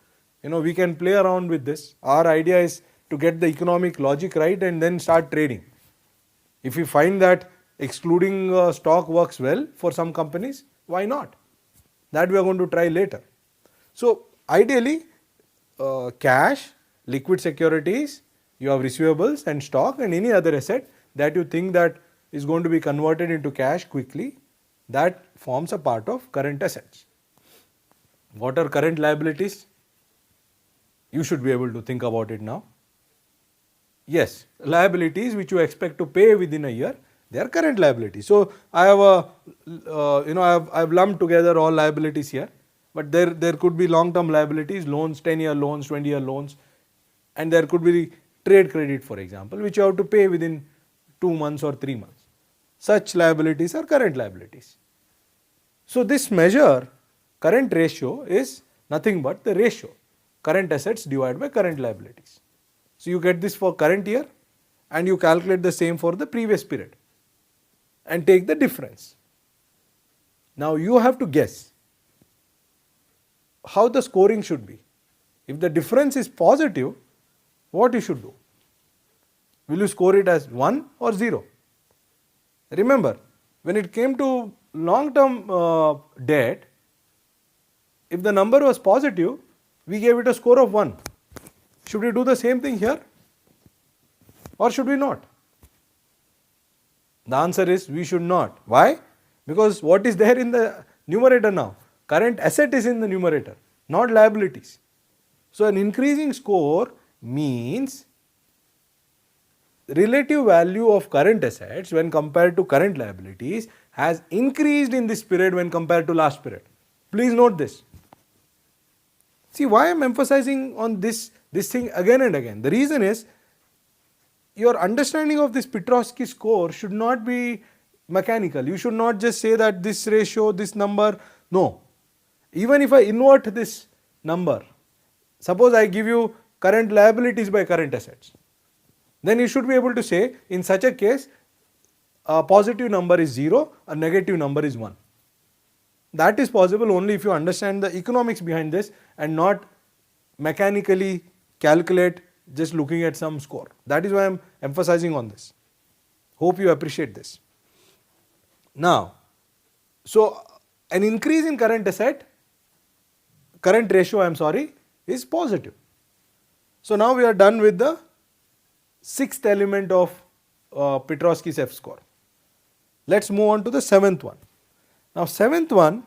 we can play around with this. Our idea is to get the economic logic right and then start trading. If we find that excluding stock works well for some companies, why not? That we are going to try later. So ideally, cash, liquid securities, you have receivables and stock and any other asset that you think that is going to be converted into cash quickly, that forms a part of current assets. What are current liabilities? You should be able to think about it now. Yes, liabilities which you expect to pay within a year, they are current liabilities. So I have I've lumped together all liabilities here, but there could be long-term liabilities, loans, 10-year loans, 20-year loans, and there could be trade credit, for example, which you have to pay within 2 months or 3 months. Such liabilities are current liabilities. So this measure, current ratio, is nothing but the ratio, current assets divided by current liabilities. So you get this for current year and you calculate the same for the previous period and take the difference. Now you have to guess how the scoring should be. If the difference is positive, what you should do? Will you score it as 1 or 0? Remember, when it came to long-term debt, if the number was positive, we gave it a score of 1. Should we do the same thing here or should we not? The answer is we should not. Why? Because what is there in the numerator now? Current asset is in the numerator, not liabilities. So an increasing score means relative value of current assets when compared to current liabilities has increased in this period when compared to last period. Please note this. See why I am emphasizing on this thing again and again. The reason is your understanding of this Petrosky score should not be mechanical. You should not just say that this ratio, this number. No. Even if I invert this number, suppose I give you current liabilities by current assets, then you should be able to say in such a case a positive number is 0, a negative number is 1. That is possible only if you understand the economics behind this and not mechanically calculate just looking at some score. That is why I am emphasizing on this. Hope you appreciate this. Now, so an increase in current ratio is positive. So now we are done with the 6th element of Petrosky's F score. Let's move on to the 7th one. Now 7th one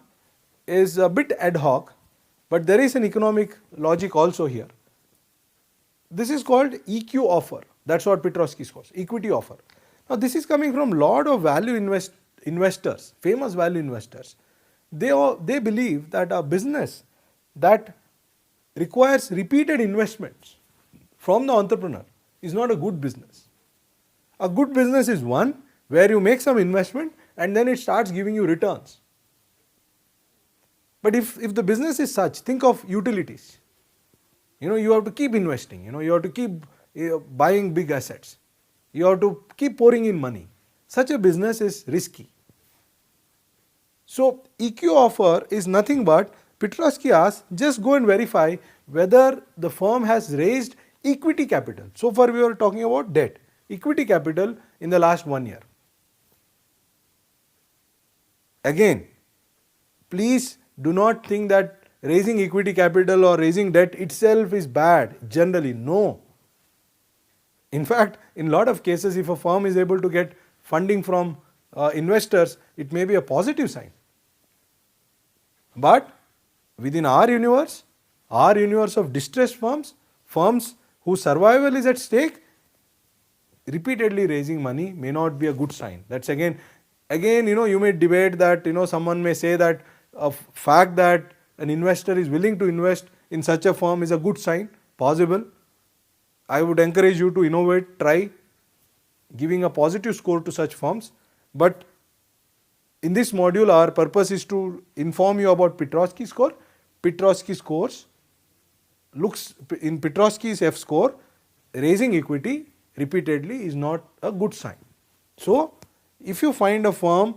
is a bit ad hoc, but there is an economic logic also here. This is called EQ offer. That's what Petrosky scores, equity offer. Now this is coming from lot of value investors, famous value investors. They believe that a business that requires repeated investments from the entrepreneur is not a good business. A good business is one where you make some investment and then it starts giving you returns. But if the business is such, think of utilities. You have to keep investing, you have to keep buying big assets. You have to keep pouring in money. such a business is risky. So EQ offer is nothing but Petrosky asks, just go and verify whether the firm has raised equity capital. So far we were talking about debt, equity capital in the last 1 year. Again, please do not think that raising equity capital or raising debt itself is bad. Generally, no. In fact, in a lot of cases, if a firm is able to get funding from investors, it may be a positive sign. But within our universe of distressed firms, firms whose survival is at stake, repeatedly raising money may not be a good sign. That's again, you may debate that, someone may say that a fact that an investor is willing to invest in such a firm is a good sign, possible. I would encourage you to innovate, try giving a positive score to such firms. But in this module, our purpose is to inform you about Petrosky score. Petrosky scores looks, in Petrosky's F score, raising equity repeatedly is not a good sign. So, if you find a firm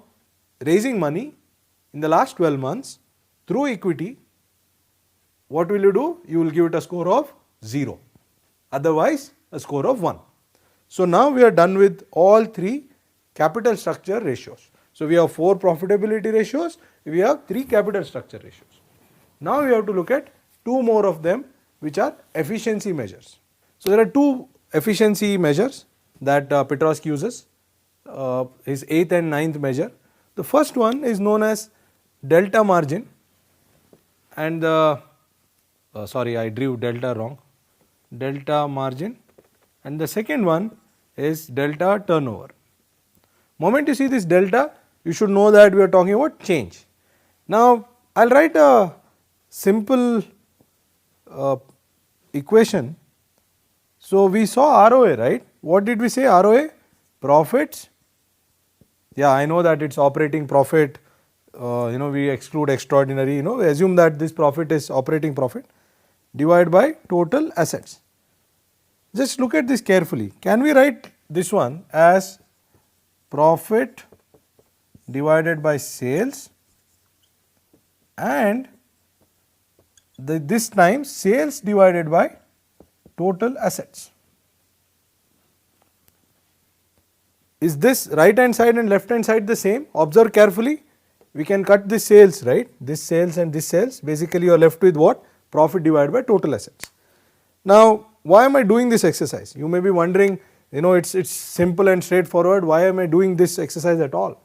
raising money in the last 12 months through equity, what will you do? You will give it a score of 0. Otherwise, a score of 1. So now we are done with all 3 capital structure ratios. So we have 4 profitability ratios, we have 3 capital structure ratios. Now we have to look at 2 more of them, which are efficiency measures. So there are 2 efficiency measures that Petrosky uses, his 8th and 9th measure. The first one is known as delta margin, and sorry, I drew delta wrong, delta margin, and the second one is delta turnover. Moment you see this delta, you should know that we are talking about change. Now I will write a simple equation. So we saw ROA, right? What did we say? ROA, profits. Yeah, I know that it's operating profit. We exclude extraordinary. We assume that this profit is operating profit divided by total assets. Just look at this carefully. Can we write this one as profit divided by sales, and this time sales divided by total assets? Is this right hand side and left hand side the same? Observe carefully. We can cut this sales, right? This sales and this sales. Basically you are left with what? Profit divided by total assets. Now why am I doing this exercise? You may be wondering, it's simple and straightforward. Why am I doing this exercise at all?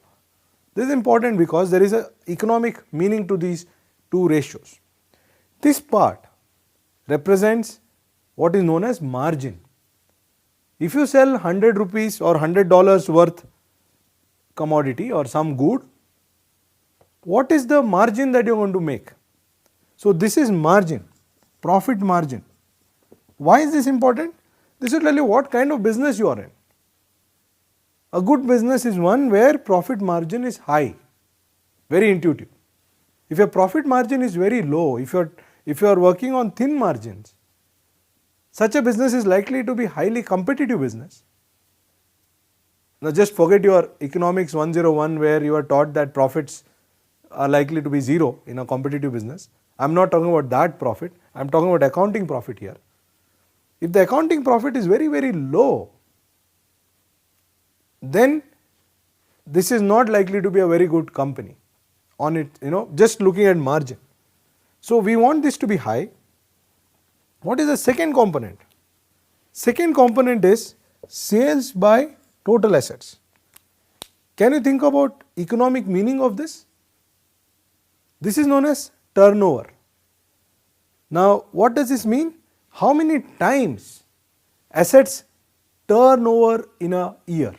This is important because there is an economic meaning to these 2 ratios. This part represents what is known as margin. If you sell 100 rupees or $100 worth commodity or some good, what is the margin that you are going to make? So this is margin, profit margin. Why is this important? This will tell you what kind of business you are in. A good business is one where profit margin is high, very intuitive. If your profit margin is very low, if you are working on thin margins, such a business is likely to be highly competitive business. Now just forget your economics 101 where you are taught that profits are likely to be 0 in a competitive business. I am not talking about that profit, I am talking about accounting profit here. If the accounting profit is very, very low, then this is not likely to be a very good company on it, just looking at margin. So we want this to be high. What is the second component? Second component is sales by total assets. Can you think about economic meaning of this? This is known as turnover. Now what does this mean? How many times assets turn over in a year?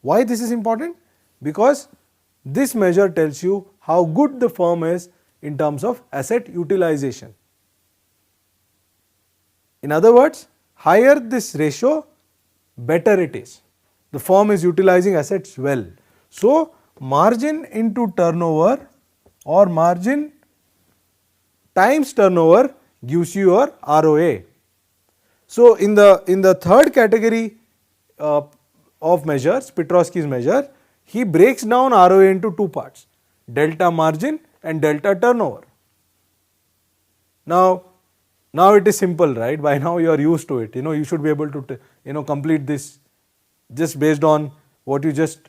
Why this is important? Because this measure tells you how good the firm is in terms of asset utilization. In other words, higher this ratio, better it is. The firm is utilizing assets well. So margin into turnover or margin times turnover gives you your ROA. So in the third category of measures, Petrosky's measure, he breaks down ROA into two parts, delta margin and delta turnover. Now it is simple, right? By now you are used to it. You should be able to complete this just based on what you just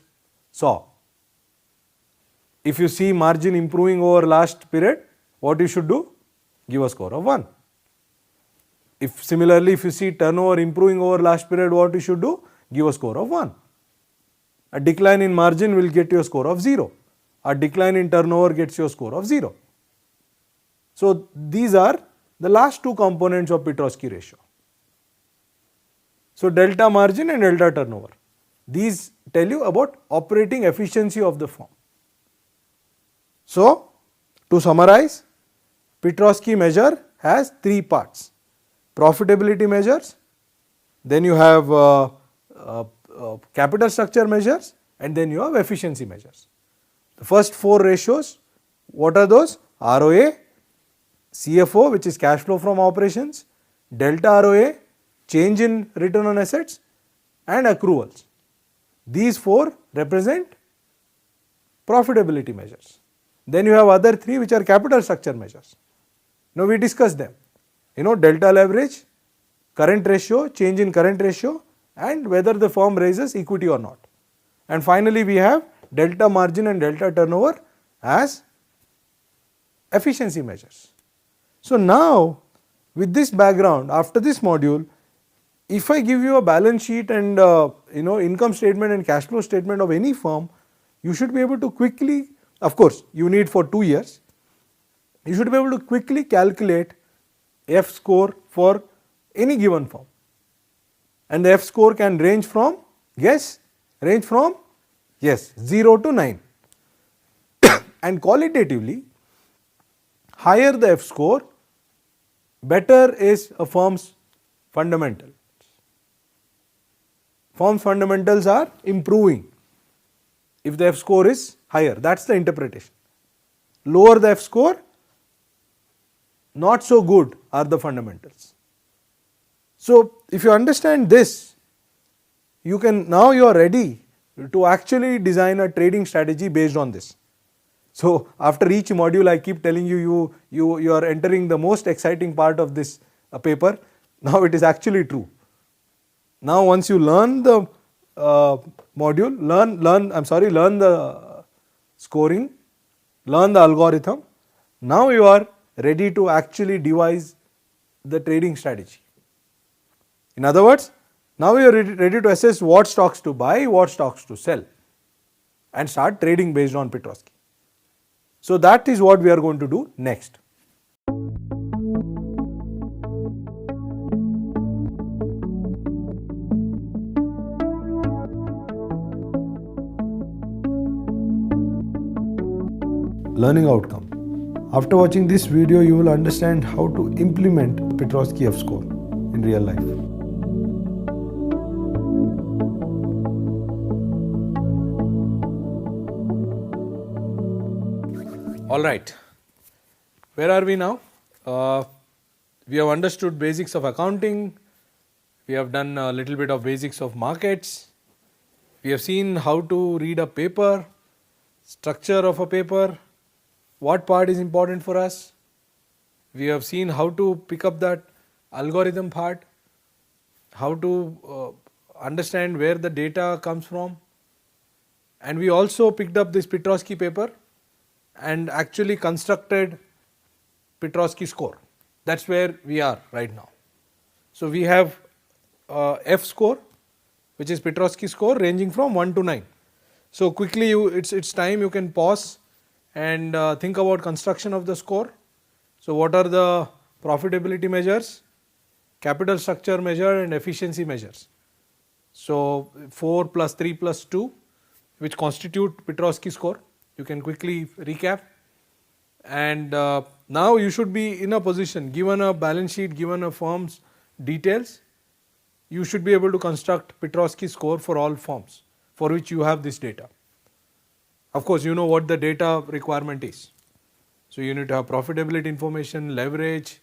saw. If you see margin improving over last period, what you should do? Give a score of 1. If similarly, if you see turnover improving over last period, what you should do? Give a score of 1. A decline in margin will get you a score of 0. A decline in turnover gets you a score of 0. So these are the last two components of Petrosky ratio. So delta margin and delta turnover. These tell you about operating efficiency of the firm. So to summarize, Petrosky measure has three parts: profitability measures, then you have capital structure measures, and then you have efficiency measures. The first four ratios, what are those? ROA, CFO, which is cash flow from operations, delta ROA, change in return on assets, and accruals. These four represent profitability measures. Then you have other three, which are capital structure measures. Now we discussed them. Delta leverage, current ratio, change in current ratio, and whether the firm raises equity or not. And finally we have delta margin and delta turnover as efficiency measures. So now with this background, after this module, if I give you a balance sheet and income statement and cash flow statement of any firm, you should be able to quickly, of course you need for 2 years, you should be able to quickly calculate F score for any given firm. And the F score can range from, range from 0 to 9. And qualitatively, higher the F score, better is a firm's fundamentals. Firm's fundamentals are improving if the F score is higher. That's the interpretation. Lower the F score, not so good are the fundamentals. So if you understand this, you are ready to actually design a trading strategy based on this. So after each module, I keep telling you, you are entering the most exciting part of this paper. Now it is actually true. Now once you learn the module, learn the scoring, learn the algorithm, now you are ready to actually devise the trading strategy. In other words, now you are ready to assess what stocks to buy, what stocks to sell, and start trading based on Petrosky. So that is what we are going to do next. Learning outcome. After watching this video, you will understand how to implement Petrosky F score in real life. All right, where are we now? We have understood basics of accounting, we have done a little bit of basics of markets, we have seen how to read a paper, structure of a paper, what part is important for us. We have seen how to pick up that algorithm part, how to understand where the data comes from, and we also picked up this Petrosky paper and actually constructed Petrosky score. That's where we are right now. So we have F score, which is Petrosky score, ranging from 1 to 9. So quickly, it's time you can pause and think about construction of the score. So what are the profitability measures, capital structure measure, and efficiency measures? So 4 plus 3 plus 2, which constitute Petrosky score. You can quickly recap, and now you should be in a position, given a balance sheet, given a firm's details, you should be able to construct Petrosky score for all firms for which you have this data. Of course, you know what the data requirement is. So you need to have profitability information, leverage,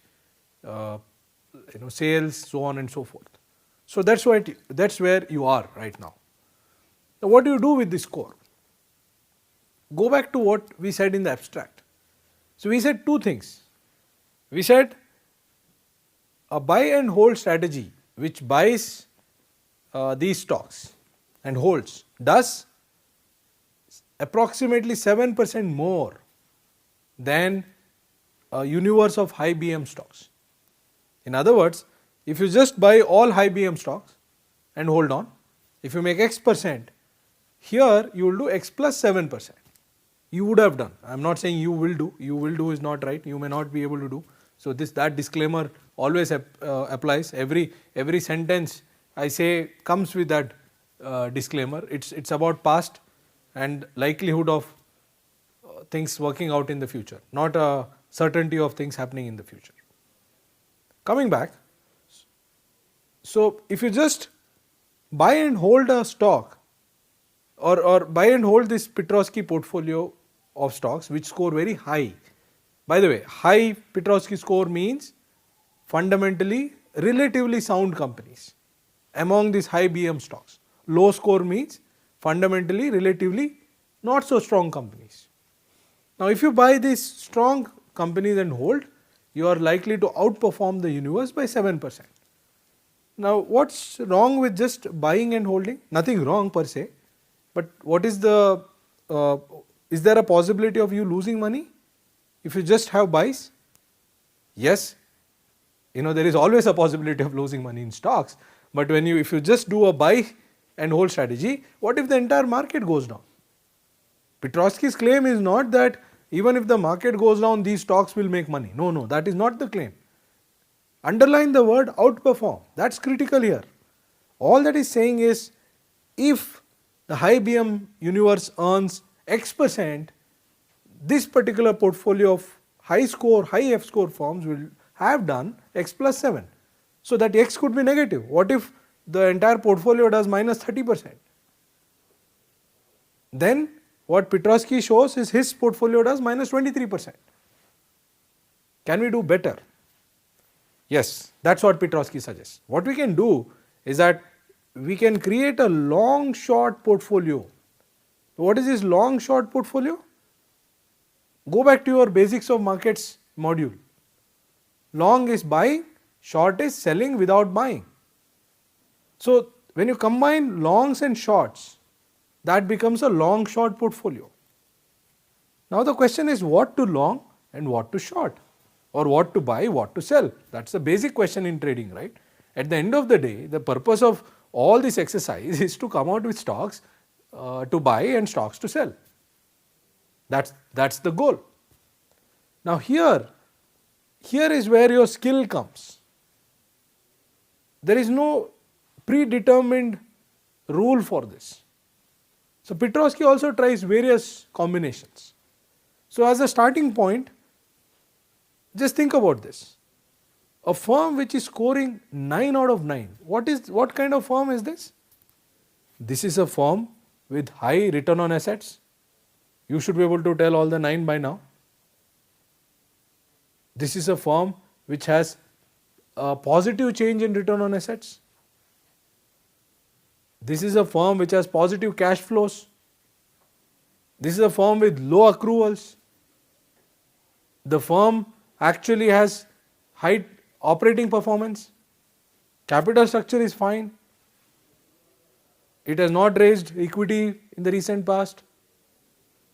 sales, so on and so forth. So that's where you are right now. Now what do you do with this score? Go back to what we said in the abstract. So we said two things. We said a buy and hold strategy which buys these stocks and holds does approximately 7% more than a universe of high BM stocks. In other words, if you just buy all high BM stocks and hold on, if you make X%, here you will do X plus 7%. You would have done. I am not saying you will do. You will do is not right. You may not be able to do. So that disclaimer always applies. Every sentence I say comes with that disclaimer. It's about past and likelihood of things working out in the future, not a certainty of things happening in the future. Coming back, so if you just buy and hold a stock or buy and hold this Petrosky portfolio of stocks which score very high. By the way, high Petrosky score means fundamentally relatively sound companies among these high BM stocks. Low score means fundamentally relatively not so strong companies. Now if you buy these strong companies and hold, you are likely to outperform the universe by 7%. Now what's wrong with just buying and holding? Nothing wrong per se, but what is the is there a possibility of you losing money if you just have buys? Yes, there is always a possibility of losing money in stocks, but if you just do a buy and hold strategy, what if the entire market goes down? Petrosky's claim is not that even if the market goes down, these stocks will make money. No, that is not the claim. Underline the word outperform. That's critical here. All that is saying is if the high BM universe earns X%, this particular portfolio of high score, high F score firms will have done X plus 7. So that X could be negative. What if the entire portfolio does minus 30%? Then what Petrosky shows is his portfolio does minus 23%. Can we do better? Yes, that's what Petrosky suggests. What we can do is that we can create a long short portfolio. What is this long short portfolio? Go back to your basics of markets module. Long is buying, short is selling without buying. So when you combine longs and shorts, that becomes a long short portfolio. Now the question is what to long and what to short, or what to buy, what to sell. That's the basic question in trading, right? At the end of the day, the purpose of all this exercise is to come out with stocks to buy and stocks to sell. That's the goal. Now here is where your skill comes. There is no predetermined rule for this. So Petrosky also tries various combinations. So as a starting point, just think about this. A firm which is scoring 9 out of 9, what kind of firm is this? This is a firm with high return on assets. You should be able to tell all the 9 by now. This is a firm which has a positive change in return on assets. This is a firm which has positive cash flows. This is a firm with low accruals. The firm actually has high operating performance. Capital structure is fine. It has not raised equity in the recent past.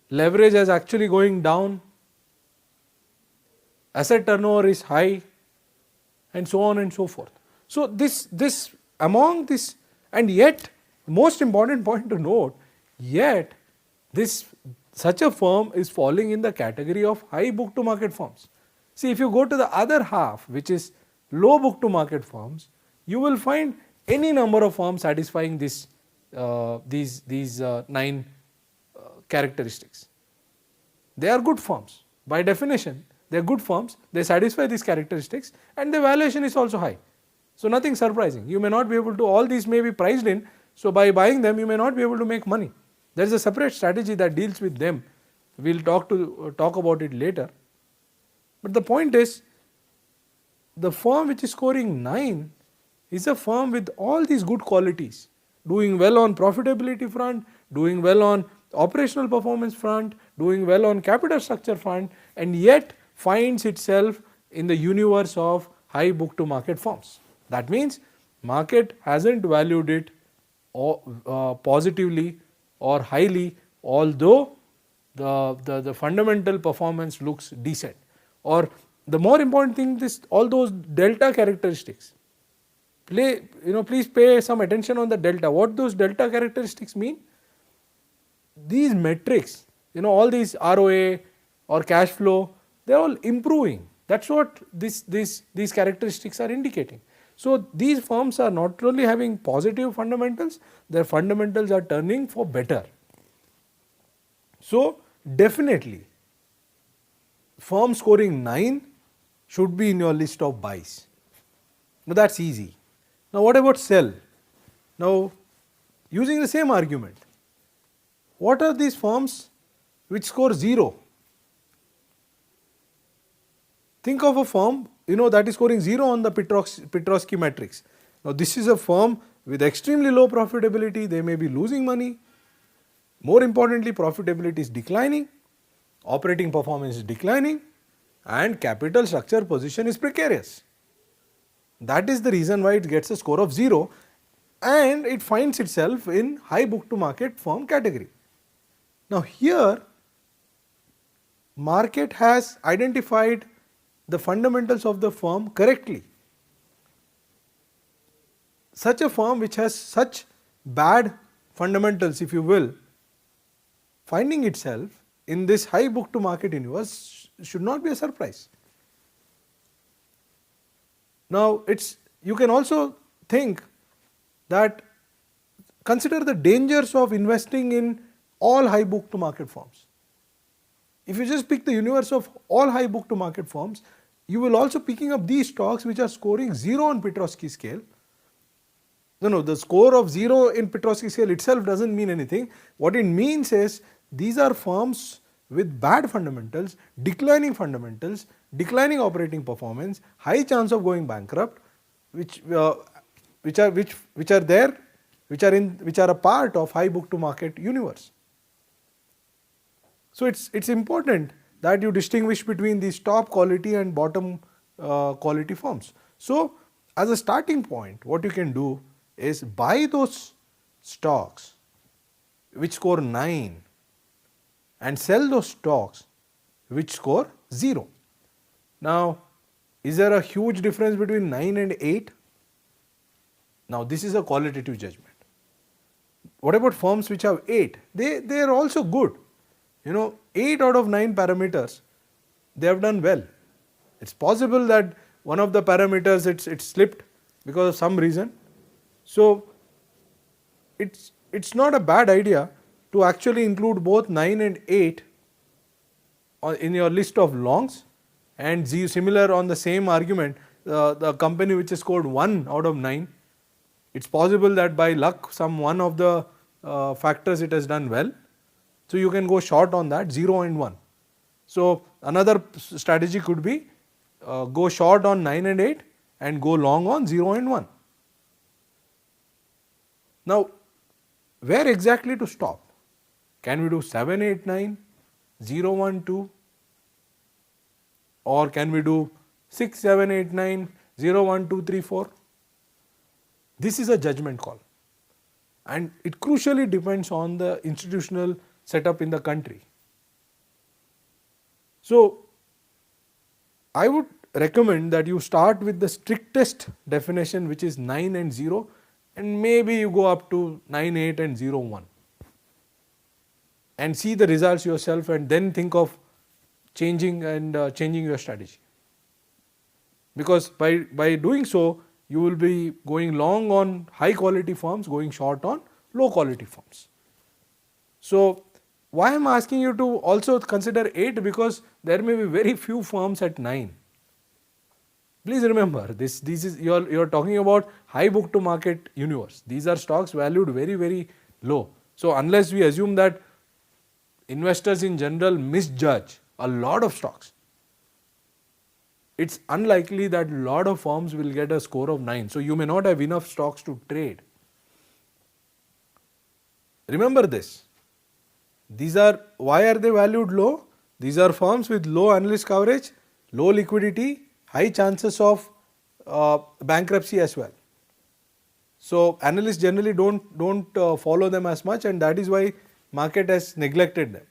Leverage is actually going down. Asset turnover is high, and so on and so forth. So among this, and yet, most important point to note, yet such a firm is falling in the category of high book to market firms. See, if you go to the other half, which is low book to market firms, you will find any number of firms satisfying these 9 characteristics. They are good firms. By definition, they are good firms, they satisfy these characteristics, and the valuation is also high. So nothing surprising. You may not be able to, all these may be priced in, so by buying them you may not be able to make money. There is a separate strategy that deals with them. We will talk about it later. But the point is, the firm which is scoring 9 is a firm with all these good qualities. doing well on profitability front, doing well on operational performance front, doing well on capital structure front, and yet finds itself in the universe of high book to market firms. That means market hasn't valued it positively or highly, although the fundamental performance looks decent. Or the more important thing is all those delta characteristics. Please pay some attention on the delta. What those delta characteristics mean? These metrics, all these ROA or cash flow, they are all improving. That's what these characteristics are indicating. So these firms are not only having positive fundamentals, their fundamentals are turning for better. So definitely firm scoring 9 should be in your list of buys. Now that's easy. Now what about sell? Now using the same argument, what are these firms which score 0? Think of a firm that is scoring 0 on the Petrosky matrix. Now this is a firm with extremely low profitability, they may be losing money. More importantly, profitability is declining, operating performance is declining, and capital structure position is precarious. That is the reason why it gets a score of 0 and it finds itself in high book to market firm category. Now here market has identified the fundamentals of the firm correctly. Such a firm which has such bad fundamentals, if you will, finding itself in this high book to market universe should not be a surprise. Now you can also think that consider the dangers of investing in all high book to market firms. If you just pick the universe of all high book to market firms, you will also picking up these stocks which are scoring 0 on Petrosky scale. No, the score of 0 in Petrosky scale itself doesn't mean anything. What it means is these are firms with bad fundamentals, declining operating performance, high chance of going bankrupt, which are a part of high book to market universe. So it's important that you distinguish between these top quality and bottom quality firms. So as a starting point, what you can do is buy those stocks which score 9 and sell those stocks which score 0. Now, is there a huge difference between 9 and 8? Now, this is a qualitative judgment. What about firms which have 8? They are also good. 8 out of 9 parameters, they have done well. It's possible that one of the parameters it slipped because of some reason. So it's not a bad idea to actually include both 9 and 8 in your list of longs, and similar on the same argument, the company which has scored 1 out of 9, it's possible that by luck some one of the factors it has done well. So you can go short on that 0 and 1. So another strategy could be go short on 9 and 8 and go long on 0 and 1. Now where exactly to stop? Can we do 7, 8, 9, 0, 1, 2, or can we do 6, 7, 8, 9, 0, 1, 2, 3, 4? This is a judgment call, and it crucially depends on the institutional setup in the country. So I would recommend that you start with the strictest definition, which is 9 and 0, and maybe you go up to 9, 8 and 0, 1 and see the results yourself, and then think of changing your strategy. Because by doing so, you will be going long on high quality firms, going short on low quality firms. So why I am asking you to also consider 8? Because there may be very few firms at 9. Please remember, this is you are talking about high book to market universe. These are stocks valued very, very low. So unless we assume that investors in general misjudge a lot of stocks, it's unlikely that a lot of firms will get a score of 9. So you may not have enough stocks to trade. Remember this. Why are they valued low? These are firms with low analyst coverage, low liquidity, high chances of bankruptcy as well. So analysts generally don't follow them as much, and that is why market has neglected them.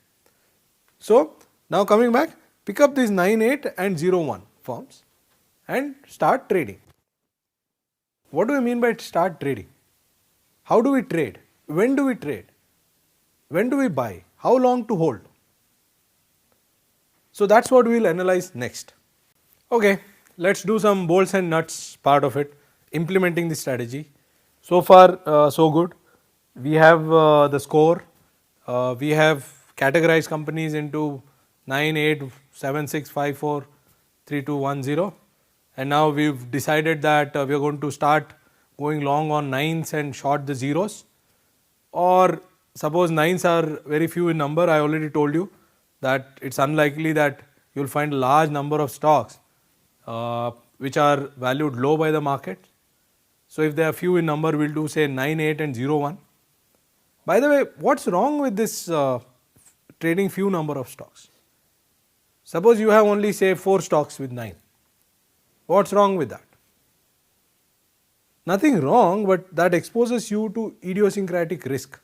So now coming back, pick up these 98 and 01 firms and start trading. What do we mean by start trading? How do we trade? When do we trade? When do we buy? How long to hold? So that's what we will analyze next. Okay, let's do some bolts and nuts part of it, implementing the strategy. So far, so good. We have the score. We have categorized companies into 9, 8, 7, 6, 5, 4, 3, 2, 1, 0. And now we've decided that we are going to start going long on 9s and short the zeros. Or suppose 9s are very few in number. I already told you that it's unlikely that you'll find a large number of stocks which are valued low by the market. So if they are few in number, we'll do say 9, 8 and 0, 1. By the way, what's wrong with this trading few number of stocks? Suppose you have only say 4 stocks with 9. What's wrong with that? Nothing wrong, but that exposes you to idiosyncratic risk.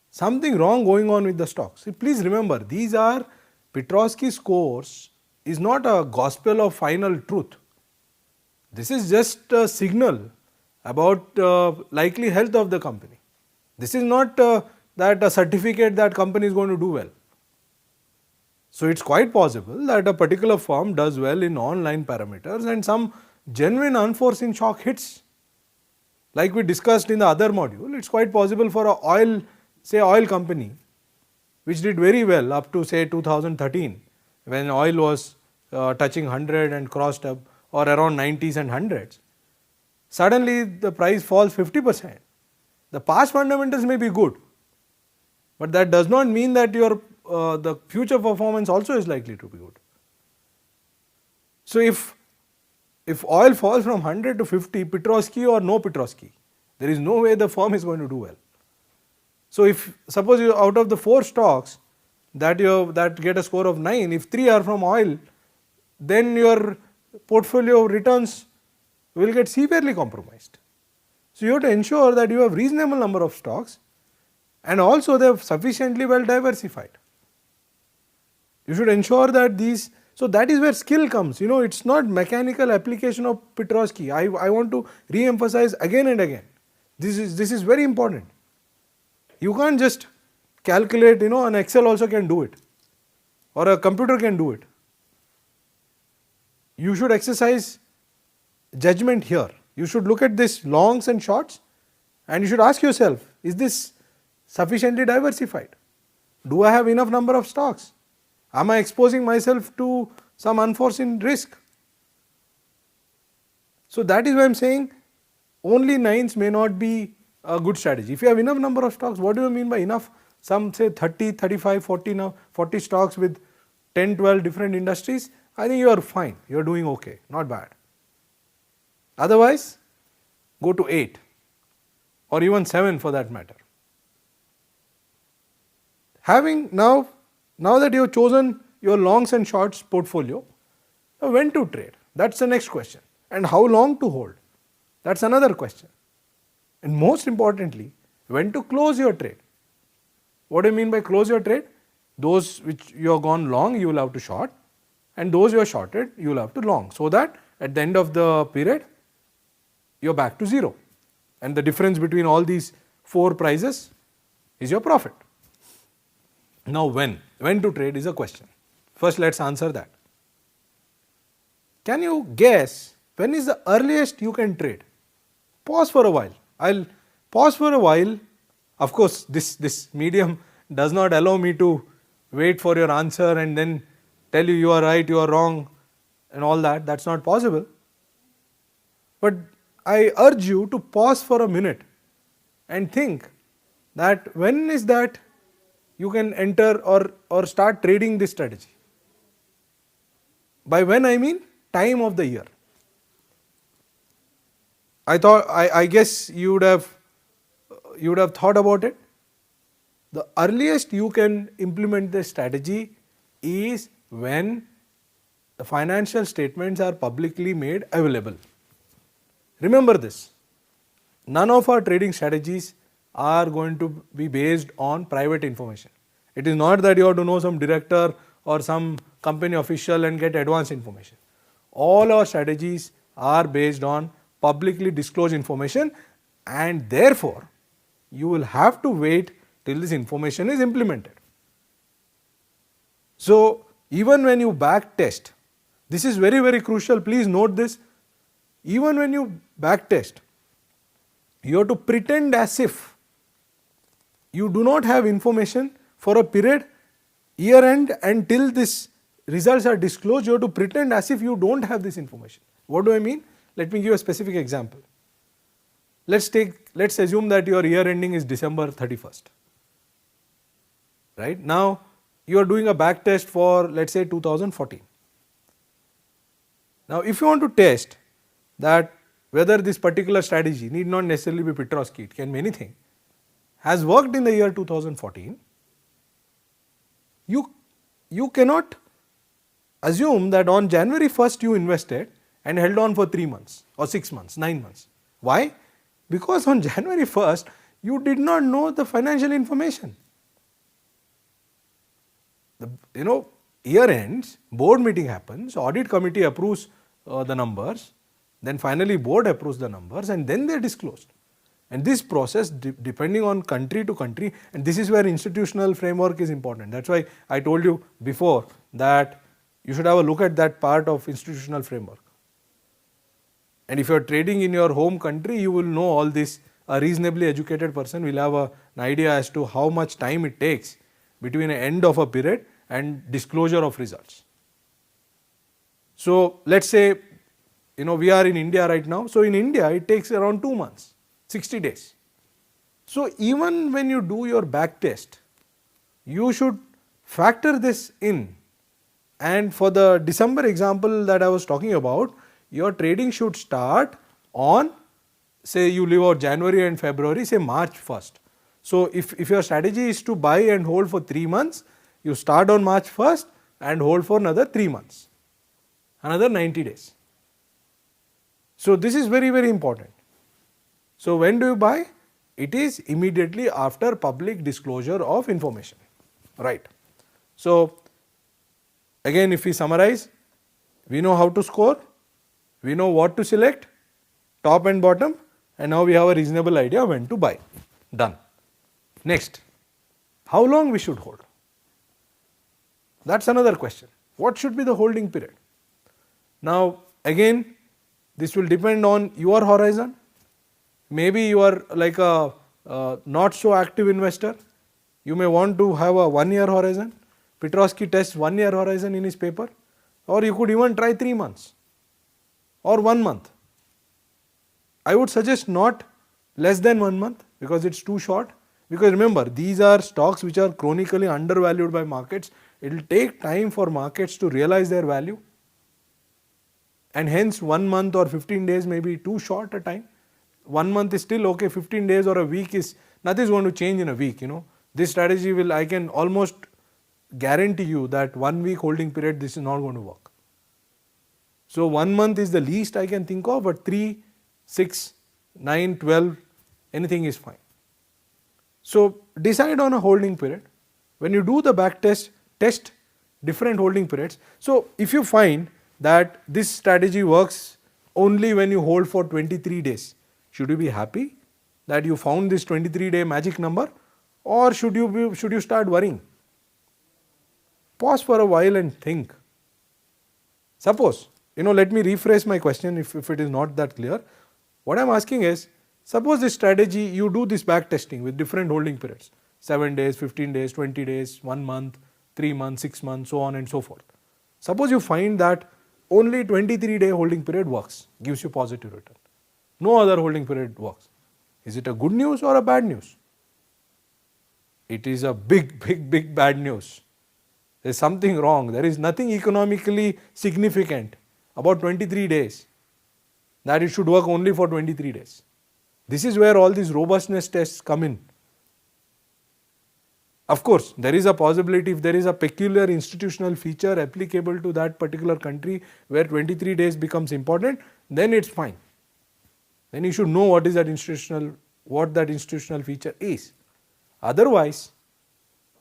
Something wrong going on with the stocks. Please remember, these are Petrosky scores is not a gospel of final truth. This is just a signal about likely health of the company. This is not that a certificate that company is going to do well. So it's quite possible that a particular firm does well in online parameters and some genuine unforeseen shock hits. Like we discussed in the other module, it's quite possible for a oil company which did very well up to say 2013 when oil was touching 100 and crossed up or around 90s and 100s. Suddenly the price falls 50%. The past fundamentals may be good, but that does not mean that your the future performance also is likely to be good. So if oil falls from 100 to 50, Petrosky or no Petrosky, there is no way the firm is going to do well. So if suppose you out of the 4 stocks that get a score of 9, if 3 are from oil, then your portfolio returns will get severely compromised. So you have to ensure that you have reasonable number of stocks and also they are sufficiently well diversified. You should ensure that these, so that is where skill comes. It's not mechanical application of Petrosky. I want to re-emphasize again and again. This is very important. You can't just calculate, an Excel also can do it or a computer can do it. You should exercise judgment here. You should look at this longs and shorts and you should ask yourself, is this sufficiently diversified? Do I have enough number of stocks? Am I exposing myself to some unforeseen risk? So that is why I am saying only 9s may not be a good strategy. If you have enough number of stocks, what do you mean by enough? Some say 30, 35, 40 now, 40 stocks with 10, 12 different industries. I think you are fine, you are doing okay, not bad. Otherwise, go to 8 or even 7 for that matter. Having now that you have chosen your longs and shorts portfolio, when to trade? That's the next question. And how long to hold? That's another question. And most importantly, when to close your trade? What do you mean by close your trade? Those which you have gone long, you will have to short, and those you are shorted, you will have to long, so that at the end of the period, you are back to 0. And the difference between all these 4 prices is your profit. Now when to trade is a question. First let's answer that. Can you guess when is the earliest you can trade? Pause for a while. I'll pause for a while. Of course, this medium does not allow me to wait for your answer and then tell you are right, you are wrong and all that. That's not possible. But I urge you to pause for a minute and think that when is that you can enter or start trading this strategy. By when I mean time of the year. I guess you would have thought about it. The earliest you can implement this strategy is when the financial statements are publicly made available. Remember this, none of our trading strategies are going to be based on private information. It is not that you have to know some director or some company official and get advanced information. All our strategies are based on publicly disclosed information, and therefore you will have to wait till this information is implemented. So even when you back test, this is very, very crucial, please note this. Even when you back test, you have to pretend as if you do not have information for a period year end until this results are disclosed. You have to pretend as if you don't have this information. What do I mean? Let me give a specific example. Let's assume that your year ending is December 31st. Right? Now you are doing a back test for, let's say, 2014. Now if you want to test that whether this particular strategy, need not necessarily be Petrosky, it can be anything, has worked in the year 2014, you cannot assume that on January 1st you invested and held on for 3 months or 6 months, 9 months. Why? Because on January 1st you did not know the financial information. Year ends, board meeting happens, audit committee approves the numbers, then finally board approves the numbers, and then they are disclosed. And this process, depending on country to country, and this is where institutional framework is important. That's why I told you before that you should have a look at that part of institutional framework. And if you are trading in your home country, you will know all this. A reasonably educated person will have an idea as to how much time it takes between the end of a period and disclosure of results. So let's say we are in India right now. So in India it takes around 2 months, 60 days. So even when you do your back test, you should factor this in. And for the December example that I was talking about, your trading should start on, say you leave out January and February, say March 1st. So if your strategy is to buy and hold for 3 months, you start on March 1st and hold for another 3 months, another 90 days. So this is very, very important. So when do you buy? It is immediately after public disclosure of information, right? So again, if we summarize, we know how to score, we know what to select, top and bottom, and now we have a reasonable idea when to buy. Done. Next, how long we should hold? That's another question. What should be the holding period? Now again, this will depend on your horizon. Maybe you are like a not so active investor. You may want to have a 1 year horizon. Petrosky tests 1 year horizon in his paper, or you could even try 3 months or 1 month. I would suggest not less than 1 month because it's too short. Because remember, these are stocks which are chronically undervalued by markets. It will take time for markets to realize their value, and hence 1 month or 15 days may be too short a time. 1 month is still okay, 15 days or a week is, nothing is going to change in a week. This strategy will, I can almost guarantee you that 1 week holding period, this is not going to work. So 1 month is the least I can think of, but 3, 6, 9, 12, anything is fine. So decide on a holding period. When you do the back test, test different holding periods. So if you find that this strategy works only when you hold for 23 days, should you be happy that you found this 23-day magic number, or should you start worrying? Pause for a while and think. Suppose, let me rephrase my question if it is not that clear. What I am asking is, suppose this strategy, you do this back testing with different holding periods, 7 days, 15 days, 20 days, 1 month, 3 months, 6 months, so on and so forth. Suppose you find that only 23-day holding period works, gives you positive return. No other holding period works. Is it a good news or a bad news? It is a big bad news. There is something wrong. There is nothing economically significant about 23 days that it should work only for 23 days. This is where all these robustness tests come in. Of course, there is a possibility if there is a peculiar institutional feature applicable to that particular country where 23 days becomes important, then it's fine. Then you should know what that institutional feature is. Otherwise,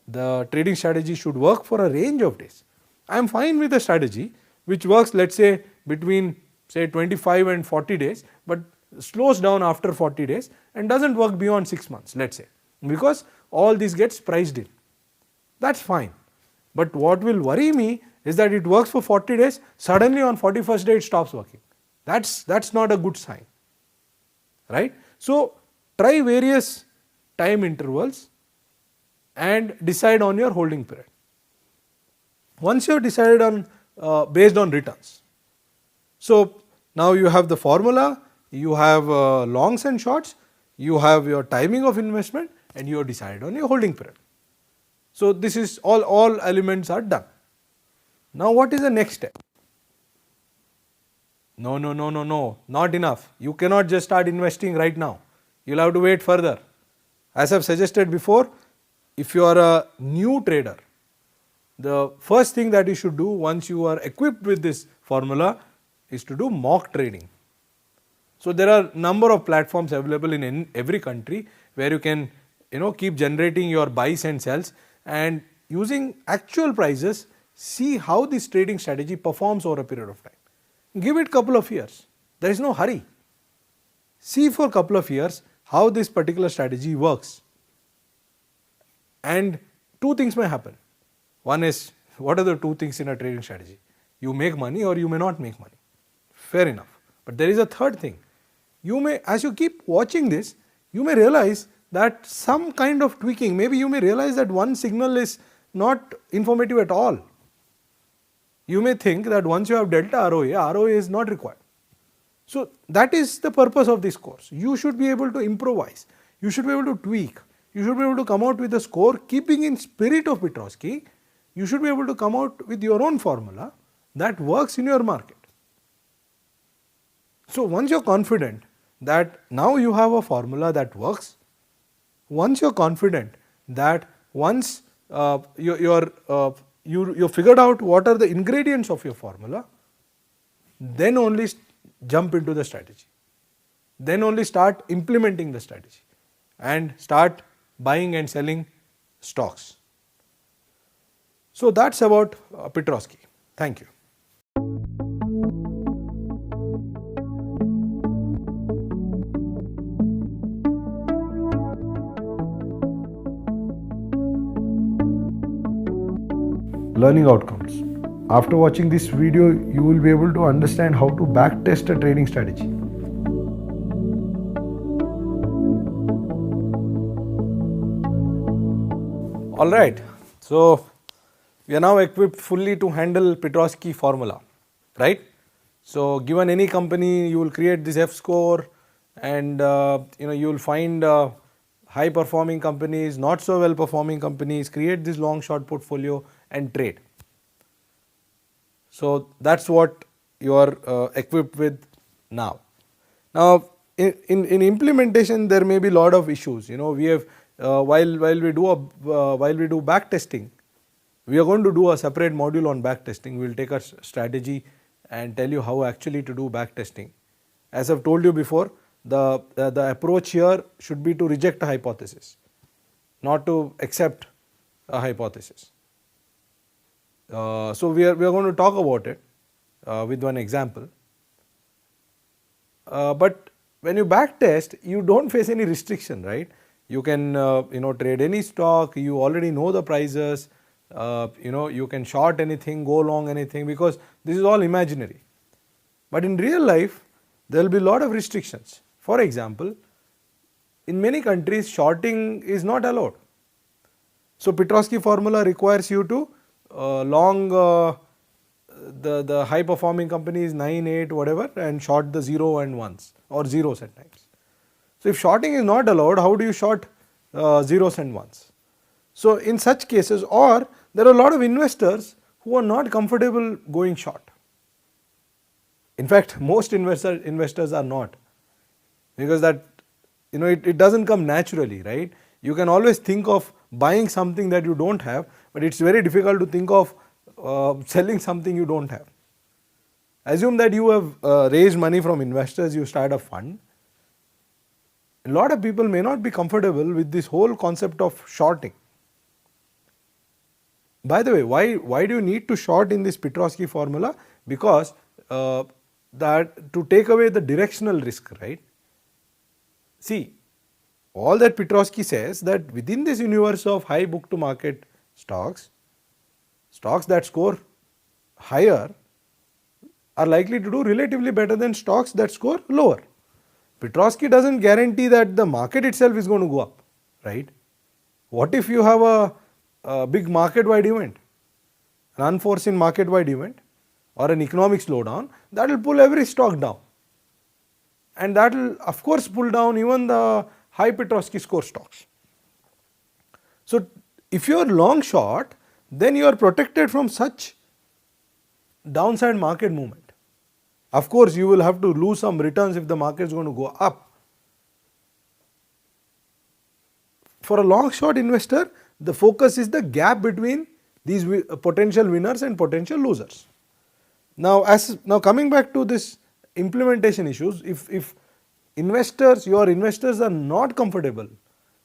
the trading strategy should work for a range of days. I am fine with a strategy which works, let's say, between say 25 and 40 days, but slows down after 40 days and doesn't work beyond 6 months, let's say, because all this gets priced in. That's fine. But what will worry me is that it works for 40 days, suddenly on 41st day it stops working. That's not a good sign, right? So try various time intervals and decide on your holding period. Once you have decided on based on returns. So now you have the formula, you have longs and shorts, you have your timing of investment, and you have decided on your holding period. So this is all elements are done. Now what is the next step? No, not enough. You cannot just start investing right now. You will have to wait further. As I have suggested before, if you are a new trader, the first thing that you should do once you are equipped with this formula is to do mock trading. So there are number of platforms available in every country where you can keep generating your buys and sells, and using actual prices see how this trading strategy performs over a period of time. Give it couple of years. There is no hurry. See for couple of years how this particular strategy works. And two things may happen. One is, what are the two things in a trading strategy? You make money or you may not make money. Fair enough. But there is a third thing. You may, as you keep watching this, you may realize that some kind of tweaking, maybe you may realize that one signal is not informative at all. You may think that once you have delta ROA is not required. So that is the purpose of this course. You should be able to improvise. You should be able to tweak. You should be able to come out with a score keeping in spirit of Petrosky. You should be able to come out with your own formula that works in your market. So once you are confident that now you have a formula that works, once you are confident that once you figured out what are the ingredients of your formula, then only jump into the strategy. Then only start implementing the strategy and start buying and selling stocks. So that's about Petrosky. Thank you. Learning outcomes. After watching this video, you will be able to understand how to backtest a trading strategy. Alright, so we are now equipped fully to handle Petrosky formula, right? So given any company, you will create this F score, and you will find high performing companies, not so well performing companies, create this long short portfolio and trade. So that's what you are equipped with now. Now in implementation there may be a lot of issues. We have while we do back testing, we are going to do a separate module on back testing. We will take a strategy and tell you how actually to do back testing. As I have told you before, the approach here should be to reject a hypothesis, not to accept a hypothesis. So we are going to talk about it with one example. But when you back test, you don't face any restriction, right? You can trade any stock. You already know the prices. You can short anything, go long anything, because this is all imaginary. But in real life, there will be a lot of restrictions. For example, in many countries, shorting is not allowed. So Petrosky formula requires you to long the high performing companies 9, 8, whatever, and short the 0 and 1s or zeros at times. So if shorting is not allowed, how do you short zeros and 1s? So in such cases, or there are a lot of investors who are not comfortable going short. In fact, most investors are not, because that it doesn't come naturally, right? You can always think of buying something that you don't have, but it's very difficult to think of selling something you don't have. Assume that you have raised money from investors, you start a fund. A lot of people may not be comfortable with this whole concept of shorting. By the way, why do you need to short in this Petrosky formula? Because that to take away the directional risk, right? See, all that Petrosky says that within this universe of high book to market stocks, stocks that score higher are likely to do relatively better than stocks that score lower. Petrosky doesn't guarantee that the market itself is going to go up, right? What if you have a big market-wide event, an unforeseen market-wide event or an economic slowdown, that will pull every stock down, and that will of course pull down even the high Petrosky score stocks. So, if you are long short, then you are protected from such downside market movement. Of course, you will have to lose some returns if the market is going to go up. For a long short investor, the focus is the gap between these potential winners and potential losers. Now coming back to this implementation issues, if investors, your investors are not comfortable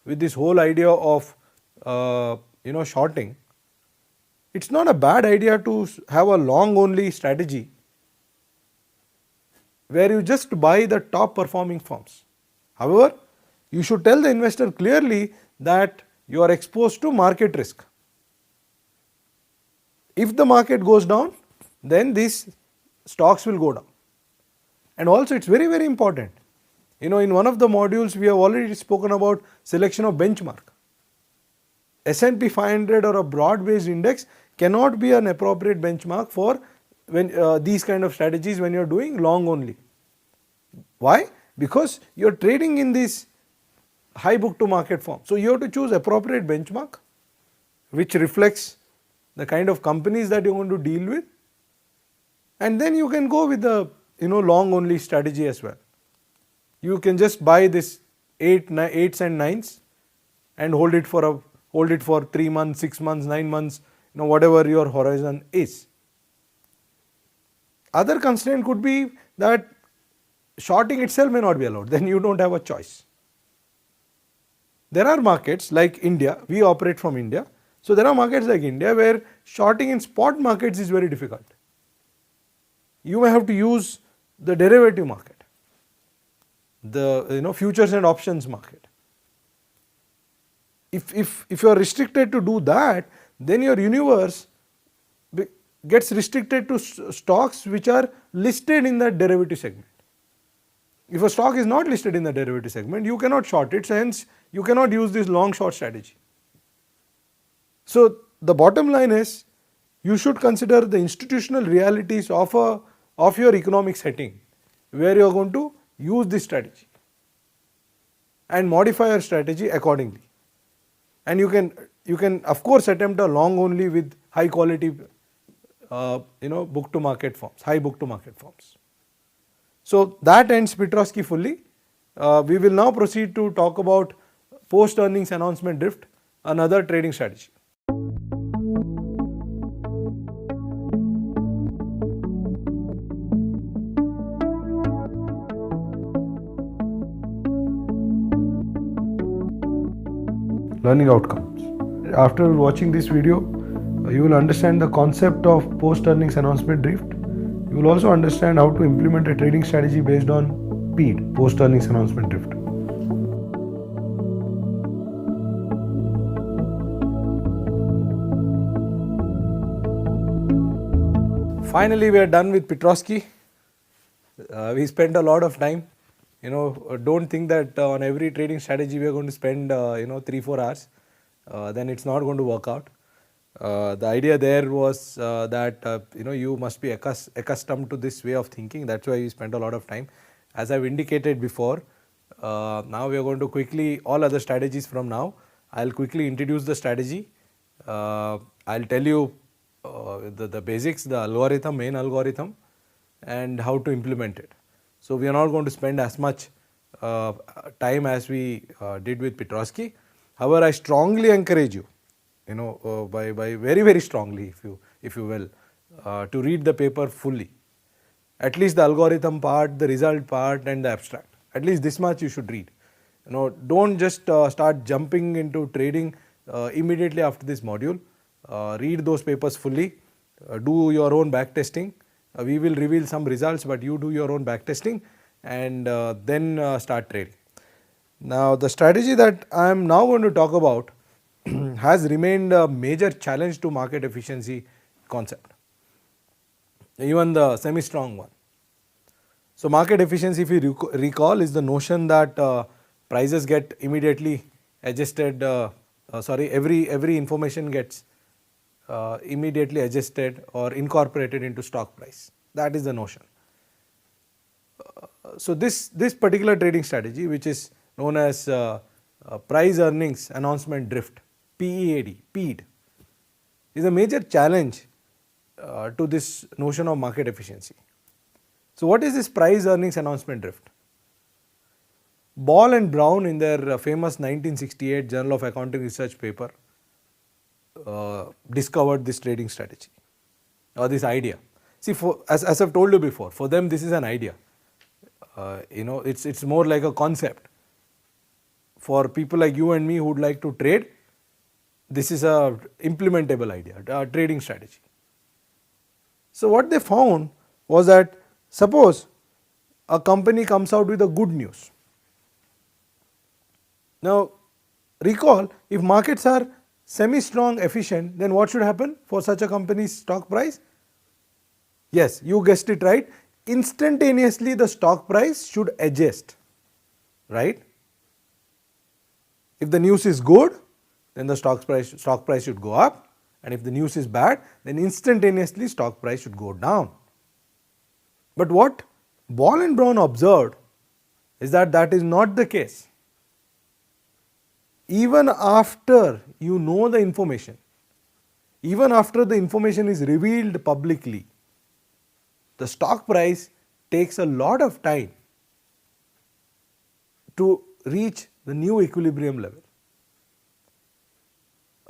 with this whole idea of shorting, it's not a bad idea to have a long only strategy where you just buy the top performing firms. However, you should tell the investor clearly that you are exposed to market risk. If the market goes down, then these stocks will go down. And also it's very, very important. In one of the modules we have already spoken about selection of benchmark. S&P 500 or a broad based index cannot be an appropriate benchmark for when these kind of strategies when you are doing long only. Why? Because you are trading in this high book to market form. So, you have to choose appropriate benchmark which reflects the kind of companies that you are going to deal with, and then you can go with the long only strategy as well. You can just buy this 8s and 9s and hold it for 3 months, 6 months, 9 months, whatever your horizon is. Other constraint could be that shorting itself may not be allowed, then you don't have a choice. There are markets like India, we operate from India. So, there are markets like India where shorting in spot markets is very difficult. You may have to use the derivative market, the futures and options market. If you are restricted to do that, then your universe gets restricted to stocks which are listed in that derivative segment. If a stock is not listed in the derivative segment, you cannot short it, hence you cannot use this long short strategy. So, the bottom line is you should consider the institutional realities of your economic setting where you are going to use this strategy and modify your strategy accordingly. And you can of course attempt a long only with high quality book to market firms, high book to market firms. So, that ends Petrosky fully. We will now proceed to talk about post earnings announcement drift, another trading strategy. Learning outcomes. After watching this video, you will understand the concept of post earnings announcement drift. You will also understand how to implement a trading strategy based on PEAD, post earnings announcement drift. Finally, we are done with Petrosky. We spent a lot of time. Don't think that on every trading strategy we are going to spend 3-4 hours. Then it's not going to work out. The idea there was that you must be accustomed to this way of thinking. That's why we spent a lot of time. As I've indicated before, now we are going to quickly, all other strategies from now, I'll quickly introduce the strategy. I'll tell you the basics, the algorithm, main algorithm, and how to implement it. So, we are not going to spend as much time as we did with Petrosky. However, I strongly encourage you, by very strongly, if you will, to read the paper fully. At least the algorithm part, the result part, and the abstract. At least this much you should read. Don't just start jumping into trading immediately after this module. Read those papers fully. Do your own back testing. We will reveal some results, but you do your own back testing and then start trading. Now, the strategy that I am now going to talk about has remained a major challenge to market efficiency concept, even the semi-strong one. So, market efficiency, if you recall, is the notion that prices get immediately adjusted, every information gets immediately adjusted or incorporated into stock price. That is the notion. So, this particular trading strategy, which is known as price earnings announcement drift, PEAD, is a major challenge to this notion of market efficiency. So, what is this price earnings announcement drift? Ball and Brown, in their famous 1968 Journal of Accounting Research paper, discovered this trading strategy or this idea. See, as I've told you before, for them this is an idea. It's more like a concept. For people like you and me who would like to trade, this is a implementable idea, a trading strategy. So, what they found was that suppose a company comes out with a good news. Now, recall, if markets are semi-strong efficient, then what should happen for such a company's stock price? Yes, you guessed it right. Instantaneously the stock price should adjust, right? If the news is good, then the stock price should go up, and if the news is bad, then instantaneously stock price should go down. But what Ball and Brown observed is that that is not the case. Even after you know the information, even after the information is revealed publicly, the stock price takes a lot of time to reach the new equilibrium level.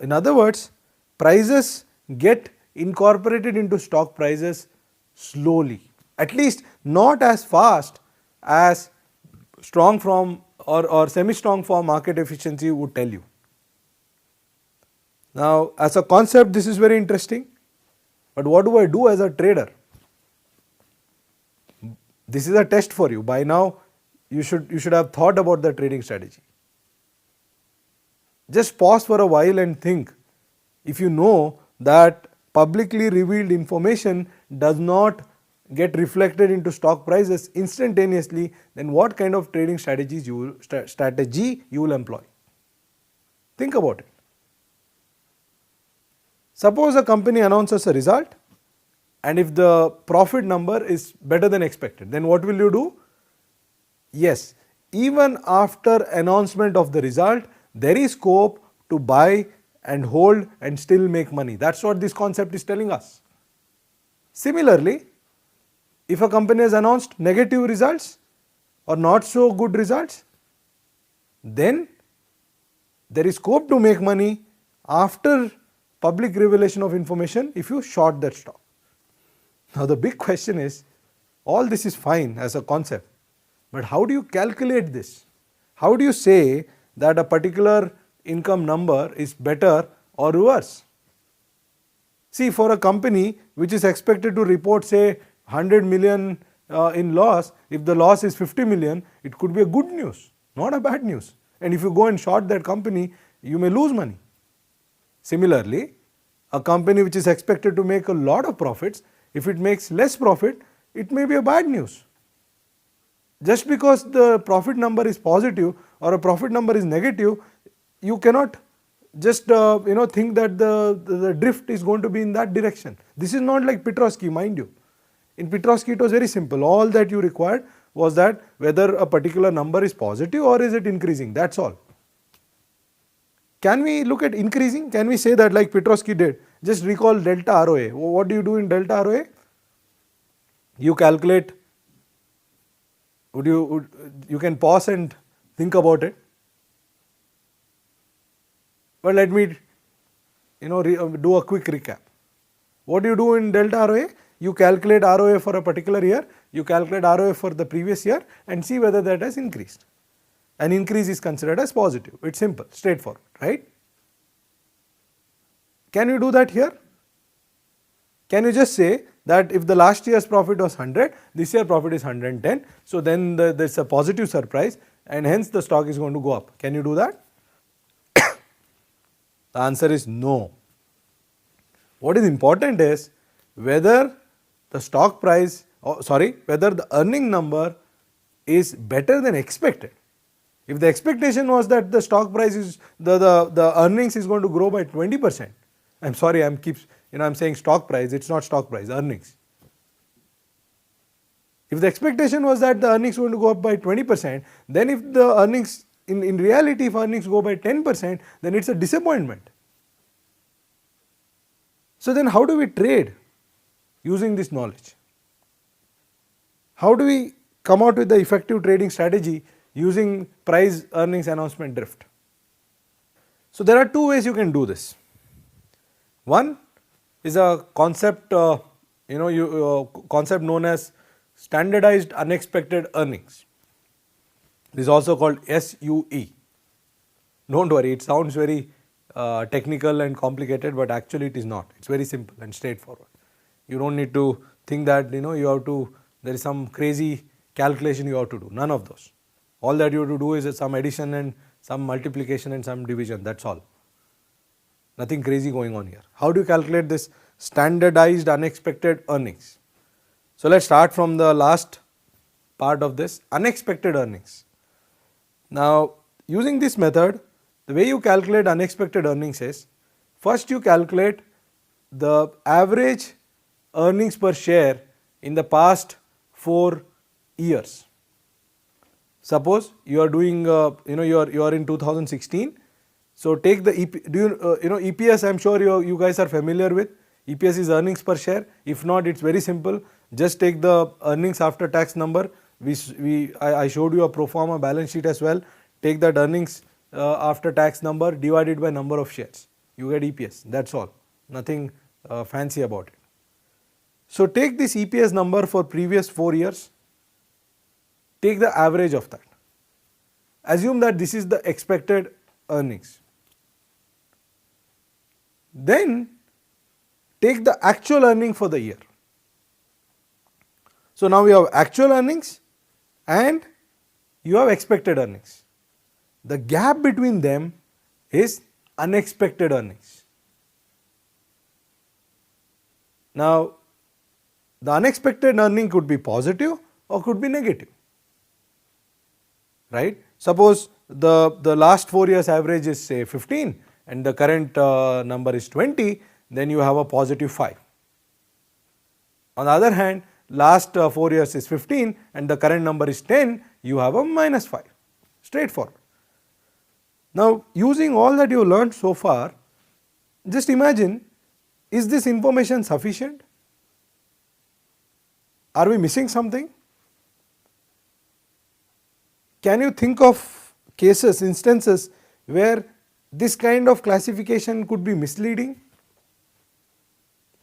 In other words, prices get incorporated into stock prices slowly, at least not as fast as strong form or semi-strong form market efficiency would tell you. Now, as a concept, this is very interesting, but what do I do as a trader? This is a test for you. By now, you should have thought about the trading strategy. Just pause for a while and think. If you know that publicly revealed information does not get reflected into stock prices instantaneously, then what kind of trading strategy you will employ? Think about it. Suppose a company announces a result, and if the profit number is better than expected, then what will you do? Yes, even after announcement of the result, there is scope to buy and hold and still make money. That's what this concept is telling us. Similarly, if a company has announced negative results or not so good results, then there is scope to make money after public revelation of information if you short that stock. Now, the big question is, all this is fine as a concept, but how do you calculate this? How do you say that a particular income number is better or worse? See, for a company which is expected to report, say, 100 million in loss, if the loss is 50 million, it could be a good news, not a bad news. And if you go and short that company, you may lose money. Similarly, a company which is expected to make a lot of profits, if it makes less profit, it may be a bad news. Just because the profit number is positive or a profit number is negative, you cannot just think that the drift is going to be in that direction. This is not like Petrosky, mind you. In Petrosky, it was very simple. All that you required was that whether a particular number is positive or is it increasing, that's all. Can we look at increasing? Can we say that like Petrosky did? Just recall delta ROA. What do you do in delta ROA? You calculate, you can pause and think about it. But let me do a quick recap. What do you do in delta ROA? You calculate ROA for a particular year, you calculate ROA for the previous year and see whether that has increased. An increase is considered as positive. It's simple, straightforward, right? Can you do that here? Can you just say that if the last year's profit was 100, this year profit is 110, so then there is a positive surprise and hence the stock is going to go up. Can you do that? The answer is no. What is important is whether the stock price, whether the earning number is better than expected. If the expectation was that the stock price is, the earnings is going to grow by 20%, I'm sorry, I'm saying stock price, it's not stock price, earnings. If the expectation was that the earnings were going to go up by 20%, then if the earnings, in reality, if earnings go by 10%, then it's a disappointment. So then how do we trade using this knowledge? How do we come out with the effective trading strategy using price earnings announcement drift? So there are two ways you can do this. One is a concept, concept known as standardized unexpected earnings. This is also called SUE. Don't worry, it sounds very technical and complicated, but actually it is not. It's very simple and straightforward. You don't need to think that you have to, there is some crazy calculation you have to do. None of those. All that you have to do is some addition and some multiplication and some division. That's all. Nothing crazy going on here. How do you calculate this standardized unexpected earnings? So let's start from the last part of this, unexpected earnings. Now using this method, the way you calculate unexpected earnings is, first you calculate the average earnings per share in the past 4 years. Suppose you are doing, you are in 2016. So take the EPS. I'm sure you guys are familiar with. EPS is earnings per share. If not, it's very simple. Just take the earnings after tax number. I showed you a pro forma balance sheet as well. Take that earnings after tax number divided by number of shares. You get EPS. That's all. Nothing fancy about it. So take this EPS number for previous 4 years. Take the average of that. Assume that this is the expected earnings. Then take the actual earning for the year. So now you have actual earnings and you have expected earnings. The gap between them is unexpected earnings. Now the unexpected earning could be positive or could be negative, right? Suppose the last 4 years average is say 15 and the current number is 20, then you have a positive 5. On the other hand, last 4 years is 15 and the current number is 10, you have a minus 5, straightforward. Now using all that you learned so far, just imagine, is this information sufficient? Are we missing something? Can you think of cases, instances where this kind of classification could be misleading?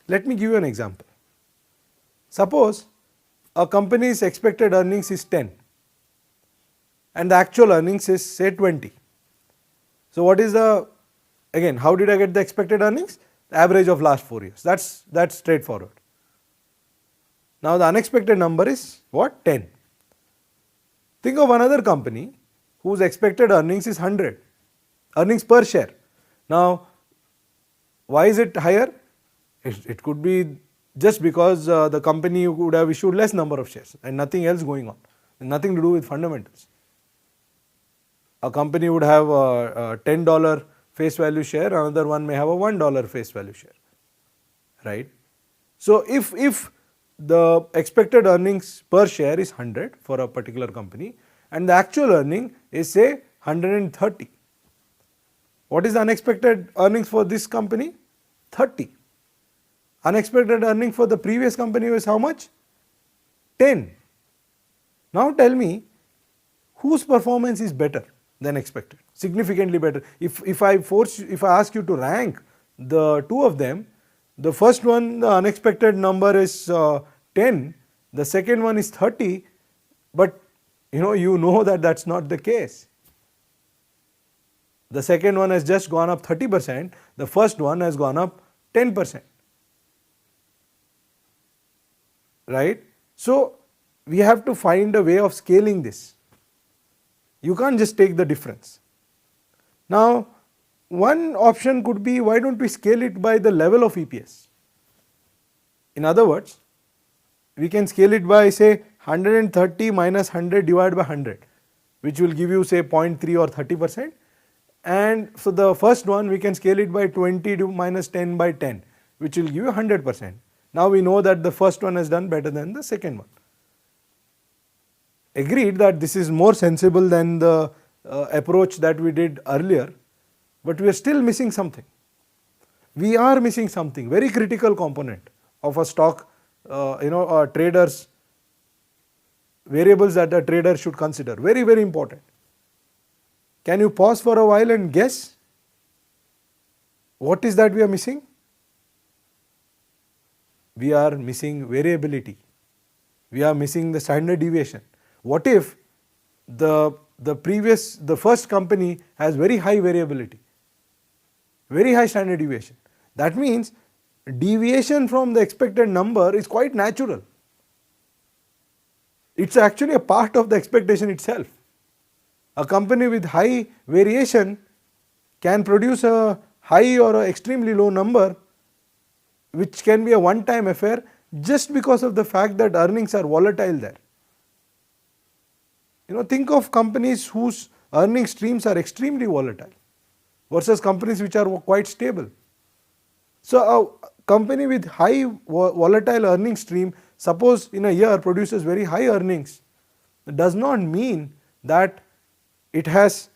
Let me give you an example. Suppose a company's expected earnings is 10 and the actual earnings is say 20. So what is the, again, how did I get the expected earnings? The average of last 4 years. That's straightforward. Now the unexpected number is what? 10. Think of another company whose expected earnings is 100, earnings per share. Now why is it higher? It could be just because the company would have issued less number of shares and nothing else going on, nothing to do with fundamentals. A company would have a $10 face value share, another one may have a $1 face value share, right? So if the expected earnings per share is 100 for a particular company and the actual earning is say 130. What is the unexpected earnings for this company? 30. Unexpected earning for the previous company was how much? 10. Now tell me whose performance is better? than expected, significantly better. If I ask you to rank the two of them, the first one, the unexpected number is 10, the second one is 30, but you know that that's not the case. The second one has just gone up 30%, the first one has gone up 10%. Right? So, we have to find a way of scaling this. You can't just take the difference. Now, one option could be, why don't we scale it by the level of EPS? In other words, we can scale it by say 130 minus 100 divided by 100, which will give you say 0.3 or 30%. And so, the first one we can scale it by 20 to minus 10 by 10, which will give you 100%. Now, we know that the first one has done better than the second one. Agreed that this is more sensible than the approach that we did earlier, but we are still missing something. We are missing something, very critical component of a stock, a trader's variables that a trader should consider, very, very important. Can you pause for a while and guess what is that we are missing? We are missing variability. We are missing the standard deviation. What if the first company has very high variability, very high standard deviation? That means deviation from the expected number is quite natural. It's actually a part of the expectation itself. A company with high variation can produce a high or an extremely low number, which can be a one-time affair just because of the fact that earnings are volatile there. Think of companies whose earning streams are extremely volatile versus companies which are quite stable. So, a company with high volatile earning stream, suppose in a year produces very high earnings, does not mean that it has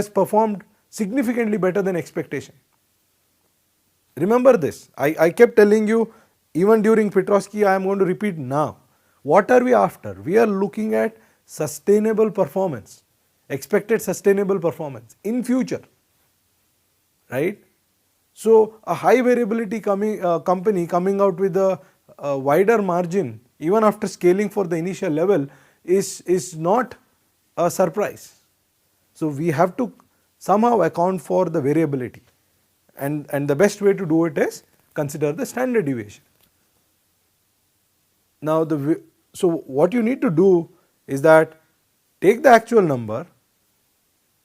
performed significantly better than expectation. Remember this, I kept telling you even during Petrosky, I am going to repeat now. What are we after? We are looking at sustainable performance, expected sustainable performance in future, right. So, a high variability company coming out with a wider margin even after scaling for the initial level is not a surprise. So, we have to somehow account for the variability, and the best way to do it is consider the standard deviation. Now, so what you need to do is that take the actual number,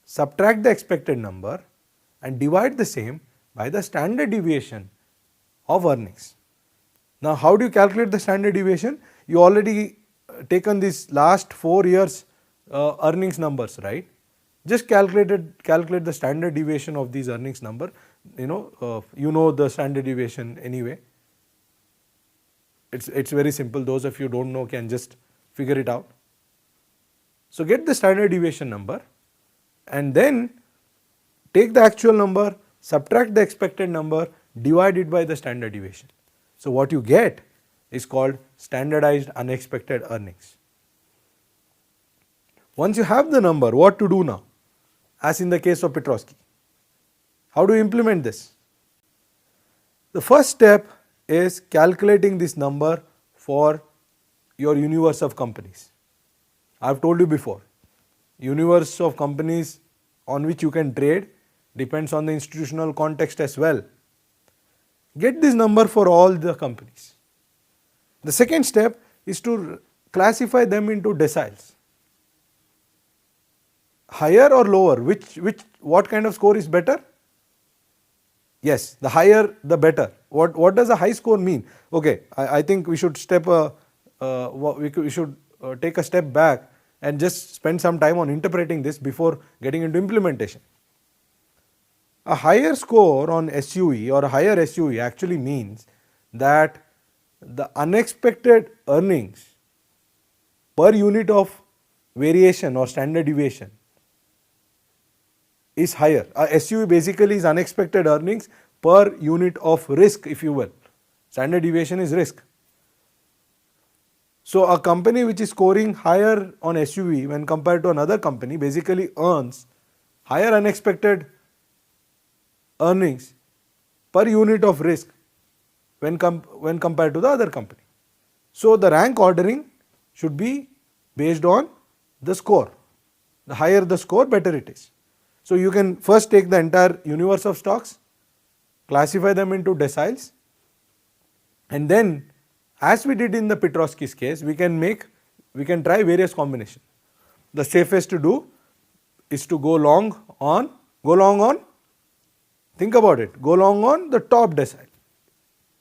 subtract the expected number and divide the same by the standard deviation of earnings. Now, how do you calculate the standard deviation? You already taken these last 4 years earnings numbers, right? Just calculate the standard deviation of these earnings number. You know the standard deviation anyway. It's very simple. Those of you who don't know can just figure it out. So, get the standard deviation number and then take the actual number, subtract the expected number, divide it by the standard deviation. So, what you get is called standardized unexpected earnings. Once you have the number, what to do now? As in the case of Petrosky, how do you implement this? The first step is calculating this number for your universe of companies. I have told you before, universe of companies on which you can trade depends on the institutional context as well. Get this number for all the companies. The second step is to classify them into deciles. Higher or lower, what kind of score is better? Yes, the higher the better. What does a high score mean? Okay, I think we should take a step back and just spend some time on interpreting this before getting into implementation. A higher score on SUE or a higher SUE actually means that the unexpected earnings per unit of variation or standard deviation is higher. SUE basically is unexpected earnings per unit of risk, if you will. Standard deviation is risk. So a company which is scoring higher on SUV when compared to another company basically earns higher unexpected earnings per unit of risk when compared to the other company. So the rank ordering should be based on the score. The higher the score, better it is. So you can first take the entire universe of stocks, classify them into deciles, and then, as we did in the Petrosky's case, we can try various combinations. The safest to do is to go long on, think about it, go long on the top decile.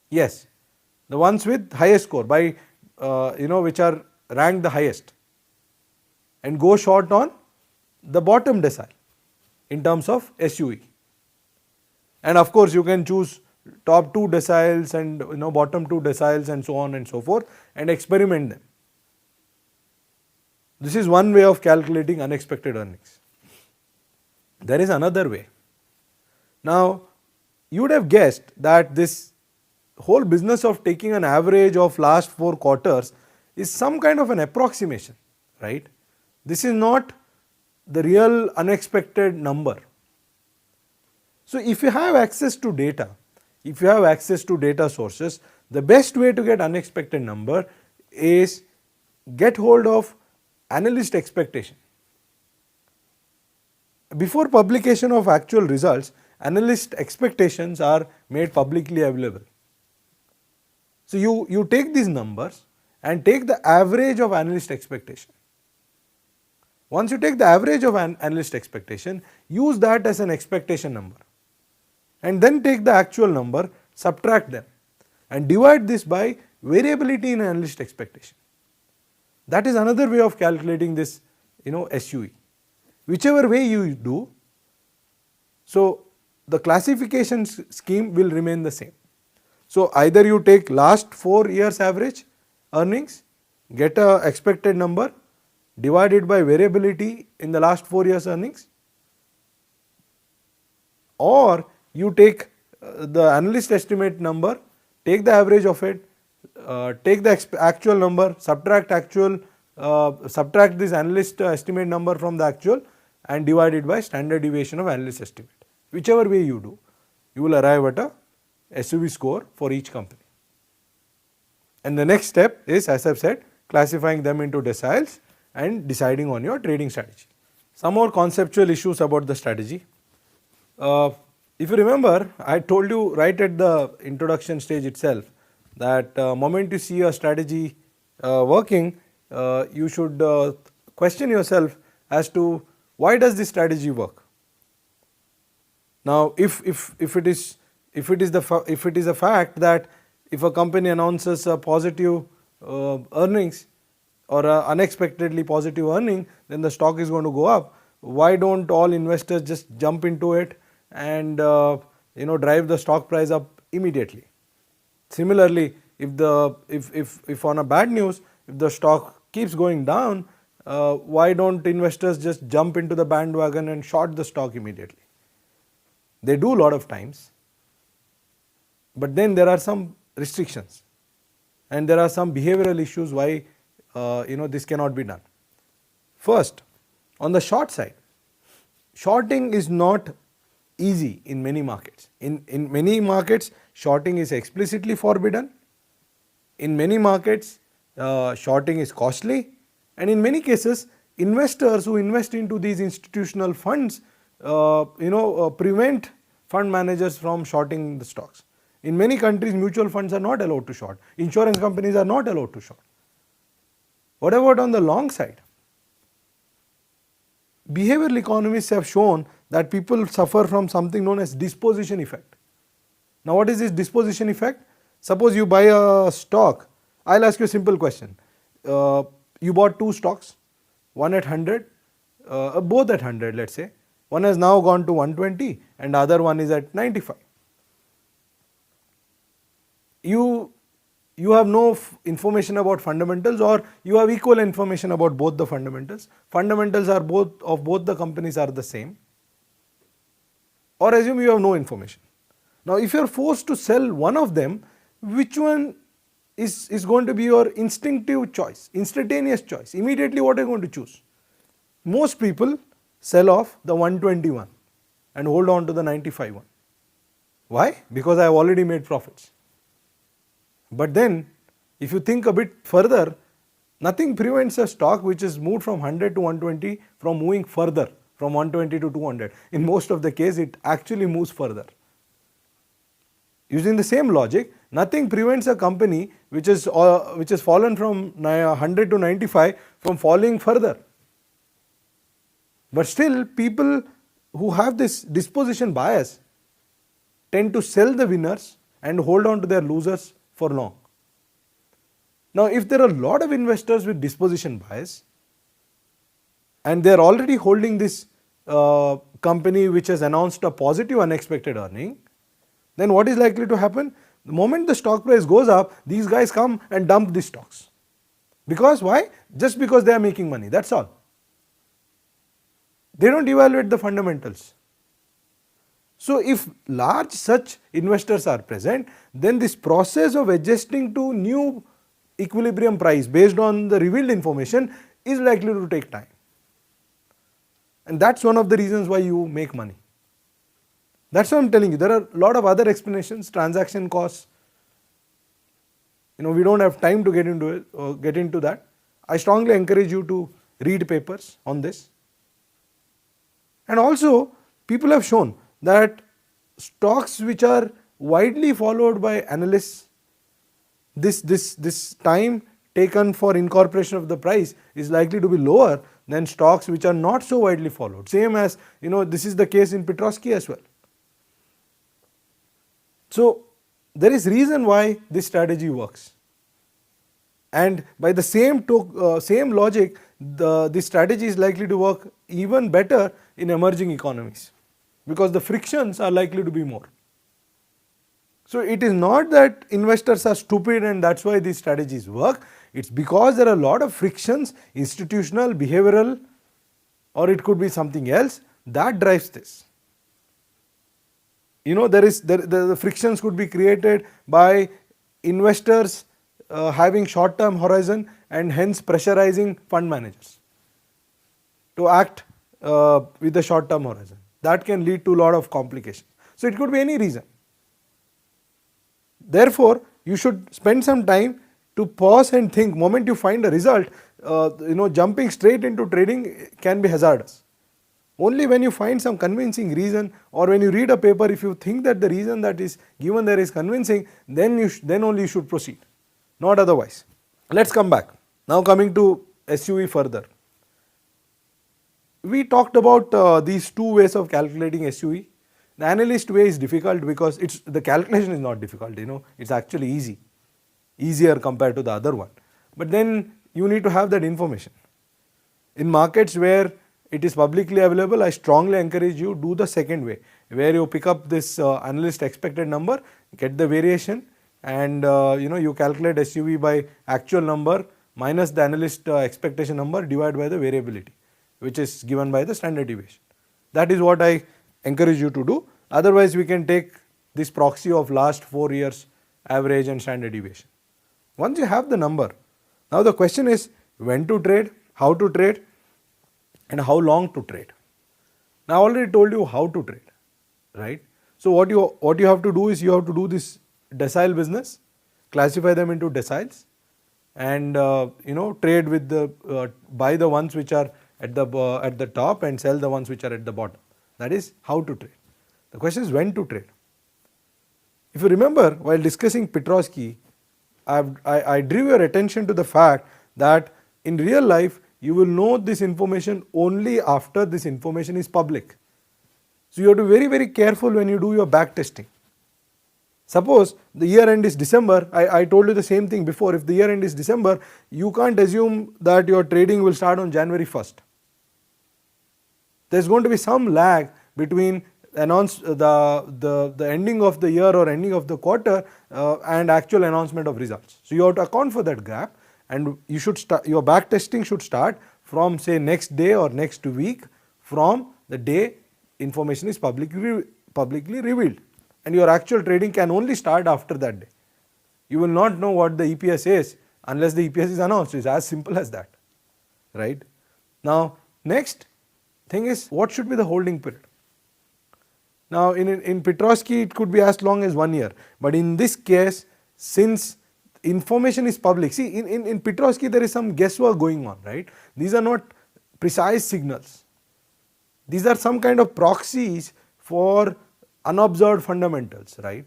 Yes, the ones with highest score by which are ranked the highest, and go short on the bottom decile in terms of SUE. And of course you can choose top 2 deciles and bottom 2 deciles and so on and so forth, and experiment them. This is one way of calculating unexpected earnings. There is another way. Now you would have guessed that this whole business of taking an average of last 4 quarters is some kind of an approximation, right? This is not the real unexpected number. So if you have access to data, if you have access to data sources, the best way to get unexpected number is get hold of analyst expectation. Before publication of actual results, analyst expectations are made publicly available. So you take these numbers and take the average of analyst expectation. Once you take the average of an analyst expectation, use that as an expectation number, and then take the actual number, subtract them, and divide this by variability in analyst expectation. That is another way of calculating this SUE. Whichever way you do, so the classification scheme will remain the same. So either you take last 4 years average earnings, get a expected number, divide it by variability in the last 4 years earnings, or you take the analyst estimate number, take the average of it, take the actual number, subtract this analyst estimate number from the actual, and divide it by standard deviation of analyst estimate. Whichever way you do, you will arrive at a SUV score for each company. And the next step is, as I have said, classifying them into deciles and deciding on your trading strategy. Some more conceptual issues about the strategy. If you remember, I told you right at the introduction stage itself that moment you see a strategy working, you should question yourself as to why does this strategy work. Now, if it is a fact that if a company announces a positive earnings or a unexpectedly positive earning, then the stock is going to go up. Why don't all investors just jump into it and drive the stock price up immediately? Similarly, if on a bad news, if the stock keeps going down, why don't investors just jump into the bandwagon and short the stock immediately? They do a lot of times, but then there are some restrictions and there are some behavioral issues why this cannot be done. First, on the short side, shorting is not easy in many markets. In many markets, shorting is explicitly forbidden. In many markets, shorting is costly, and in many cases, investors who invest into these institutional funds prevent fund managers from shorting the stocks. In many countries, mutual funds are not allowed to short. Insurance companies are not allowed to short. What about on the long side? Behavioral economists have shown that people suffer from something known as disposition effect. Now, what is this disposition effect? Suppose you buy a stock. I will ask you a simple question. You bought 2 stocks, one at 100, both at 100, let us say. One has now gone to 120 and the other one is at 95. You have no information about fundamentals, or you have equal information about both the fundamentals. Fundamentals are both the companies are the same, or assume you have no information. Now, if you are forced to sell one of them, which one is going to be your instinctive choice, instantaneous choice. Immediately what are you going to choose? Most people sell off the 121 and hold on to the 95 one. Why? Because I have already made profits. But then if you think a bit further, nothing prevents a stock which is moved from 100 to 120 from moving further from 120 to 200. In most of the case, it actually moves further. Using the same logic, nothing prevents a company which has fallen from 100 to 95 from falling further. But still, people who have this disposition bias tend to sell the winners and hold on to their losers for long. Now, if there are a lot of investors with disposition bias and they are already holding this company which has announced a positive unexpected earning, then what is likely to happen? The moment the stock price goes up, these guys come and dump these stocks. Because why? Just because they are making money, that's all. They don't evaluate the fundamentals. So if large such investors are present, then this process of adjusting to new equilibrium price based on the revealed information is likely to take time. And that's one of the reasons why you make money. That's what I'm telling you. There are a lot of other explanations, transaction costs. We don't have time to get into it or get into that. I strongly encourage you to read papers on this. And also, people have shown that stocks which are widely followed by analysts, this time taken for incorporation of the price is likely to be lower than stocks which are not so widely followed. Same as, this is the case in Petrovsky as well. So there is reason why this strategy works. And by the same logic, this strategy is likely to work even better in emerging economies because the frictions are likely to be more. So it is not that investors are stupid and that's why these strategies work. It's because there are a lot of frictions, institutional, behavioral, or it could be something else that drives this. The frictions could be created by investors having short-term horizon and hence pressurizing fund managers to act with a short-term horizon. That can lead to a lot of complications. So it could be any reason. Therefore, you should spend some time to pause and think. Moment you find a result, jumping straight into trading can be hazardous. Only when you find some convincing reason, or when you read a paper, if you think that the reason that is given there is convincing, then only you should proceed, not otherwise. Let's come back. Now coming to SUV further. We talked about these two ways of calculating SUV. The analyst way is difficult because the calculation is not difficult, it's actually easier compared to the other one. But then you need to have that information. In markets where it is publicly available, I strongly encourage you do the second way, where you pick up this analyst expected number, get the variation, and you calculate SUV by actual number minus the analyst expectation number divided by the variability, which is given by the standard deviation. That is what I encourage you to do. Otherwise, we can take this proxy of last 4 years average and standard deviation. Once you have the number, now the question is when to trade, how to trade, and how long to trade. Now I already told you how to trade, right? So what you have to do is you have to do this decile business, classify them into deciles, and trade with buy the ones which are at the top and sell the ones which are at the bottom. That is how to trade. The question is when to trade. If you remember, while discussing Petrovsky, I drew your attention to the fact that in real life you will know this information only after this information is public. So you have to be very, very careful when you do your back testing. Suppose the year end is December, I told you the same thing before. If the year end is December, you can't assume that your trading will start on January 1st. There's going to be some lag between the ending of the year or ending of the quarter and actual announcement of results. So you have to account for that gap, and you should start, your back testing should start from say next day or next week from the day information is publicly revealed, and your actual trading can only start after that day. You will not know what the EPS is unless the EPS is announced. It's as simple as that, right? Now, next thing is, what should be the holding period? Now, in Petrosky, it could be as long as 1 year, but in this case, since information is public, see, in Petrosky, there is some guesswork going on, right? These are not precise signals. These are some kind of proxies for unobserved fundamentals, right?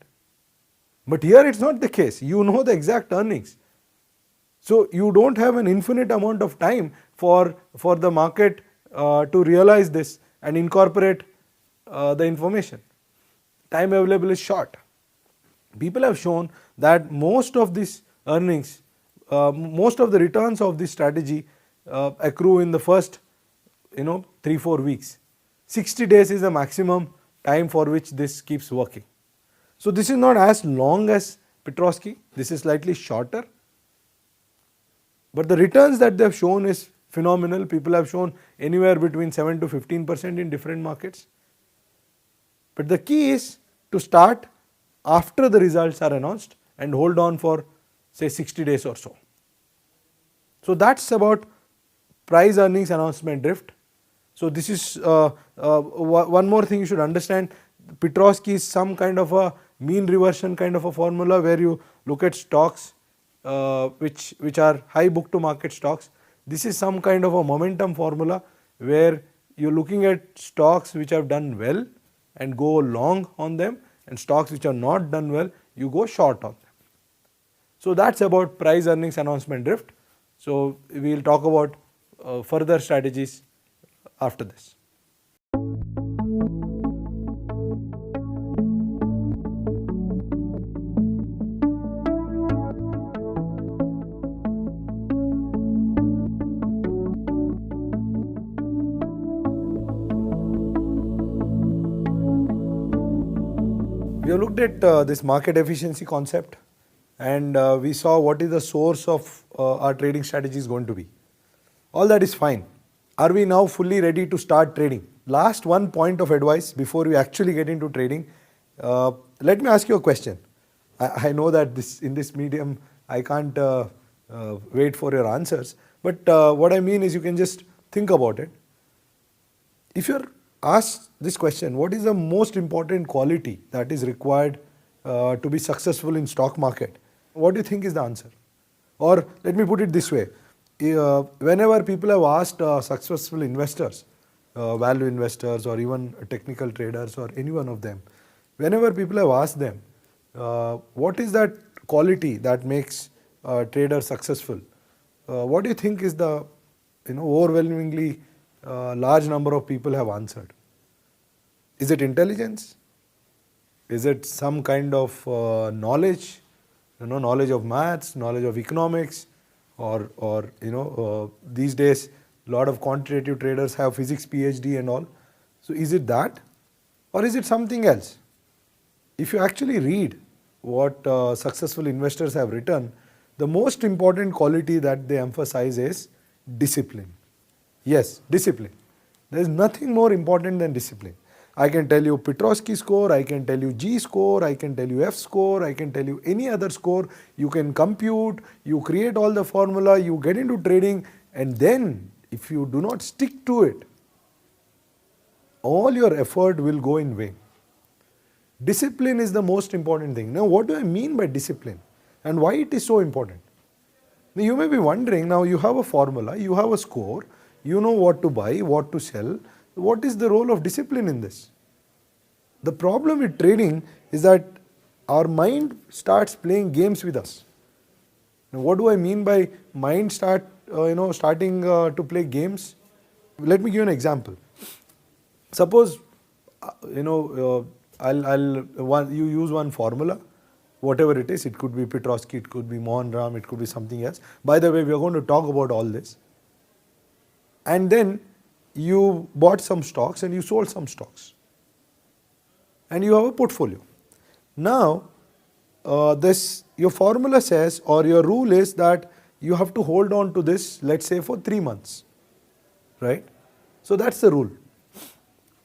But here it's not the case. You know the exact earnings. So you don't have an infinite amount of time for the market to realize this and incorporate the information. Time available is short. People have shown that most of these earnings, most of the returns of this strategy accrue in the first 3-4 weeks. 60 days is the maximum time for which this keeps working. So this is not as long as Petrosky, this is slightly shorter, but the returns that they have shown is phenomenal. People have shown anywhere between 7 to 15% in different markets. But the key is to start after the results are announced and hold on for say 60 days or so. So that's about price earnings announcement drift. So this is one more thing you should understand. Petrosky is some kind of a mean reversion kind of a formula where you look at stocks which are high book to market stocks. This is some kind of a momentum formula where you are looking at stocks which have done well and go long on them, and stocks which have not done well, you go short on them. So that's about price earnings announcement drift. So we will talk about further strategies after this. We have looked at this market efficiency concept, and we saw what is the source of our trading strategy is going to be. All that is fine. Are we now fully ready to start trading? Last one point of advice before we actually get into trading. Let me ask you a question. I know that in this medium I can't wait for your answers, but what I mean is you can just think about it. If you're asked this question, what is the most important quality that is required to be successful in stock market? What do you think is the answer? Or let me put it this way. Whenever people have asked successful investors, value investors or even technical traders or any one of them, whenever people have asked them, what is that quality that makes a trader successful? What do you think is the overwhelmingly large number of people have answered? Is it intelligence? Is it some kind of knowledge? Knowledge of maths, knowledge of economics, or these days a lot of quantitative traders have physics PhD and all. So is it that, or is it something else? If you actually read what successful investors have written, the most important quality that they emphasize is discipline. Yes, discipline. There is nothing more important than discipline. I can tell you Petrosky score, I can tell you G score, I can tell you F score, I can tell you any other score. You can compute, you create all the formula, you get into trading, and then if you do not stick to it, all your effort will go in vain. Discipline is the most important thing. Now, what do I mean by discipline and why it is so important? Now, you may be wondering, now you have a formula, you have a score, you know what to buy, what to sell. What is the role of discipline in this? The problem with trading is that our mind starts playing games with us. Now, what do I mean by mind starting to play games? Let me give you an example. Suppose you use one formula, whatever it is. It could be Petrosky, it could be Mohan Ram, it could be something else. By the way, we are going to talk about all this. And then you bought some stocks and you sold some stocks, and you have a portfolio. Now, your formula says, or your rule is that you have to hold on to this, let's say for 3 months, right? So that's the rule.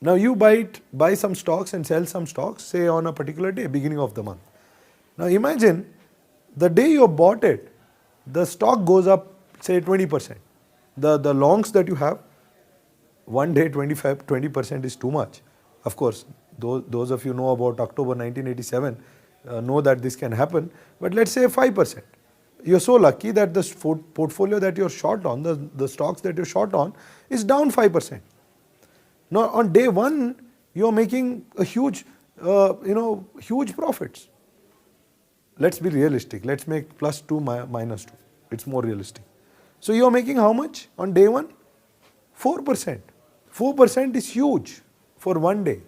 Now you buy some stocks and sell some stocks, say on a particular day, beginning of the month. Now imagine The day you bought it, the stock goes up say 20%. The longs that you have, one day 20% is too much. Of course, those of you know about October 1987 know that this can happen, but let's say 5%. You're so lucky that the portfolio that you're short on, the stocks that you're short on is down 5%. Now on day one, you're making a huge, huge profits. Let's be realistic. Let's make +2 -2. It's more realistic. So you're making how much on day one? 4%. 4% is huge for one day.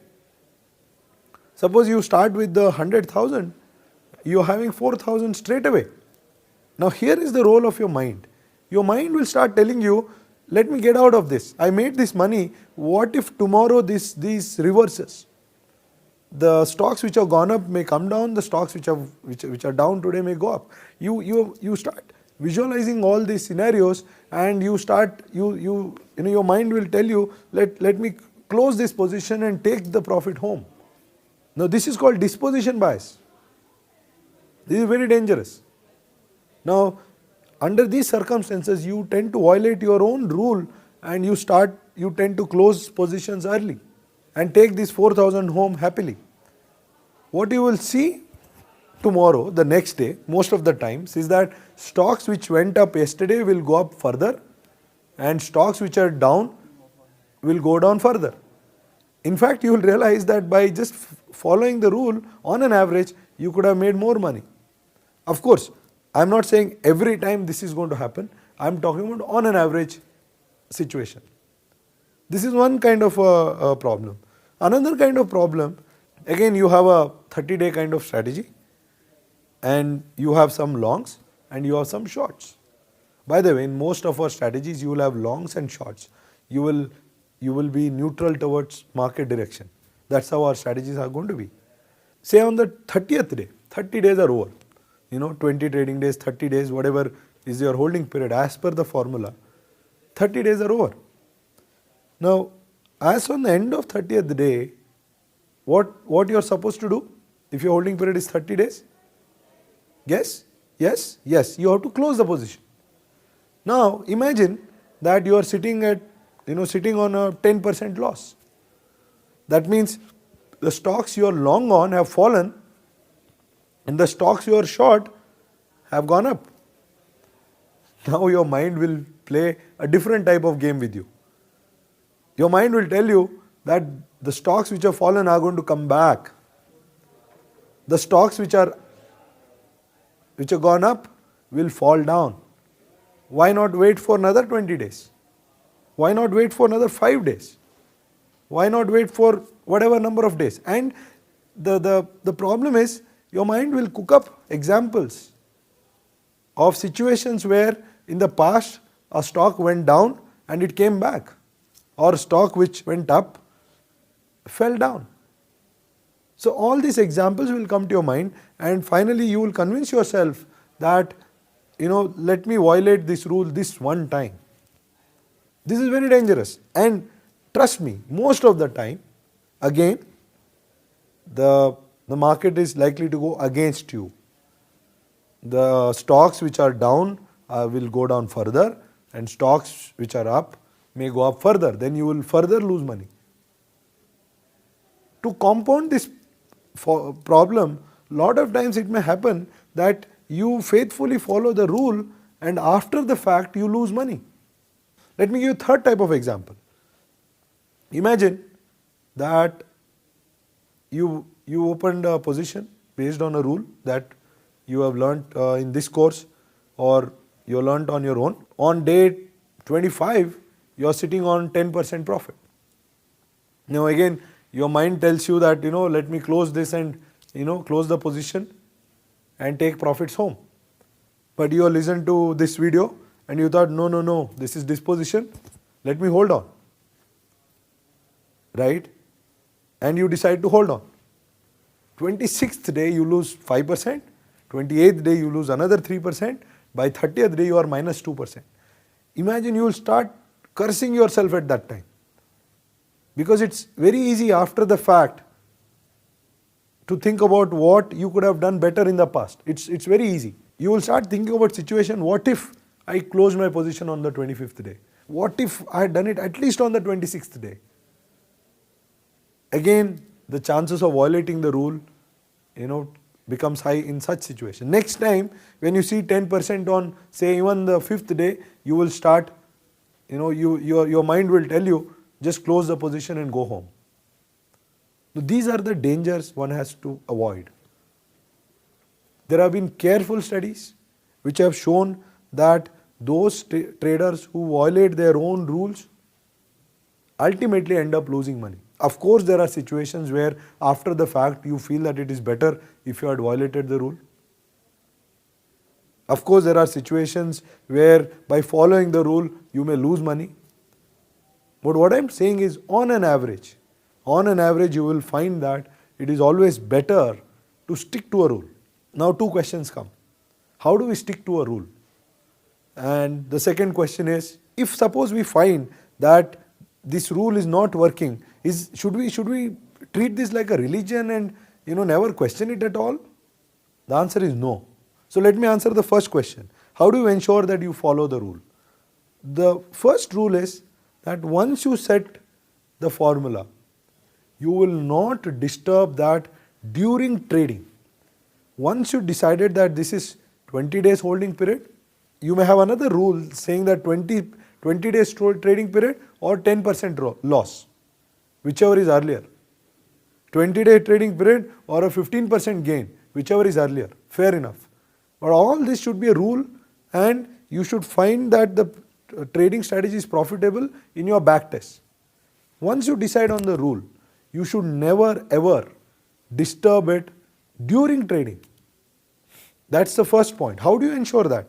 Suppose you start with the 100,000, you're having 4,000 straight away. Now here is the role of your mind. Your mind will start telling you, let me get out of this. I made this money. What if tomorrow this reverses? The stocks which have gone up may come down. The stocks which are down today may go up. You start visualizing all these scenarios, and your mind will tell you, let me close this position and take the profit home. Now this is called disposition bias. This is very dangerous. Now under these circumstances, you tend to violate your own rule, and you tend to close positions early and take this 4,000 home happily. What you will see tomorrow, the next day, most of the times, is that stocks which went up yesterday will go up further, and stocks which are down will go down further. In fact, you will realize that by just following the rule, on an average, you could have made more money. Of course, I am not saying every time this is going to happen. I am talking about on an average situation. This is one kind of a problem. Another kind of problem, again you have a 30-day kind of strategy, and you have some longs and you have some shorts. By the way, in most of our strategies you will have longs and shorts. You will be neutral towards market direction. That's how our strategies are going to be. Say on the 30th day, 30 days are over. 20 trading days, 30 days, whatever is your holding period as per the formula, 30 days are over. Now, as on the end of 30th day, what you are supposed to do if your holding period is 30 days? Yes? Yes? Yes. You have to close the position. Now, imagine that you are sitting on a 10% loss. That means the stocks you are long on have fallen, and the stocks you are short have gone up. Now your mind will play a different type of game with you. Your mind will tell you that the stocks which have fallen are going to come back. The stocks which have gone up will fall down. Why not wait for another 20 days? Why not wait for another 5 days? Why not wait for whatever number of days? And the problem is, your mind will cook up examples of situations where in the past a stock went down and it came back, or a stock which went up fell down. So all these examples will come to your mind, and finally you will convince yourself that, let me violate this rule this one time. This is very dangerous, and trust me, most of the time, again, the market is likely to go against you. The stocks which are down will go down further, and stocks which are up may go up further. Then you will further lose money. To compound this problem, lot of times it may happen that you faithfully follow the rule, and after the fact you lose money. Let me give you a third type of example. Imagine that you opened a position based on a rule that you have learnt in this course, or you learnt on your own. On day 25, you are sitting on 10% profit. Now again, your mind tells you that, let me close this and, close the position and take profits home. But you listened to this video and you thought, no, this is disposition, let me hold on. Right? And you decide to hold on. 26th day you lose 5%, 28th day you lose another 3%, by 30th day you are minus 2%. Imagine you will start cursing yourself at that time. Because it's very easy after the fact to think about what you could have done better in the past. It's very easy. You will start thinking about situation, what if I closed my position on the 25th day? What if I had done it at least on the 26th day? Again, the chances of violating the rule, becomes high in such situation. Next time, when you see 10% on, say, even the 5th day, you will start, your mind will tell you, just close the position and go home. So these are the dangers one has to avoid. There have been careful studies which have shown that those traders who violate their own rules ultimately end up losing money. Of course, there are situations where after the fact you feel that it is better if you had violated the rule. Of course, there are situations where by following the rule you may lose money. But what I am saying is, on an average you will find that it is always better to stick to a rule. Now two questions come. How do we stick to a rule? And the second question is, if suppose we find that this rule is not working, should we treat this like a religion and never question it at all? The answer is no. So let me answer the first question. How do you ensure that you follow the rule? The first rule is that once you set the formula, you will not disturb that during trading. Once you decided that this is 20 days holding period, you may have another rule saying that 20 days trading period or 10% loss, whichever is earlier. 20-day trading period or a 15% gain, whichever is earlier. Fair enough. But all this should be a rule, and you should find that the trading strategy is profitable in your back test. Once you decide on the rule, you should never ever disturb it during trading. That's the first point. How do you ensure that?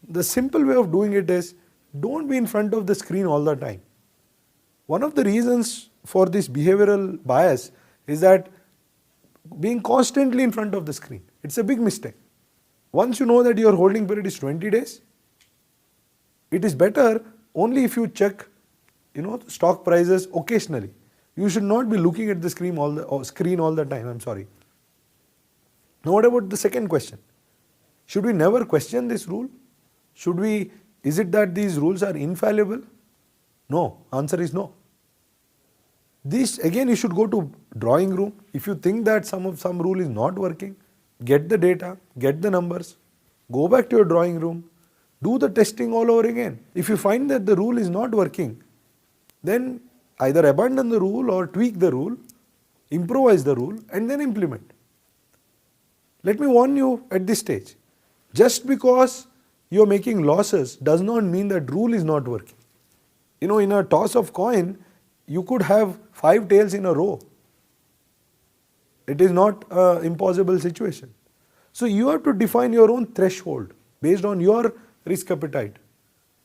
The simple way of doing it is, don't be in front of the screen all the time. One of the reasons for this behavioral bias is that being constantly in front of the screen. It's a big mistake. Once you know that your holding period is 20 days, it is better only if you check stock prices occasionally. You should not be looking at the screen all the time. I'm sorry. Now what about the second question? Should we never question this rule? Is it that these rules are infallible? No. Answer is no. This again, you should go to drawing room. If you think that some rule is not working, get the data, get the numbers, go back to your drawing room, do the testing all over again. If you find that the rule is not working, then either abandon the rule or tweak the rule, improvise the rule, and then implement. Let me warn you at this stage. Just because you are making losses does not mean that rule is not working. In a toss of coin, you could have 5 tails in a row. It is not an impossible situation. So you have to define your own threshold based on your risk appetite.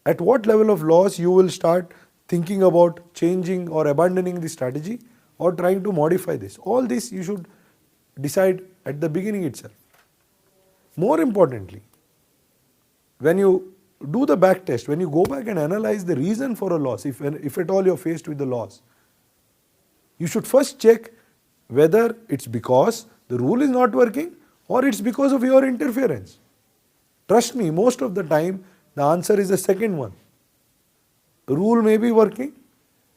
At what level of loss you will start thinking about changing or abandoning the strategy or trying to modify this. All this you should decide at the beginning itself. More importantly, when you do the back test, when you go back and analyze the reason for a loss, if at all you are faced with the loss, you should first check whether it's because the rule is not working or it's because of your interference. Trust me, most of the time the answer is the second one. The rule may be working,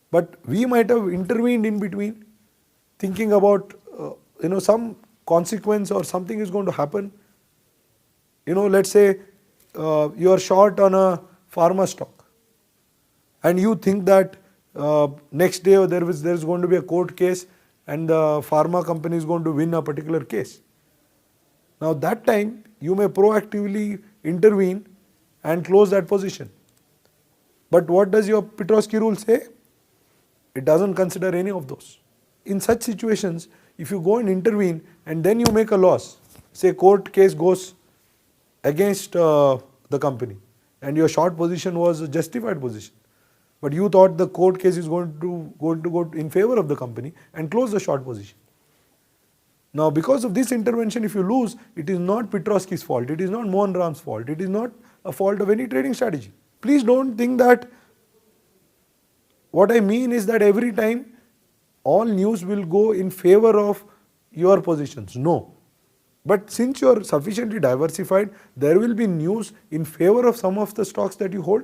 but we might have intervened in between, thinking about some consequence or something is going to happen. Let's say you are short on a pharma stock and you think that next day there is going to be a court case and the pharma company is going to win a particular case. Now that time you may proactively intervene and close that position. But what does your Petrosky rule say? It doesn't consider any of those. In such situations, if you go and intervene and then you make a loss, say court case goes against the company and your short position was a justified position, but you thought the court case is going to go in favor of the company and close the short position. Now because of this intervention, if you lose, it is not Petrosky's fault, it is not Mohan Ram's fault, it is not a fault of any trading strategy. Please don't think that what I mean is that every time all news will go in favor of your positions? No. But since you are sufficiently diversified, there will be news in favor of some of the stocks that you hold.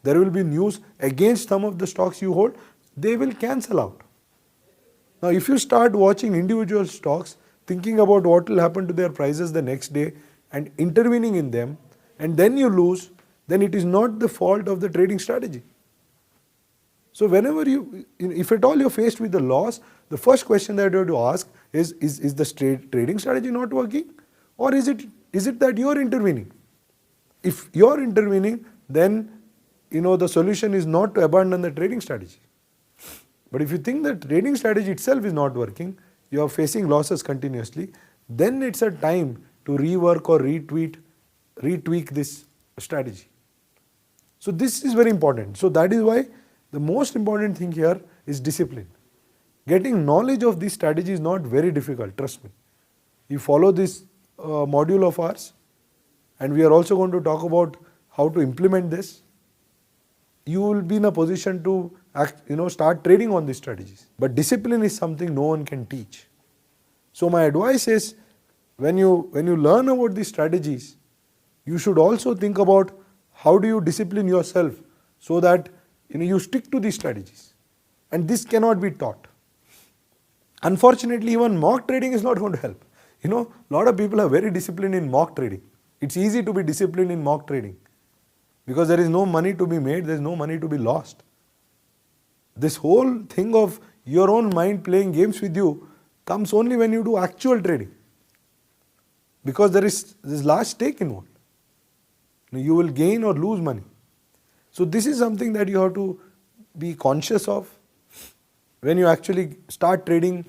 There will be news against some of the stocks you hold. They will cancel out. Now, if you start watching individual stocks, thinking about what will happen to their prices the next day and intervening in them, and then you lose, then it is not the fault of the trading strategy. So whenever if at all you're faced with a loss, the first question that you have to ask is the trading strategy not working, or is it that you're intervening? If you're intervening, then the solution is not to abandon the trading strategy. But if you think that trading strategy itself is not working, you are facing losses continuously, then it's a time to rework or retweak this strategy. So this is very important. So that is why the most important thing here is discipline. Getting knowledge of this strategy is not very difficult, trust me. You follow this module of ours, and we are also going to talk about how to implement this. You will be in a position to start trading on these strategies. But discipline is something no one can teach. So my advice is, when you learn about these strategies, you should also think about how do you discipline yourself so that you stick to these strategies. And this cannot be taught. Unfortunately, even mock trading is not going to help. A lot of people are very disciplined in mock trading. It's easy to be disciplined in mock trading because there is no money to be made, there is no money to be lost. This whole thing of your own mind playing games with you comes only when you do actual trading, because there is this large stake involved. You will gain or lose money. So this is something that you have to be conscious of when you actually start trading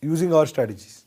using our strategies.